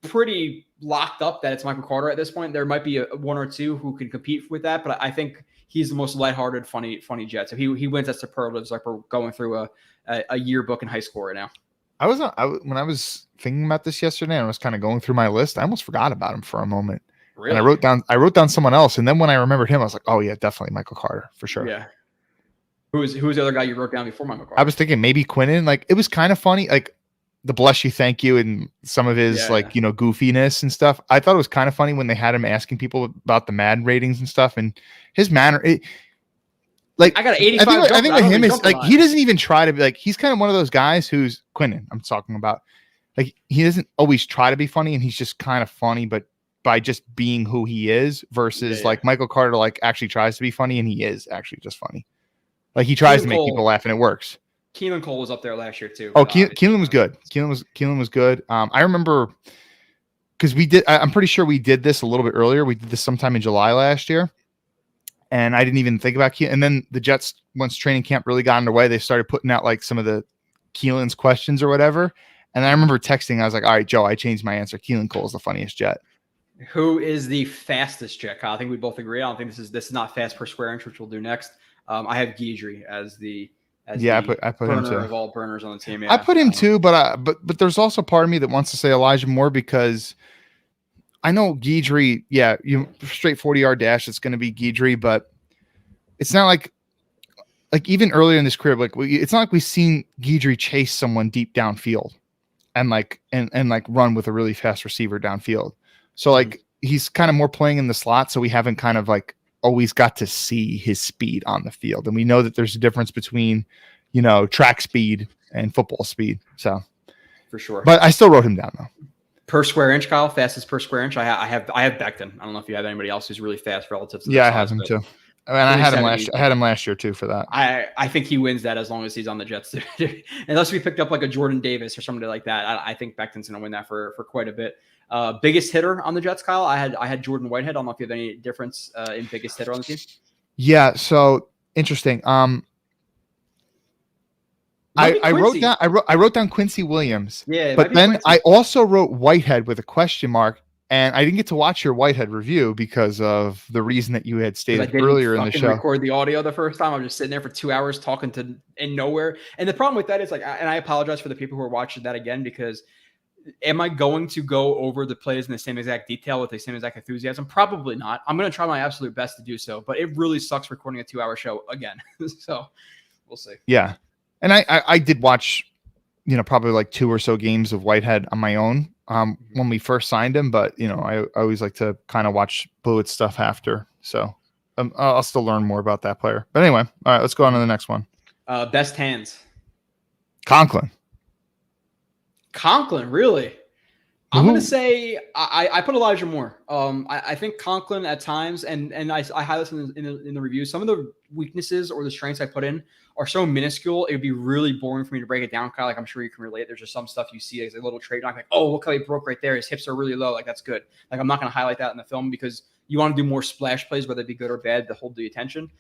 pretty locked up that it's Michael Carter at this point. There might be one or two who can compete with that, but I think he's the most lighthearted, funny Jet. So he wins at superlatives. Like we're going through a yearbook in high school right now. When I was thinking about this yesterday and I was kind of going through my list, I almost forgot about him for a moment. Really? And I wrote down someone else, and then when I remembered him, I was like, oh yeah, definitely Michael Carter for sure. Yeah. Who's the other guy you wrote down before Michael Carter? I was thinking maybe Quinnen. Like it was kind of funny, like the bless you, thank you, and some of his goofiness and stuff. I thought it was kind of funny when they had him asking people about the Madden ratings and stuff, and his manner. Like I got an 85. I think with him is like he doesn't even try to be like he's kind of one of those guys who's Quinnen. I'm talking about like he doesn't always try to be funny, and he's just kind of funny, but by just being who he is versus like Michael Carter like actually tries to be funny, and he is actually just funny. Like he tries to make people laugh, and it works. Keelan Cole was up there last year too. Oh, Keelan was good. Keelan was good. I remember because we did. I'm pretty sure we did this a little bit earlier. We did this sometime in July last year. and I didn't even think about Keelan. And then the Jets, once training camp really got underway, they started putting out like some of the Keelan's questions or whatever. And I remember texting, I was like, all right, Joe, I changed my answer. Keelan Cole is the funniest Jet. Who is the fastest Jet, Kyle? I think we both agree. I don't think this is not fast per square inch, which we'll do next. I have Guidry as the I put him too. Of all burners on the team. Yeah. I put him too, but there's also part of me that wants to say Elijah Moore because I know Guidry, you straight 40-yard dash, it's going to be Guidry, but it's not like even earlier in this career, it's not like we've seen Guidry chase someone deep downfield and run with a really fast receiver downfield. So like he's kind of more playing in the slot, so we haven't kind of like always got to see his speed on the field, and we know that there's a difference between track speed and football speed. So for sure, but I still wrote him down though. Per square inch, Kyle, fastest per square inch. I have Becton. I don't know if you have anybody else who's really fast relative to. I have him too. And I had him last. I had him last year too for that. I think he wins that as long as he's on the Jets. Unless we picked up like a Jordan Davis or somebody like that, I think Becton's going to win that for quite a bit. Biggest hitter on the Jets, Kyle. I had Jordan Whitehead. I don't know if you have any difference in biggest hitter on the team. Yeah. So interesting. I wrote down Quincy Williams. Yeah, but then Quincy. I also wrote Whitehead with a question mark, and I didn't get to watch your Whitehead review because of the reason that you had stated earlier in the show. Record the audio the first time. I was just sitting there for 2 hours talking in nowhere. And the problem with that is and I apologize for the people who are watching that again, because am I going to go over the plays in the same exact detail with the same exact enthusiasm? Probably not. I'm going to try my absolute best to do so, but it really sucks recording a 2-hour show again. So we'll see. Yeah. And I did watch, probably like 2 or so games of Whitehead on my own when we first signed him. But, I always like to kind of watch Blewett stuff after. So I'll still learn more about that player. But anyway, all right, let's go on to the next one. Best hands. Conklin, really? I'm going to say I put Elijah Moore. I think Conklin at times, and I highlight this in the review, some of the weaknesses or the strengths I put in are so minuscule, it would be really boring for me to break it down, Kyle. Like, I'm sure you can relate. There's just some stuff you see as a little trade. Like, oh, look how he broke right there. His hips are really low. Like, that's good. Like, I'm not going to highlight that in the film because you want to do more splash plays, whether it be good or bad, to hold the attention.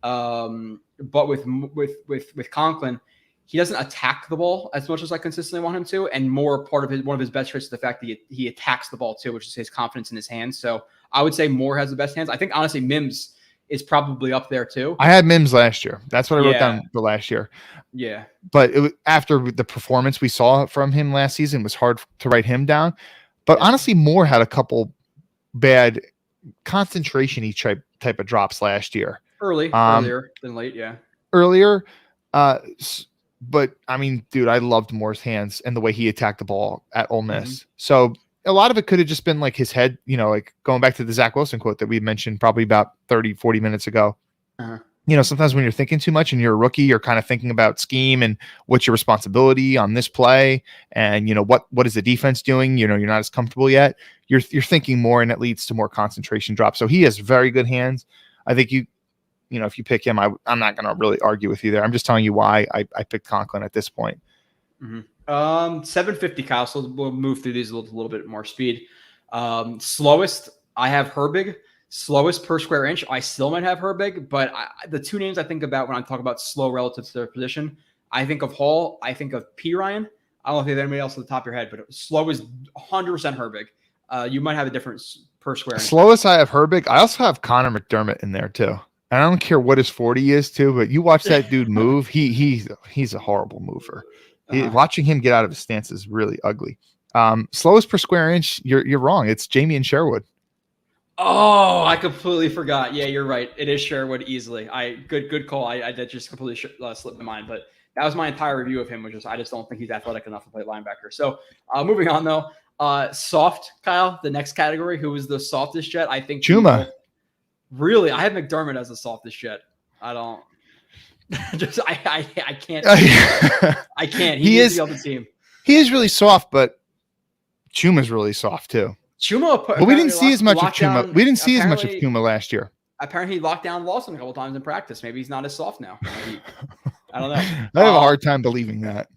But with Conklin, he doesn't attack the ball as much as I consistently want him to, and more part of one of his best traits is the fact that he attacks the ball too, which is his confidence in his hands. So I would say Moore has the best hands. I think honestly Mims is probably up there too. I had Mims last year. That's what I wrote down for last year. Yeah, but after the performance we saw from him last season, it was hard to write him down. But honestly, Moore had a couple bad concentration type of drops last year. Earlier than late, yeah. Earlier, but I mean, dude, I loved Moore's hands and the way he attacked the ball at Ole Miss. Mm-hmm. So a lot of it could have just been like his head, like going back to the Zach Wilson quote that we mentioned probably about 30, 40 minutes ago. Uh-huh. Sometimes when you're thinking too much and you're a rookie, you're kind of thinking about scheme and what's your responsibility on this play. And, what is the defense doing? You're not as comfortable yet. You're thinking more, and it leads to more concentration drops. So he has very good hands. I think if you pick him, I'm not going to really argue with you there. I'm just telling you why I picked Conklin at this point. Mm-hmm. 750, Kyle. So we'll move through these a little bit more speed. Slowest, I have Herbig. Slowest per square inch, I still might have Herbig, but the two names I think about when I talk about slow relative to their position, I think of Hall, I think of P. Ryan. I don't know if you have anybody else at the top of your head, but slow is 100% Herbig. You might have a difference per square inch. Slowest, I have Herbig. I also have Connor McDermott in there too. And I don't care what his 40 is too, but you watch that dude move. He's a horrible mover. Watching him get out of his stance is really ugly. Slowest per square inch, you're wrong. It's Jamie and Sherwood. Oh, I completely forgot. Yeah, you're right. It is Sherwood easily. Good call. I did just completely slipped my mind, but that was my entire review of him, which is I just don't think he's athletic enough to play linebacker. So moving on though, soft, Kyle, the next category, who is the softest Jet? I think Chuma. Really, I have McDermott as the softest Jet. I don't. I can't. I can't. He is the other team. He is really soft, but Chuma's really soft too. But we didn't see as much of Chuma. We didn't see as much of Chuma last year. Apparently, he locked down Lawson a couple times in practice. Maybe he's not as soft now. I don't know. I have a hard time believing that.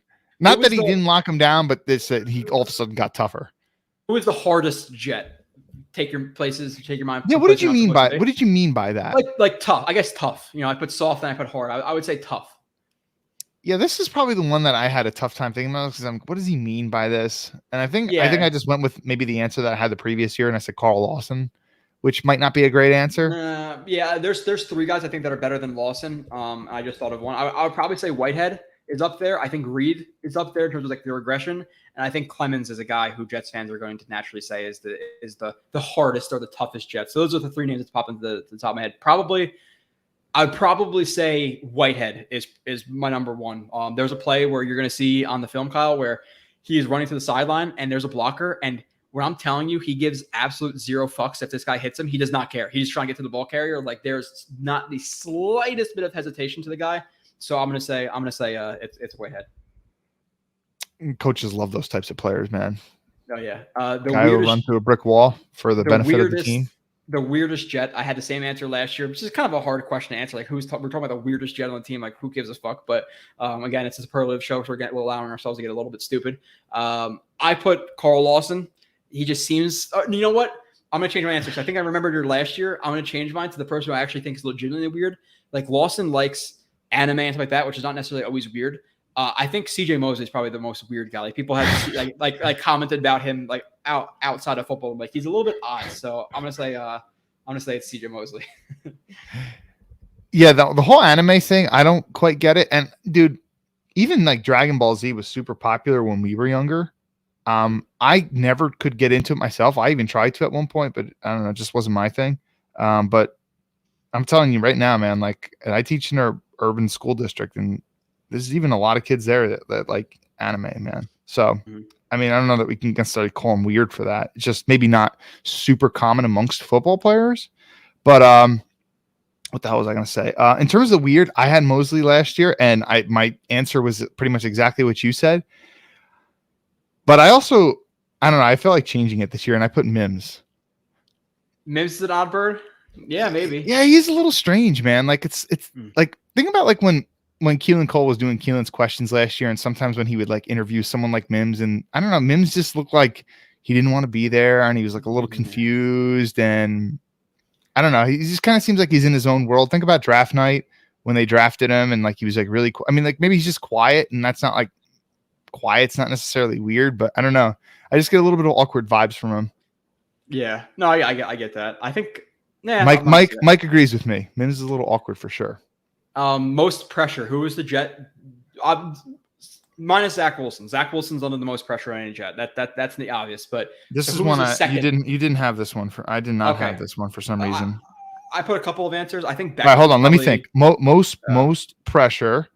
Not that he didn't lock him down, but he all of a sudden got tougher. Who is the hardest Jet? take your places, take your mind. Yeah, what did you mean by that? Like tough? I guess tough. I put soft and I put hard. I would say tough. Yeah, this is probably the one that I had a tough time thinking about because what does he mean by this? And I think I just went with maybe the answer that I had the previous year, and I said Carl Lawson, which might not be a great answer. Yeah, there's 3 guys I think that are better than Lawson. I just thought of one. I would probably say Whitehead is up there. I think Reed is up there in terms of like the regression, and I think Clemens is a guy who Jets fans are going to naturally say is the hardest or the toughest Jets. So those are the 3 names that pop into the top of my head. I'd probably say Whitehead is my number one. There's a play where you're going to see on the film, Kyle, where he is running to the sideline and there's a blocker. And when I'm telling you, he gives absolute 0 fucks if this guy hits him. He does not care. He's just trying to get to the ball carrier. Like there's not the slightest bit of hesitation to the guy. So I'm going to say it's Whitehead. Coaches love those types of players, man. Oh yeah. The guy will run through a brick wall for the benefit of the team. The weirdest Jet. I had the same answer last year, which is kind of a hard question to answer. Like, we're talking about the weirdest Jet on the team. Like, who gives a fuck? But again, it's a superlative show, so we're allowing ourselves to get a little bit stupid. I put Carl Lawson. He just seems. You know what? I'm gonna change my answer. So I think I remembered your last year. I'm gonna change mine to the person who I actually think is legitimately weird. Like Lawson likes anime and stuff like that, which is not necessarily always weird. I think CJ Mosley is probably the most weird guy. Like people have like commented about him like outside of football. Like he's a little bit odd. So I'm gonna say it's CJ Mosley. Yeah, the whole anime thing, I don't quite get it. And dude, even like Dragon Ball Z was super popular when we were younger. I never could get into it myself. I even tried to at one point, but I don't know, it just wasn't my thing. But I'm telling you right now, man, like I teach in our urban school district, and there's even a lot of kids there that like anime, man. So, I mean, I don't know that we can necessarily call them weird for that. It's just maybe not super common amongst football players. But what the hell was I going to say? In terms of weird, I had Mosley last year, and my answer was pretty much exactly what you said. But I don't know. I feel like changing it this year, and I put Mims. Mims is an odd bird? Yeah, maybe. Yeah, he's a little strange, man. Like it's like think about like when Keelan Cole was doing Keelan's questions last year, and sometimes when he would like interview someone like Mims, and I don't know, Mims just looked like he didn't want to be there, and he was like a little confused, and I don't know, he just kind of seems like he's in his own world. Think about draft night when they drafted him, and like he was like really I mean, like maybe he's just quiet, and that's not like quiet's not necessarily weird, but I don't know. I just get a little bit of awkward vibes from him. Yeah, no, I get that. I think Mike agrees with me. Mims is a little awkward for sure. Most pressure. Who is the Jet? Minus Zach Wilson. Zach Wilson's under the most pressure on any Jet. That's the obvious. But this is one you didn't have this one for. I did not have this one for some reason. I put a couple of answers. I think. All right, hold on. Let me think. Most pressure.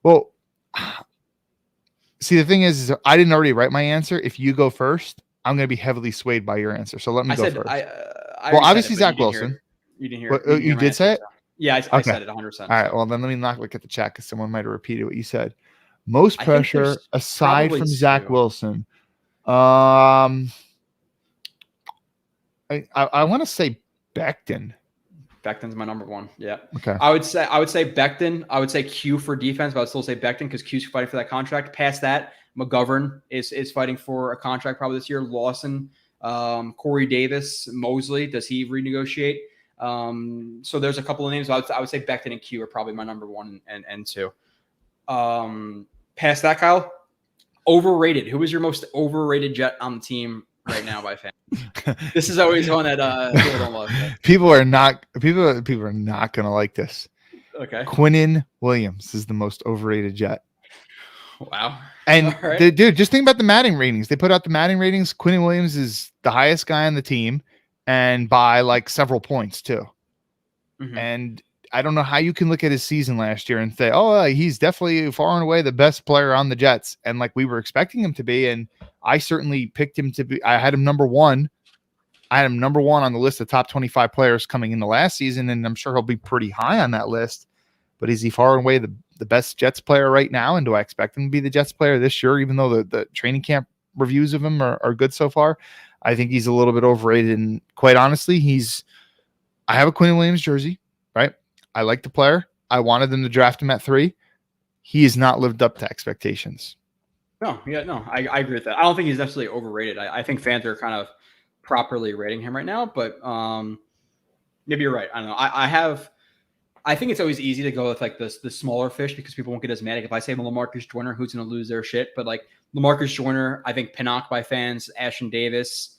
Well, see, the thing is I didn't already write my answer. If you go first, I'm going to be heavily swayed by your answer. So let me go first. Well, obviously Zach Wilson. You didn't hear it. You did say it? Yeah, I said it 100%. All right, well, then let me not look at the chat because someone might have repeated what you said. Most pressure aside from Zach Wilson. I want to say Becton. Becton's my number one. Yeah. Okay. I would say Becton. I would say Q for defense, but I'd still say Becton because Q's fighting for that contract. Past that, McGovern is fighting for a contract probably this year. Lawson, Corey Davis, Mosley. Does he renegotiate? So there's a couple of names. I would say Becton and Q are probably my number one and two. Past that, Kyle, overrated. Who is your most overrated Jet on the team right now by fans? This is always one that people don't love. People are not gonna like this. Okay. Quinnen Williams is the most overrated Jet. Wow. And dude, just think about the Madden ratings. They put out the Madden ratings. Quinnen Williams is the highest guy on the team, and by like several points too. Mm-hmm. And I don't know how you can look at his season last year and say, oh, he's definitely far and away the best player on the Jets. And like we were expecting him to be. And I certainly picked him to be. I had him number one. I had him number one on the list of top 25 players coming into last season. And I'm sure he'll be pretty high on that list. But is he far and away the best Jets player right now? And do I expect him to be the Jets player this year, even though the training camp reviews of him are good so far? I think he's a little bit overrated. And quite honestly, I have a Quinnen Williams jersey, right? I like the player. I wanted them to draft him at 3. He has not lived up to expectations. I agree with that. I don't think he's necessarily overrated. I think fans are kind of properly rating him right now, but maybe you're right. I don't know. I think it's always easy to go with like the smaller fish because people won't get as mad. Like if I say LaMarcus Joyner, who's going to lose their shit? But like LaMarcus Joyner, I think Pinnock by fans, Ashton Davis,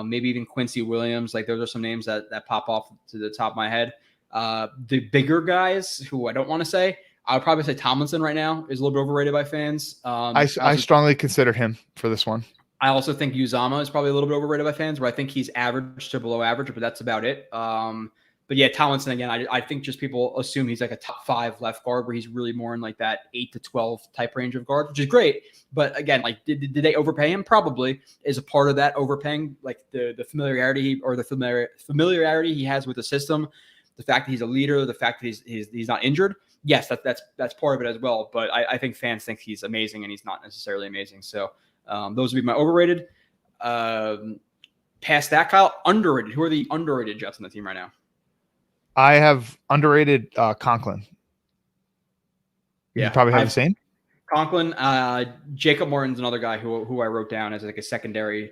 maybe even Quincy Williams. Like those are some names that pop off to the top of my head. The bigger guys who I don't want to say, I would probably say Tomlinson right now is a little bit overrated by fans. I strongly consider him for this one. I also think Uzama is probably a little bit overrated by fans, where I think he's average to below average, but that's about it. But yeah, Tomlinson, again, I think just people assume he's like a top 5 left guard, where he's really more in like that 8 to 12 type range of guard, which is great. But again, like, did they overpay him? Probably. Is a part of that overpaying, like the familiarity or the familiarity he has with the system, the fact that he's a leader, the fact that he's not injured. Yes, that's part of it as well. But I think fans think he's amazing, and he's not necessarily amazing. So those would be my overrated. Past that, Kyle, underrated. Who are the underrated Jets on the team right now? I have underrated Conklin. You probably have the same. Conklin, Jacob Martin's another guy who I wrote down as like a secondary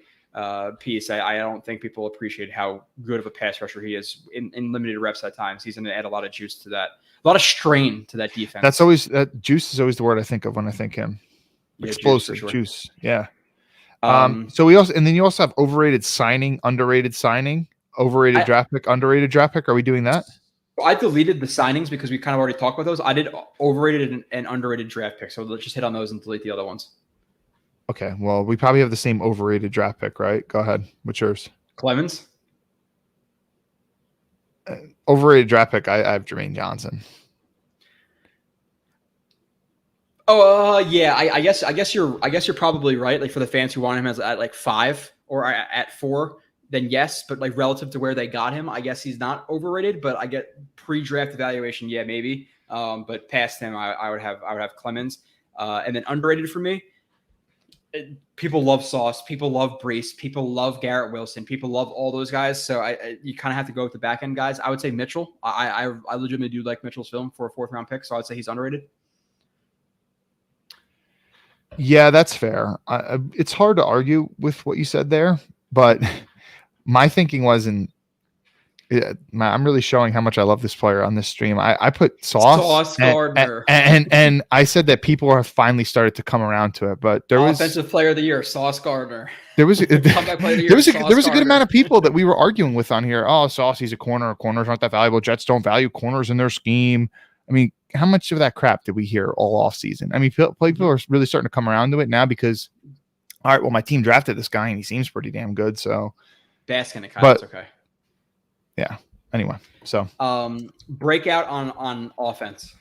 piece. I don't think people appreciate how good of a pass rusher he is in limited reps at times. He's going to add a lot of juice to that, a lot of strain to that defense. That's always juice is always the word I think of when I think him. Yeah, explosive juice. Yeah. So you also have overrated signing, underrated signing, overrated draft pick, underrated draft pick. Are we doing that? I deleted the signings because we kind of already talked about those. I did overrated and underrated draft picks. So let's just hit on those and delete the other ones. Okay. Well, we probably have the same overrated draft pick, right? Go ahead. What's yours? Clemens. Overrated draft pick. I have Jermaine Johnson. Oh, yeah. I guess you're probably right. Like for the fans who want him at like 5 or at 4, then yes. But like relative to where they got him, I guess he's not overrated. But I get pre-draft evaluation, yeah, maybe. But past him, I would have Clemens. And then underrated for me, people love Sauce, people love Brees, people love Garrett Wilson, people love all those guys. So you kind of have to go with the back end guys. I would say Mitchell. I legitimately do like Mitchell's film for a 4th round pick, so I would say he's underrated. Yeah, that's fair. It's hard to argue with what you said there, but my thinking was, I'm really showing how much I love this player on this stream. I put Sauce Gardner, and I said that people have finally started to come around to it, but there was offensive player of the year, Sauce Gardner. There was a good amount of people that we were arguing with on here. Oh, Sauce, he's a corner. Corners aren't that valuable. Jets don't value corners in their scheme. I mean, how much of that crap did we hear all off season? I mean, people are really starting to come around to it now because, all right, well, my team drafted this guy and he seems pretty damn good. So, Baskin and Kyle, it's okay. Yeah. Anyway, so breakout on offense.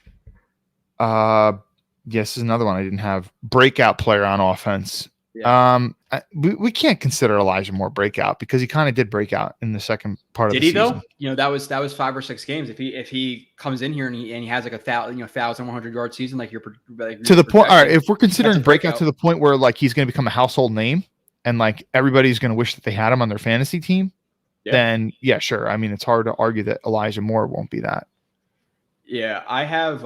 Yes, this is another one I didn't have. Breakout player on offense. Yeah. We can't consider Elijah Moore breakout because he kind of did break out in the second part of the season. Did he though? You know, that was 5 or 6 games. If he comes in here and he has like 1,100 yard season, like you're to the point. All right, if we're considering breakout to the point where like he's going to become a household name and like everybody's going to wish that they had him on their fantasy team, then yeah, sure. I mean, it's hard to argue that Elijah Moore won't be that. Yeah, I have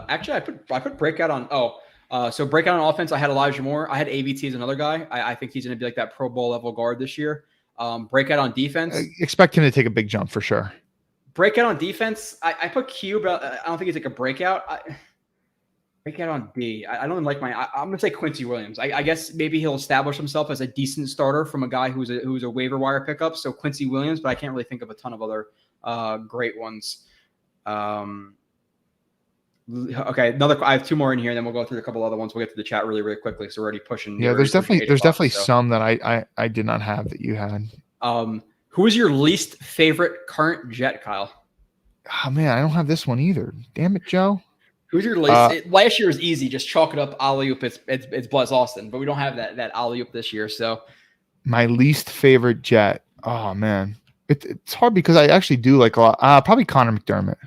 actually I put breakout on. So breakout on offense, I had Elijah Moore. I had AVT as another guy. I think he's going to be like that Pro Bowl level guard this year. Breakout on defense. I expect him to take a big jump for sure. Breakout on defense, I put Q, but I don't think he's like a breakout. Breakout on D. I don't like I'm going to say Quincy Williams. I guess maybe he'll establish himself as a decent starter from a guy who's a waiver wire pickup. So Quincy Williams, but I can't really think of a ton of other great ones. Okay, I have 2 more in here, then we'll go through a couple other ones. We'll get to the chat really, really quickly. So we're already pushing. Yeah, there's definitely some that I did not have that you had. Who is your least favorite current Jet, Kyle? Oh man, I don't have this one either. Damn it, Joe. Who's your least? Last year was easy. Just chalk it up. Alley-oop. It's Blitz Austin, but we don't have that alley-oop this year. So my least favorite Jet. Oh man, it's hard because I actually do like a lot. Probably Connor McDermott.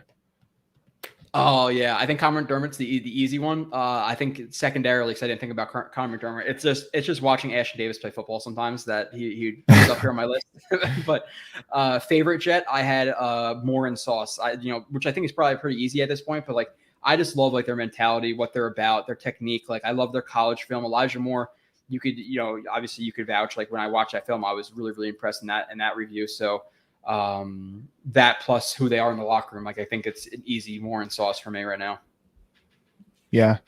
Oh yeah, I think Connor McDermott's the easy one. I think secondarily, because I didn't think about Connor McDermott. It's just watching Ashton Davis play football sometimes that he's up here on my list. But favorite Jet, I had Moore and Sauce. Which I think is probably pretty easy at this point. But like I just love like their mentality, what they're about, their technique. Like I love their college film. Elijah Moore, you could, obviously you could vouch. Like when I watched that film, I was really, really impressed in that review. So that plus who they are in the locker room, like I think it's an easy more in Sauce for me right now. Yeah,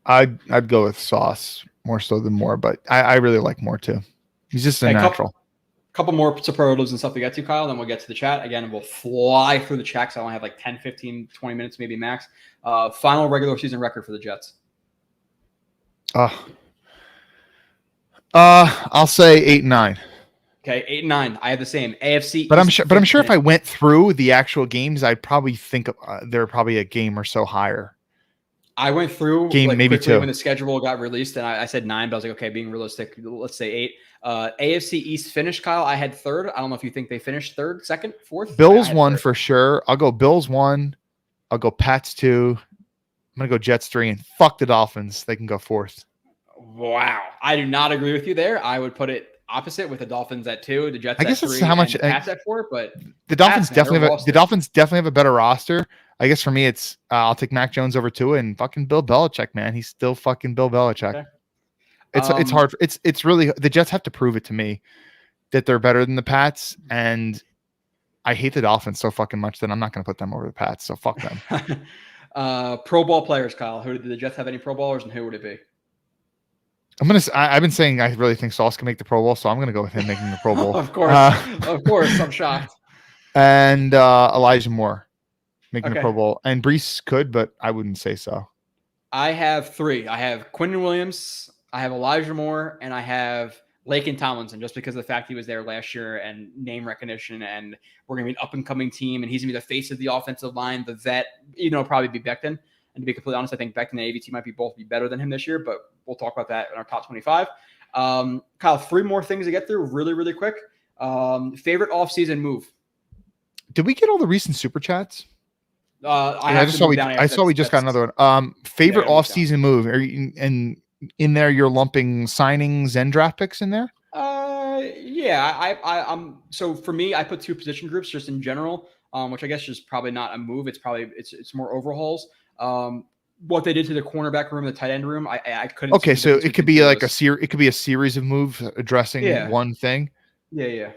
I'd go with Sauce more so than Moore, but I really like Moore too. He's just a natural. Couple more superlatives and stuff to get to, Kyle, then we'll get to the chat. Again, we'll fly through the chat, so I only have like 10, 15, 20 minutes, maybe max. Final regular season record for the Jets. I'll say 8-9. Okay, 8-9. I have the same. AFC. But I'm sure if I went through the actual games, I'd probably think they're probably a game or so higher. I went through game maybe 2 when the schedule got released, and I said 9, but I was like, okay, being realistic, let's say 8. AFC East finish, Kyle. I had 3rd. I don't know if you think they finished 3rd, 2nd, 4th. Bills 1 for sure. I'll go Bills 1. I'll go Pats 2. I'm gonna go Jets 3, and fuck the Dolphins. They can go 4th. Wow, I do not agree with you there. I would put it opposite with the Dolphins at 2, the Jets. I guess at that's 3, how much. and the Pats at 4, but the Dolphins definitely have a better roster. I guess for me, it's I'll take Mac Jones over Tua and fucking Bill Belichick, man. He's still fucking Bill Belichick. Okay. It's hard. It's really the Jets have to prove it to me that they're better than the Pats, and I hate the Dolphins so fucking much that I'm not going to put them over the Pats. So fuck them. Pro Bowl players, Kyle. Who did the Jets have any Pro Bowlers, and who would it be? I've been saying I really think Sauce can make the Pro Bowl, so I'm going to go with him making the Pro Bowl. Of course, I'm shocked. And Elijah Moore making the Pro Bowl, and Brees could, but I wouldn't say so. I have 3. I have Quinnen Williams, I have Elijah Moore, and I have Laken Tomlinson, just because of the fact he was there last year and name recognition, and we're going to be an up-and-coming team, and he's going to be the face of the offensive line, the vet, probably be Becton. And to be completely honest, I think Becton and AVT might be better than him this year, but we'll talk about that in our top 25. Kyle, 3 more things to get through really, really quick. Favorite offseason move? Did we get all the recent super chats? I saw we just got another one. Favorite off-season move? Are you in there? You're lumping signings and draft picks in there? Yeah. I'm so for me, I put 2 position groups just in general, which I guess is probably not a move. It's probably it's more overhauls. What they did to the cornerback room, the tight end room, I couldn't. Okay, so it could be like it could be a series of moves addressing one thing. Yeah.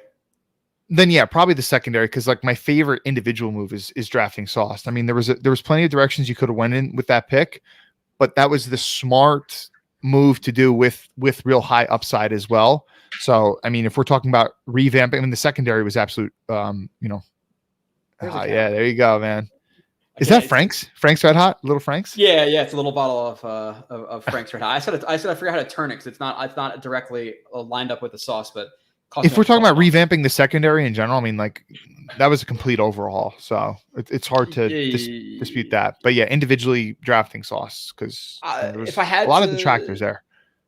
Then probably the secondary, because like my favorite individual move is drafting Sauce. I mean, there was plenty of directions you could have went in with that pick, but that was the smart move to do with real high upside as well. So I mean, if we're talking about revamping, I mean the secondary was absolute. Yeah, there you go, man. Is that Frank's Red Hot? Little Frank's? Yeah. It's a little bottle of Frank's Red Hot. I said I forgot how to turn it because it's not directly lined up with the sauce, but. If we're talking about revamping the secondary in general, I mean, like that was a complete overhaul. So it's hard to dispute that. But yeah, individually drafting Sauce because if I had a lot of detractors there.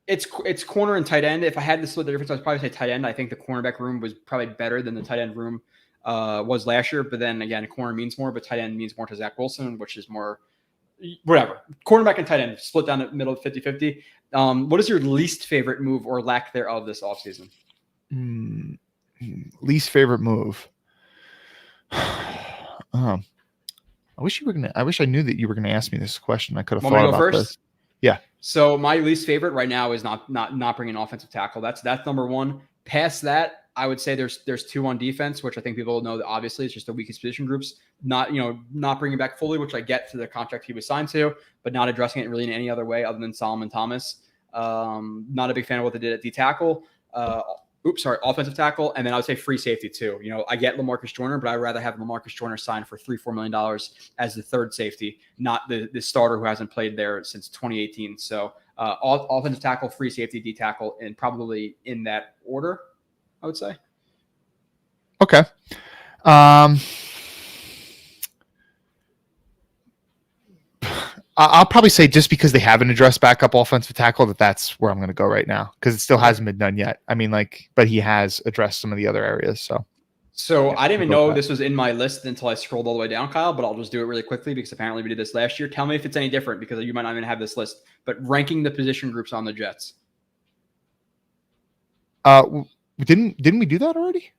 It's corner and tight end. If I had to split the difference, I'd probably say tight end. I think the cornerback room was probably better than the tight end room was last year. But then again, corner means more, but tight end means more to Zach Wilson, which is more whatever. Cornerback and tight end split down the middle 50-50. What is your least favorite move or lack thereof this offseason? Least favorite move. I wish I knew that you were gonna ask me this question. I could have thought about this. Yeah. So my least favorite right now is not bringing an offensive tackle. That's number 1. Past that, I would say there's 2 on defense, which I think people know that obviously it's just the weakest position groups. Not bringing back fully, which I get to the contract he was signed to, but not addressing it really in any other way other than Solomon Thomas. Not a big fan of what they did at D tackle. Offensive tackle, and then I would say free safety too. I get LaMarcus Joyner, but I'd rather have LaMarcus Joyner signed for $3-4 million as the 3rd safety, not the starter who hasn't played there since 2018. So offensive tackle, free safety, D tackle, and probably in that order, I would say. Okay. I'll probably say just because they haven't addressed backup offensive tackle that's where I'm going to go right now because it still hasn't been done yet. I mean, but he has addressed some of the other areas. So I didn't even know this was in my list until I scrolled all the way down, Kyle, but I'll just do it really quickly because apparently we did this last year. Tell me if it's any different because you might not even have this list, but ranking the position groups on the Jets. Didn't we do that already?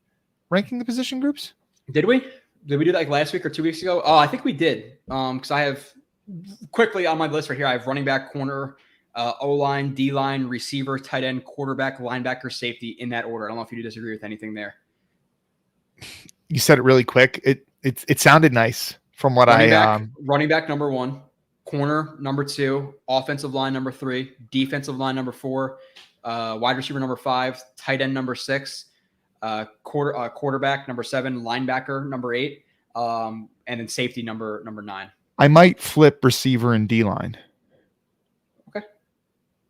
Ranking the position groups? Did we? Did we do that like last week or 2 weeks ago? Oh, I think we did. Because I have quickly on my list right here, I have running back, corner, O-line, D-line, receiver, tight end, quarterback, linebacker, safety in that order. I don't know if you disagree with anything there. You said it really quick. It sounded nice from what running back number 1, corner number 2, offensive line number 3, defensive line number 4, wide receiver number 5, tight end number 6, quarterback number 7, linebacker number 8, and then safety number 9. I might flip receiver and D-line. Okay.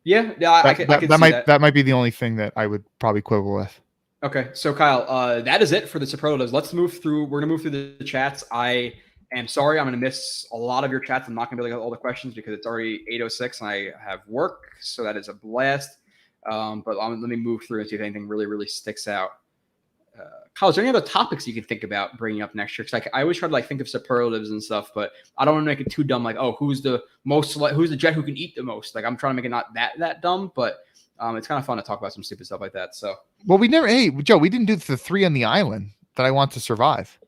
Yeah, I can see that. That might be the only thing that I would probably quibble with. Okay, so Kyle, that is it for the superlatives. Let's move through. We're gonna move through the chats. I am sorry, I'm gonna miss a lot of your chats. I'm not gonna be able to get all the questions because it's already 8:06 and I have work, so that is a blast. But let me move through and see if anything really sticks out. Kyle, is there any other topics you can think about bringing up next year? Because I always try to think of superlatives and stuff, but I don't want to make it too dumb. Like, oh, who's the jet who can eat the most? Like, I'm trying to make it not that dumb, but it's kind of fun to talk about some stupid stuff like that. So, well, hey, Joe, we didn't do the 3 on the island that I want to survive.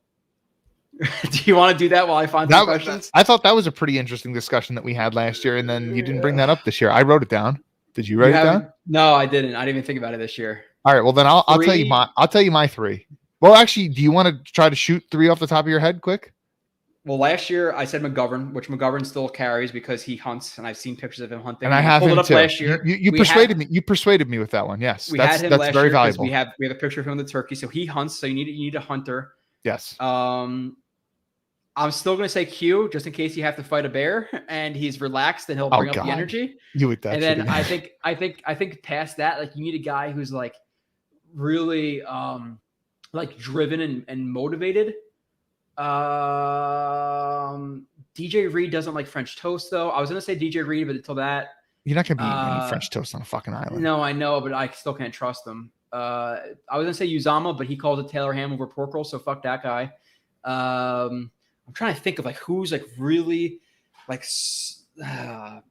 Do you want to do that while I find some questions? I thought that was a pretty interesting discussion that we had last year, and then you didn't bring that up this year. I wrote it down. Did you write it down? No, I didn't. I didn't even think about it this year. All right. Well, then I'll tell you my 3. Well, actually, do you want to try to shoot 3 off the top of your head quick? Well, last year I said McGovern, which McGovern still carries because he hunts, and I've seen pictures of him hunting. And I have him too. Last year. You persuaded me. You persuaded me with that one. Yes, that's very valuable. We have a picture of him with the turkey, so he hunts. So you need a hunter. Yes. I'm still going to say Q just in case you have to fight a bear and he's relaxed and he'll bring up the energy. You with that? And then I think past that, you need a guy who's really driven and motivated. DJ Reed doesn't like French toast though. I was going to say DJ Reed, but until that, you're not going to be eating French toast on a fucking island. No, I know, but I still can't trust him. I was going to say Uzama, but he calls it Taylor ham over pork roll. So fuck that guy. I'm trying to think of who's really I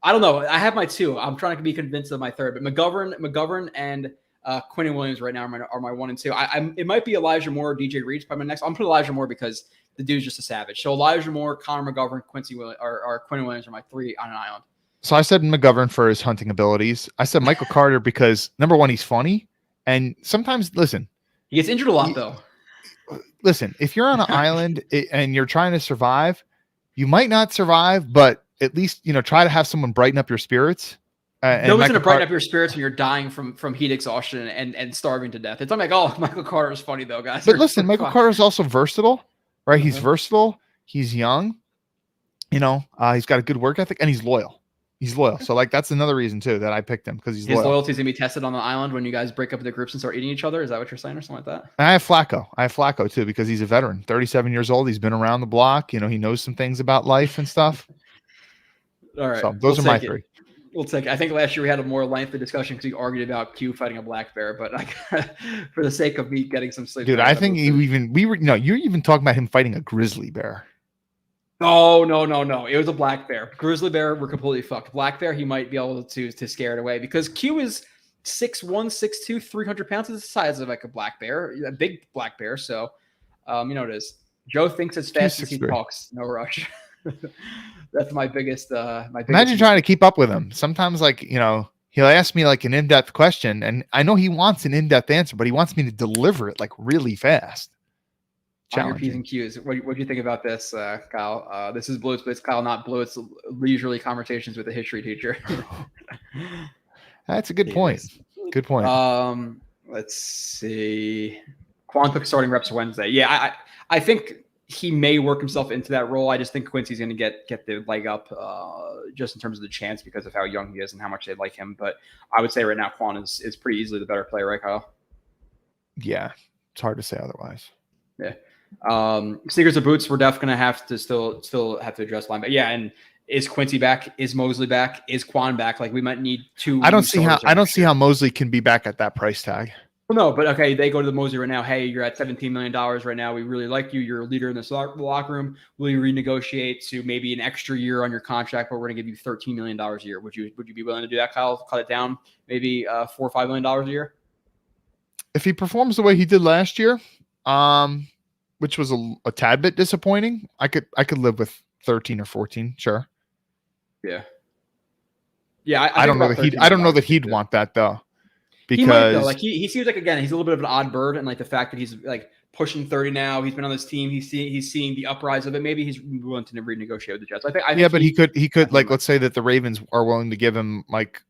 don't know. I have my 2. I'm trying to be convinced of my 3rd, but McGovern and Quentin Williams right now are my 1 and 2. It might be Elijah Moore or DJ Reed's probably my next. I'm putting Elijah Moore because the dude's just a savage. So Elijah Moore, Connor McGovern, Quincy Williams or Quentin Williams are my 3 on an island. So I said McGovern for his hunting abilities. I said Michael Carter because number 1, he's funny, and sometimes he gets injured a lot though. Listen, if you're on an island and you're trying to survive, you might not survive, but at least, try to have someone brighten up your spirits. Nobody's going to brighten up your spirits when you're dying from heat exhaustion and starving to death. It's not oh, Michael Carter is funny though, guys. But listen, Michael Carter is also versatile, right? He's versatile. He's young. He's got a good work ethic and he's loyal. So that's another reason too that I picked him because his loyalty is gonna be tested on the island when you guys break up into groups and start eating each other. Is that what you're saying or something like that? And I have Flacco too because he's a veteran, 37 years old. He's been around the block. He knows some things about life and stuff. All right. So those are my 3. We'll take it. I think last year we had a more lengthy discussion because we argued about Q fighting a black bear, but for the sake of me getting some sleep, dude, I think you're even talking about him fighting a grizzly bear. No. It was a black bear. Grizzly bear, we're completely fucked. Black bear, he might be able to scare it away because Q is 6'1", 6'2", 300 pounds. It's the size of a black bear, a big black bear. So, it is. Joe thinks as fast as he talks. No rush. That's my biggest. Imagine trying to keep up with him. Sometimes, he'll ask me an in-depth question, and I know he wants an in-depth answer, but he wants me to deliver it really fast. On your P's and Q's. What do you think about this, Kyle? This is Blue's, but it's Kyle, not Blue. It's leisurely conversations with a history teacher. That's a good point. Good point. Let's see. Quan took starting reps Wednesday. Yeah, I think he may work himself into that role. I just think Quincy's going to get the leg up just in terms of the chance because of how young he is and how much they like him. But I would say right now Quan is pretty easily the better player, right, Kyle? Yeah, it's hard to say otherwise. Yeah. Sneakers or boots, we're definitely going to have to still have to address linebacker. Yeah, and is Quincy back? Is Mosley back? Is Quan back? We might need 2. I don't see how Mosley can be back at that price tag. Well, no, but okay, they go to the Mosley right now. Hey, you're at $17 million right now. We really like you. You're a leader in this locker room. Will you renegotiate to maybe an extra year on your contract, but we're going to give you $13 million a year? Would you be willing to do that, Kyle? Cut it down, maybe $4 or $5 million a year? If he performs the way he did last year, which was a tad bit disappointing, I could live with 13 or 14. Sure. Yeah. Yeah, I don't know that he'd want that though, because he might, though. Like he seems like, again, he's a little bit of an odd bird, and like the fact that he's like pushing 30 now, he's been on this team, he's seeing the uprise of it. Maybe he's willing to renegotiate with the Jets. I think but he could like, let's say that the Ravens are willing to give him like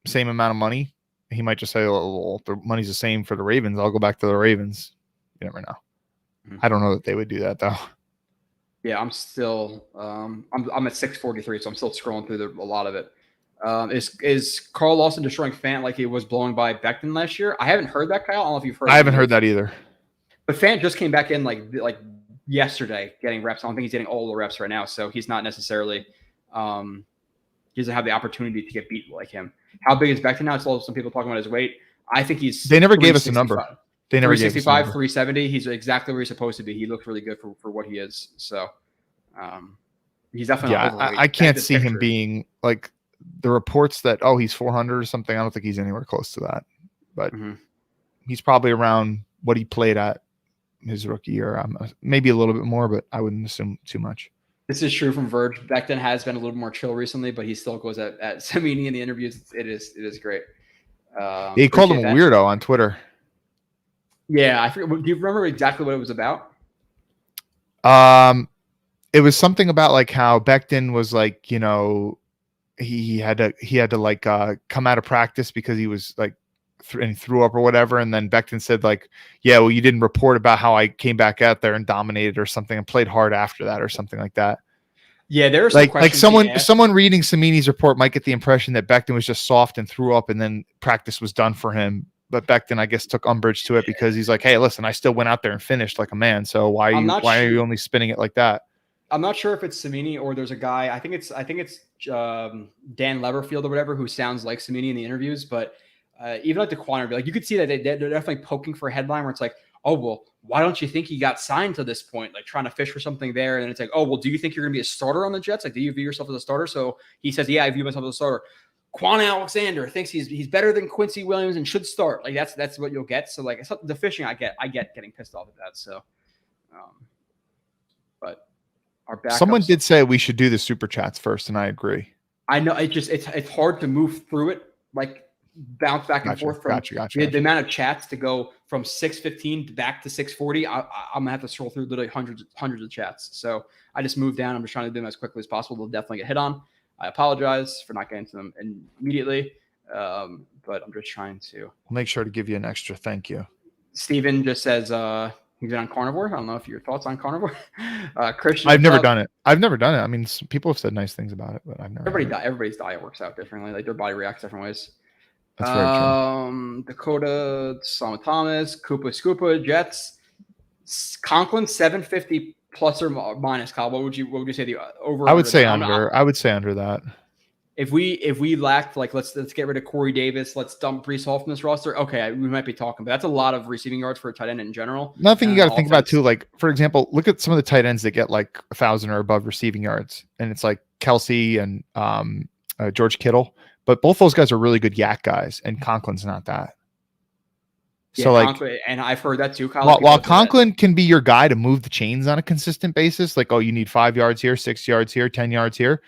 same amount of money. He might just say, well, the money's the same for the Ravens, I'll go back to the Ravens. You never know. Mm-hmm. I don't know that they would do that though. Yeah, I'm still I'm at 643, so I'm still scrolling through a lot of it. Is Carl Lawson destroying Fant like he was blown by Becton last year? I haven't heard that, Kyle. I don't know if you've heard. I haven't heard that either. But Fant just came back in like yesterday, getting reps. I don't think he's getting all the reps right now, so he's not necessarily he doesn't have the opportunity to get beat like him. How big is Becton now? It's some people talking about his weight. I think he's. They never gave us a number. They never 365, 370. He's exactly where he's supposed to be. He looks really good for what he is. So he's definitely. Yeah, I can't see him being like the reports that he's 400 or something. I don't think he's anywhere close to that. But he's probably around what he played at his rookie year. Maybe a little bit more, but I wouldn't assume too much. This is true from Verge. Becton has been a little more chill recently, but he still goes at Samini in the interviews. It is great. He called him a weirdo on Twitter. Yeah, I forget. Do you remember exactly what it was about? It was something about like how Becton was like, you know, he had to like come out of practice because he was like and he threw up or whatever, and then Becton said like, yeah, well, you didn't report about how I came back out there and dominated or something and played hard after that or something like that. Yeah, there's like someone reading Samini's report might get the impression that Becton was just soft and threw up and then practice was done for him. But Becton, I guess, took umbrage to it because he's like, hey, listen, I still went out there and finished like a man. So why are you only spinning it like that? I'm not sure if it's Samini or there's a guy. I think it's Dan Leverfield or whatever who sounds like Samini in the interviews. But even like the quantity, like you could see that they're definitely poking for a headline where it's like, oh, well, why don't you think he got signed to this point? Like trying to fish for something there. And then it's like, oh, well, do you think you're going to be a starter on the Jets? Like, do you view yourself as a starter? So he says, yeah, I view myself as a starter. Quan Alexander thinks he's better than Quincy Williams and should start. Like that's what you'll get. So like the fishing I get getting pissed off at that. So, but our backups. Someone did say we should do the super chats first, and I agree. I know it's hard to move through it, like bounce back and forth from the amount of chats to go from 615 back to 640. I'm gonna have to scroll through literally hundreds of chats. So I just moved down. I'm just trying to do them as quickly as possible. They'll definitely get hit on. I apologize for not getting to them immediately, but I'm just trying to. I'll make sure to give you an extra thank you. Steven just says he's been on Carnivore. I don't know if your thoughts on Carnivore. Christian, I've never done it. I mean, people have said nice things about it, but I've never. Everybody's diet works out differently. Like their body reacts different ways. That's very true. Dakota, Sama Thomas, Koopa Scoopa, Jets, Conklin 750. Plus or minus, Kyle. What would you say the over? I would say under. I would say under that. If we lacked, like, let's get rid of Corey Davis. Let's dump Breece Hall from this roster. Okay, we might be talking, but that's a lot of receiving yards for a tight end in general. Nothing you got to think about too. Like for example, look at some of the tight ends that get like 1,000 or above receiving yards, and it's like Kelsey and George Kittle. But both those guys are really good yak guys, and Conklin's not that. Yeah, so like, Conklin, and I've heard that too, Kyle. While Conklin can be your guy to move the chains on a consistent basis, like, oh, you need 5 yards here, 6 yards here, 10 yards here.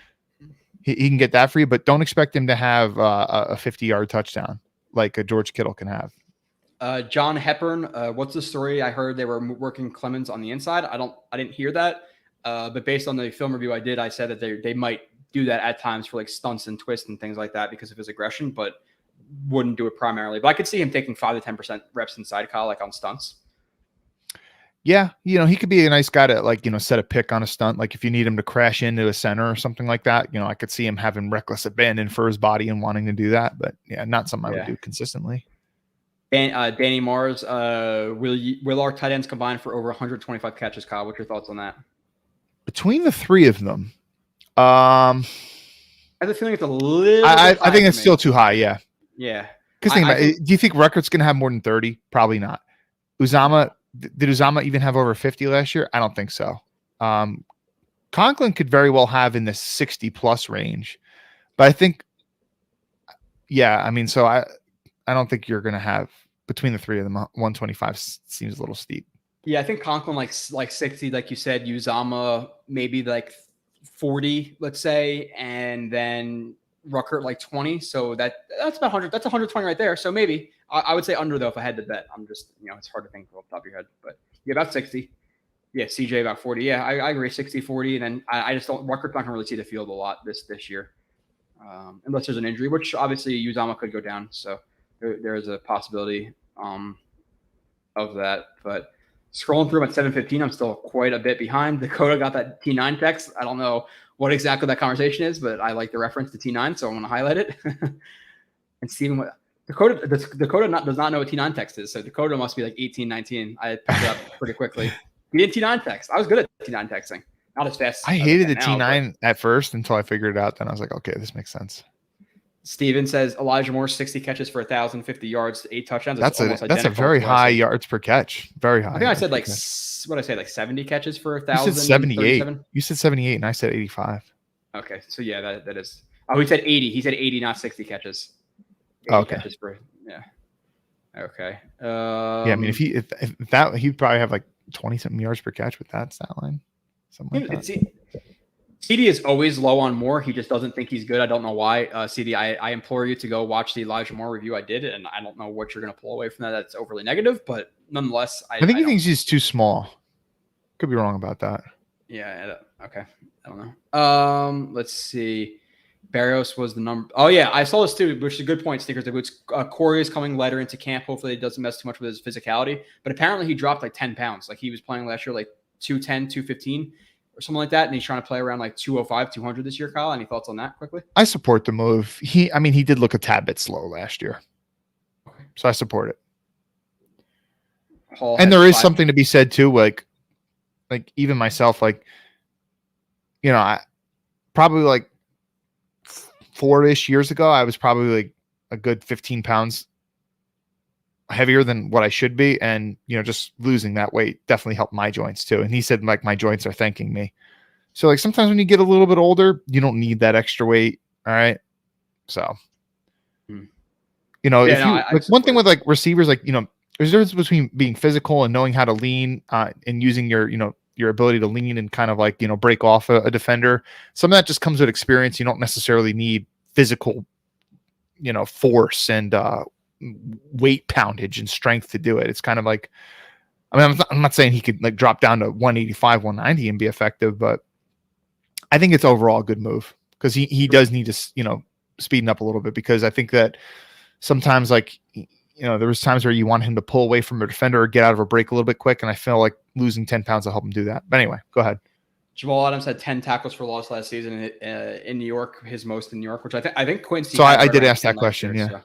He can get that for you, but don't expect him to have a 50-yard touchdown like a George Kittle can have. John Hepburn, what's the story? I heard they were working Clemens on the inside. I didn't hear that, but based on the film review I did, I said that they might do that at times for like stunts and twists and things like that because of his aggression, but wouldn't do it primarily. But I could see him taking 5 to 10% reps inside, Kyle, like on stunts. Yeah, he could be a nice guy to like, set a pick on a stunt. Like if you need him to crash into a center or something like that, I could see him having reckless abandon for his body and wanting to do that. But yeah, not something I would do consistently. And Danny Mars, will our tight ends combine for over 125 catches, Kyle? What's your thoughts on that? Between the three of them, I have a feeling it's a little. I think it's still too high. Yeah. Yeah. Because think about it. Do you think Ruckert's going to have more than 30? Probably not. Did Uzama even have over 50 last year? I don't think so. Conklin could very well have in the 60 plus range, but I think, so I don't think you're going to have between the three of them. 125 seems a little steep. Yeah, I think Conklin like 60, like you said. Uzama maybe like 40, let's say, and then Rucker like 20. So that's about 100. That's 120 right there. So maybe I would say under though if I had to bet. I'm just it's hard to think off the top of your head, but yeah, about 60. Yeah, CJ about 40. Yeah, I agree 60-40, and then I just don't Rucker's not gonna really see the field a lot this year, unless there's an injury, which obviously Uzama could go down. So there is a possibility of that, but. Scrolling through at 7:15, I'm still quite a bit behind. Dakota got that T9 text. I don't know what exactly that conversation is, but I like the reference to T9, so I'm going to highlight it. And Steven, Dakota does not know what T9 text is, so Dakota must be like 18, 19. I picked it up pretty quickly. He did T9 text. I was good at T9 texting. Not as fast. I hated the T9 at first until I figured it out. Then I was like, okay, this makes sense. Steven says Elijah Moore 60 catches for 1,050 yards, 8 touchdowns. That's a very high yards per catch. Very high. I think I said like 70 catches for 1,000. You said 78. You said 78, and I said 85. Okay, so yeah, that is. Oh, he said 80. He said 80, not 60 catches. 80 okay. Catches for Okay. Yeah, I mean, if that he'd probably have like 20-something yards per catch with that stat line. Something like that. CD is always low on Moore. He just doesn't think he's good. I don't know why. CD, I implore you to go watch the Elijah Moore review I did, and I don't know what you're going to pull away from that. That's overly negative, but nonetheless, I think he thinks he's too small. Could be wrong about that. Yeah. Okay. I don't know. Let's see. Barrios was the number. Oh yeah, I saw this too, which is a good point. Stickers the boots. Corey is coming later into camp. Hopefully, he doesn't mess too much with his physicality. But apparently, he dropped like 10 pounds. Like he was playing last year, like 210, 215. Or something like that, and he's trying to play around like 205, 200 this year. Kyle, any thoughts on that quickly? I support the move. He did look a tad bit slow last year, so I support it. And there is something to be said too, like even myself, I probably like 4-ish years ago, I was probably like a good 15 pounds heavier than what I should be. And, just losing that weight definitely helped my joints too. And he said, like, my joints are thanking me. So like sometimes when you get a little bit older, you don't need that extra weight. All right. So, one thing with like receivers, like, there's a difference between being physical and knowing how to lean and using your ability to lean and kind of like, break off a defender. Some of that just comes with experience. You don't necessarily need physical, force and, weight poundage and strength to do it. It's kind of like, I'm not saying he could like drop down to 185, 190 and be effective, but I think it's overall a good move because he does need to, speeden up a little bit, because I think that sometimes like, there was times where you want him to pull away from a defender or get out of a break a little bit quick. And I feel like losing 10 pounds will help him do that. But anyway, go ahead. Jamal Adams had 10 tackles for loss last season in New York, his most in New York, which I think Quincy. So I did ask that question. Year, yeah. So.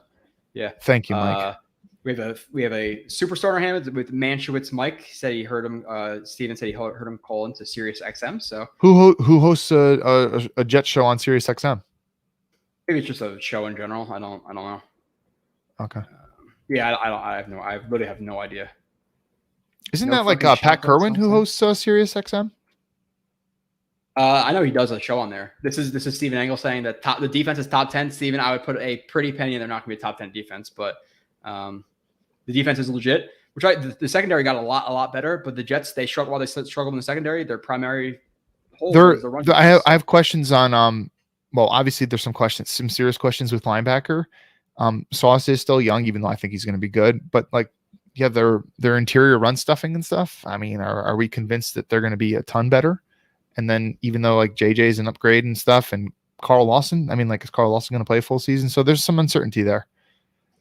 Yeah. Thank you, Mike. We have a superstar hand with Mankiewicz Mike. He said he heard him. Steven said he heard him call into Sirius XM. So who hosts a Jet show on Sirius XM? Maybe it's just a show in general. I don't know. Okay. Yeah, I literally have no idea. Isn't that like Pat Kerwin who hosts Sirius XM? I know he does a show on there. This is Steven Engel saying that the defense is top 10. Steven, I would put a pretty penny. They're not going to be a top 10 defense, but the defense is legit. The secondary got a lot better, but the Jets, they struggle while they struggle in the secondary. Their primary hole is the run. I have questions on well, obviously there's some serious questions with linebacker. Sauce is still young, even though I think he's going to be good. But like, yeah, their interior run stuffing and stuff. I mean, are we convinced that they're going to be a ton better? And then even though like JJ is an upgrade and stuff, and Carl Lawson, I mean, like, is Carl Lawson going to play a full season? So there's some uncertainty there,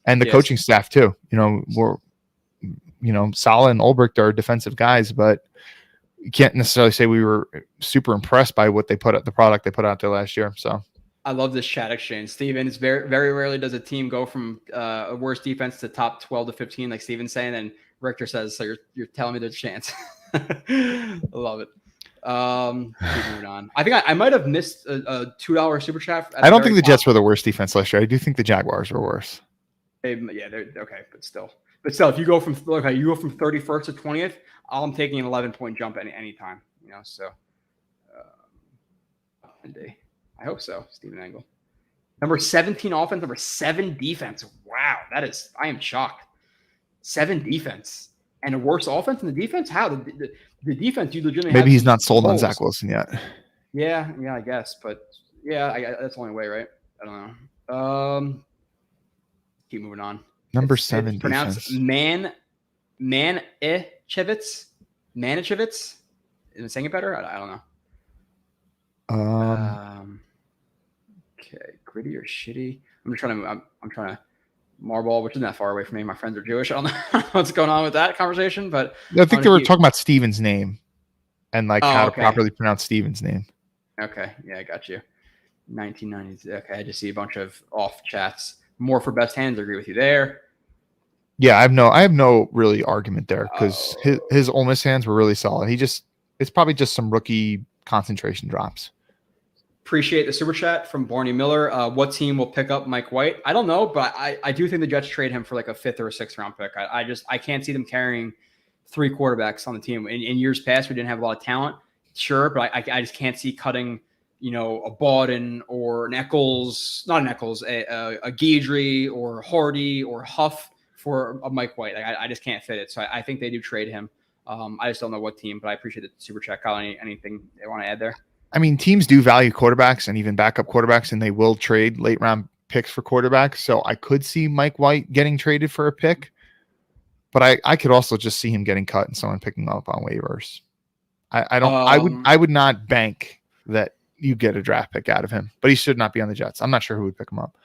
and the coaching staff too. We're Saleh and Ulbricht are defensive guys, but you can't necessarily say we were super impressed by what the product they put out there last year. So I love this chat exchange. Steven, it's very, very rarely does a team go from a worse defense to top 12 to 15, like Steven's saying. And Richter says, so you're telling me there's a chance. I love it. Moving on. I think I might have missed a $2 super chat. I don't think the Jets were the worst defense last year. I do think the Jaguars were worse. They're okay, but still, if you go from 31st to 20th, I'm taking an 11-point jump any time. So I hope so. Steven Engel, number 17 offense, number 7 defense. Wow, I am shocked. 7 defense and a worse offense than the defense. How the defense? You legitimately maybe he's not sold on Zach Wilson yet. Yeah, I guess, but yeah, that's the only way, right? I don't know. Keep moving on. Number It's 7 pronounced defense. Manichevitz. Manichevitz. Am I saying it better? I don't know. Okay, gritty or shitty. I'm trying to Marball, which isn't that far away from me. My friends are Jewish. I don't know what's going on with that conversation, but I think they were talking about Steven's name and like how to okay. properly pronounce Steven's name. Okay, yeah, I got you. 1990s. Okay, I just see a bunch of off chats. More for best hands. I agree with you there. Yeah, I have no really argument there because his Ole Miss hands were really solid. It's probably just some rookie concentration drops. Appreciate the super chat from Barney Miller. What team will pick up Mike White? I don't know, but I do think the Jets trade him for like a 5th or a 6th round pick. I can't see them carrying 3 quarterbacks on the team. In years past, we didn't have a lot of talent, sure, but I just can't see cutting, a Bawden or an Eccles, not an Eccles, a Guidry or Hardy or Huff for a Mike White. I just can't fit it. So I think they do trade him. I just don't know what team, but I appreciate the super chat. Kyle, anything they want to add there? I mean, teams do value quarterbacks and even backup quarterbacks, and they will trade late round picks for quarterbacks. So I could see Mike White getting traded for a pick, but I could also just see him getting cut and someone picking up on waivers. I would not bank that you get a draft pick out of him, but he should not be on the Jets. I'm not sure who would pick him up.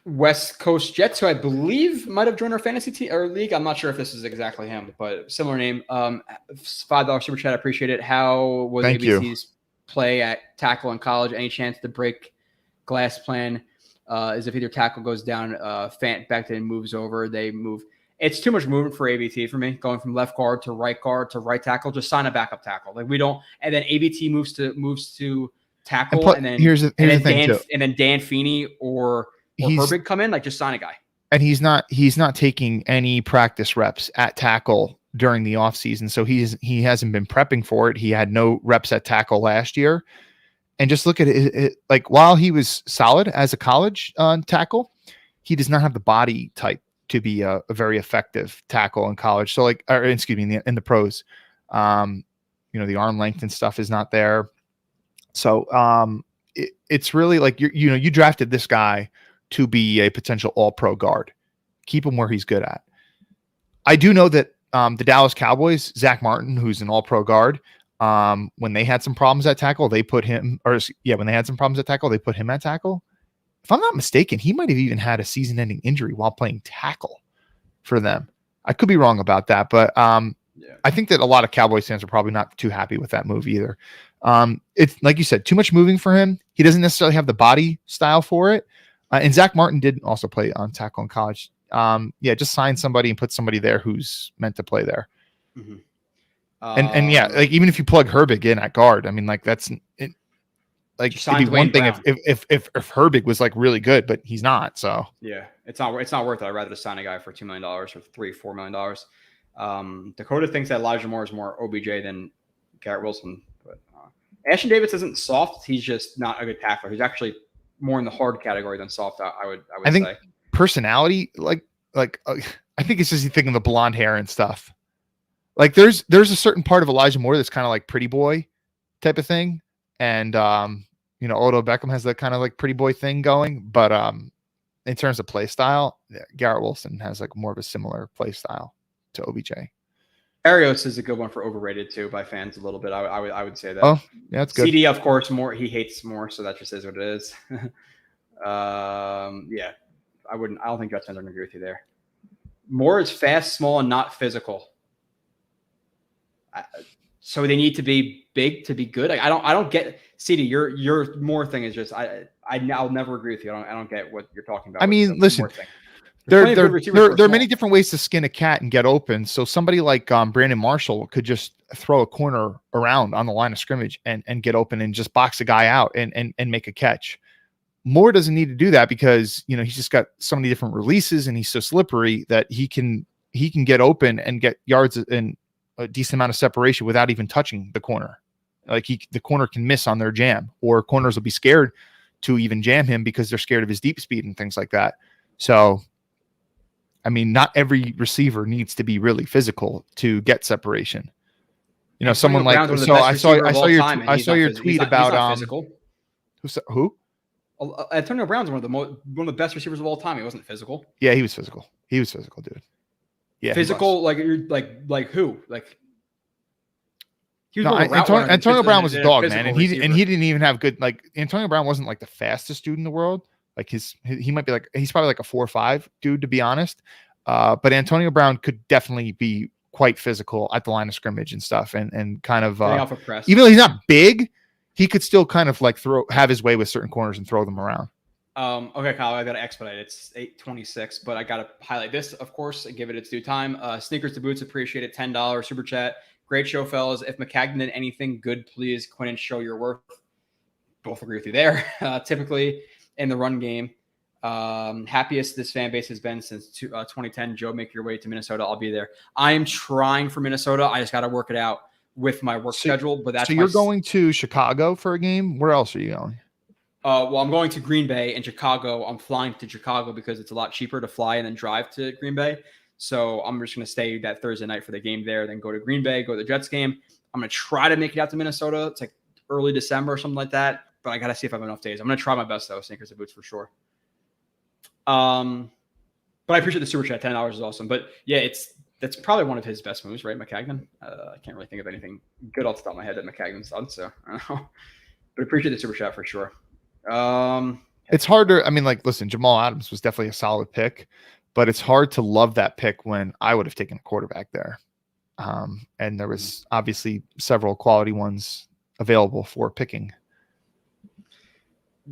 West Coast Jets, who I believe might have joined our fantasy team or league. I'm not sure if this is exactly him, but similar name. $5 super chat. I appreciate it. How was ABC's play at tackle in college? Any chance to break glass plan is if either tackle goes down, back then moves over, they move. It's too much movement for ABT for me, going from left guard to right tackle. Just sign a backup tackle. Like we don't, and then ABT moves to tackle, and then here's the thing too. And then Dan Feeney or Herbig come in, like just sign a guy. And he's not taking any practice reps at tackle during the offseason. So he hasn't been prepping for it. He had no reps at tackle last year. And just look at it, like while he was solid as a college tackle, he does not have the body type to be a very effective tackle in college. So in the pros, the arm length and stuff is not there. So it's really like, you drafted this guy to be a potential all-pro guard. Keep him where he's good at. I do know that the Dallas Cowboys, Zach Martin, who's an all-pro guard, when they had some problems at tackle, they put him at tackle. If I'm not mistaken, he might have even had a season-ending injury while playing tackle for them. I could be wrong about that, but I think that a lot of Cowboys fans are probably not too happy with that move either. It's like you said, too much moving for him. He doesn't necessarily have the body style for it. And Zach Martin did also play on tackle in college. Just sign somebody and put somebody there who's meant to play there. Mm-hmm. Like even if you plug Herbig in at guard, I mean, like that's it. Like it'd be one thing if Herbig was like really good, but he's not. So yeah, it's not worth it. I'd rather just sign a guy for $2 million or $3-4 million. Dakota thinks that Elijah Moore is more OBJ than Garrett Wilson, but Ashton Davis isn't soft. He's just not a good tackler. He's actually more in the hard category than soft. I would think say personality, like I think it's just you thinking the blonde hair and stuff. Like there's a certain part of Elijah Moore that's kind of like pretty boy type of thing, and Odell Beckham has that kind of like pretty boy thing going. But in terms of play style, Garrett Wilson has like more of a similar play style to OBJ. Arios is a good one for overrated too by fans a little bit. I would say that. Oh, yeah, that's good. CD, of course, more he hates more, so that just is what it is. I don't think Jets fans are going to agree with you there. Moore is fast, small, and not physical. So they need to be big to be good. Like, I don't get CD. Your more thing is just I'll never agree with you. I don't get what you're talking about. I mean, listen. There are many different ways to skin a cat and get open. So somebody like Brandon Marshall could just throw a corner around on the line of scrimmage and get open and just box a guy out and make a catch. Moore doesn't need to do that because he's just got so many different releases and he's so slippery that he can get open and get yards and a decent amount of separation without even touching the corner. Like the corner can miss on their jam, or corners will be scared to even jam him because they're scared of his deep speed and things like that. So I mean, not every receiver needs to be really physical to get separation. Someone like I saw your tweet about who? Antonio Brown's one of the best receivers of all time. He wasn't physical. Yeah, he was physical. He was physical, dude. Yeah, Physical, like you're like who? Like he was no, more of a route runner than Antonio Brown was a than dog, physical man, and he receiver. didn't even have good. Like Antonio Brown wasn't like the fastest dude in the world. Like he might be like he's probably like a 4.5 dude, to be honest. But Antonio Brown could definitely be quite physical at the line of scrimmage and stuff, and kind of Getting off a press. even though he's not big, he could still kind of like have his way with certain corners and throw them around. Okay, Kyle, I got to expedite. It's 8:26, but I got to highlight this, of course, and give it its due time. Sneakers to Boots, appreciate it. $10 super chat. Great show, fellas. If McCagnon did anything good, please, Quinn, show your worth. Both agree with you there. Typically in the run game, happiest this fan base has been since 2010. Joe, make your way to Minnesota. I'll be there. I am trying for Minnesota. I just got to work it out with my work schedule. But that's so you're going to Chicago for a game. Where else are you going? Well, I'm going to Green Bay and Chicago. I'm flying to Chicago because it's a lot cheaper to fly and then drive to Green Bay. So I'm just going to stay that Thursday night for the game there, then go to Green Bay, go to the Jets game. I'm going to try to make it out to Minnesota. It's like early December or something like that. But I got to see if I have enough days. I'm going to try my best, though. Sneakers and Boots for sure. But I appreciate the super chat. $10 is awesome. But yeah, that's probably one of his best moves, right, McCagnon? I can't really think of anything good off the top of my head that McCagnon's done. So I don't know. But appreciate the super chat for sure. It's harder. I mean, like, listen, Jamal Adams was definitely a solid pick, but it's hard to love that pick when I would have taken a quarterback there. And there was obviously several quality ones available for picking.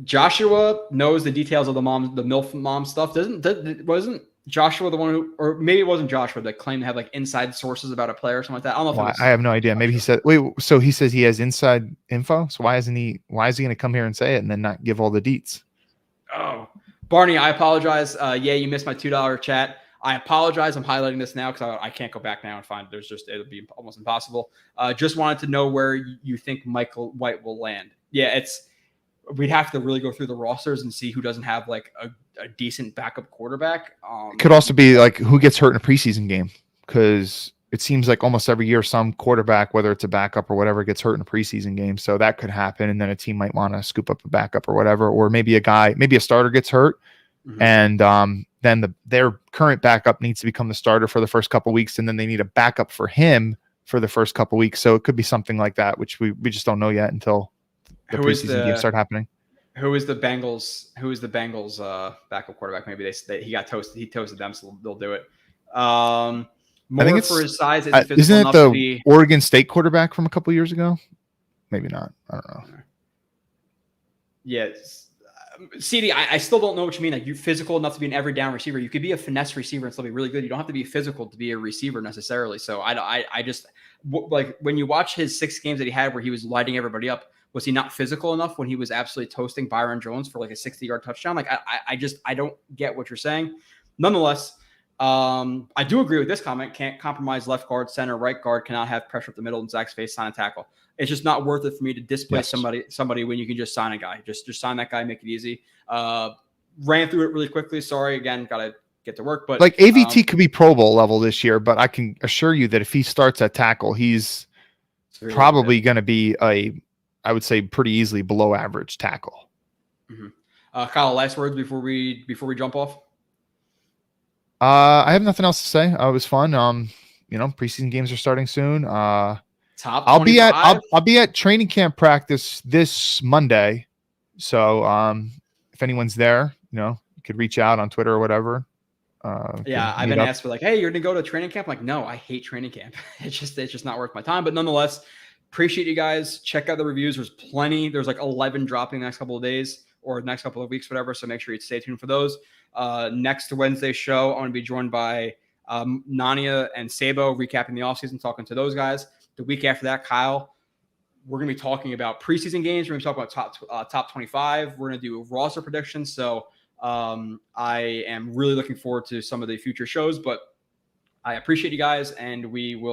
Joshua knows the details of the MILF mom stuff. Wasn't Joshua the one who, or maybe it wasn't Joshua that claimed to have like inside sources about a player or something like that? I don't know. I have no idea. Maybe he said, wait, so he says he has inside info. So why is he going to come here and say it and then not give all the deets? Oh, Barney, I apologize. Yeah, you missed my $2 chat. I apologize. I'm highlighting this now because I can't go back now and find it. It'll be almost impossible. Just wanted to know where you think Michael White will land. Yeah, we'd have to really go through the rosters and see who doesn't have like a decent backup quarterback. It could also be like who gets hurt in a preseason game, because it seems like almost every year some quarterback, whether it's a backup or whatever, gets hurt in a preseason game. So that could happen, and then a team might want to scoop up a backup or whatever, or maybe a starter gets hurt, and then their current backup needs to become the starter for the first couple of weeks, and then they need a backup for him for the first couple of weeks. So it could be something like that, which we just don't know yet until the preseason games start happening. Who is the Bengals backup quarterback? Maybe he got toasted. He toasted them, so they'll do it. I think it's, for his size. Isn't it the Oregon State quarterback from a couple years ago? Maybe not. I don't know. Yes. CD, I still don't know what you mean. Like, you're physical enough to be an every down receiver. You could be a finesse receiver and still be really good. You don't have to be physical to be a receiver necessarily. So I just like when you watch his 6 games that he had where he was lighting everybody up, was he not physical enough when he was absolutely toasting Byron Jones for like a 60-yard touchdown? Like I don't get what you're saying. Nonetheless, I do agree with this comment. Can't compromise left guard, center, right guard, cannot have pressure up the middle in Zach's face, sign a tackle. It's just not worth it for me to displace somebody when you can just sign a guy. Just sign that guy, make it easy. Ran through it really quickly. Sorry, again, gotta get to work. But like AVT could be Pro Bowl level this year, but I can assure you that if he starts at tackle, he's probably going to be I would say pretty easily below average tackle. Kyle, last words before we jump off. I have nothing else to say. It was fun. Preseason games are starting soon. I'll be at training camp practice this Monday. So if anyone's there, you could reach out on Twitter or whatever. I've been asked for like, hey, you're gonna go to training camp. I'm like, no, I hate training camp. It's just not worth my time. But nonetheless, appreciate you guys. Check out the reviews. There's plenty. There's like 11 dropping the next couple of days or the next couple of weeks, whatever. So make sure you stay tuned for those. Next Wednesday show, I'm going to be joined by Nania and Sabo, recapping the offseason, talking to those guys. The week after that, Kyle, we're going to be talking about preseason games. We're going to talk about top 25. We're going to do roster predictions. So I am really looking forward to some of the future shows, but I appreciate you guys, and we will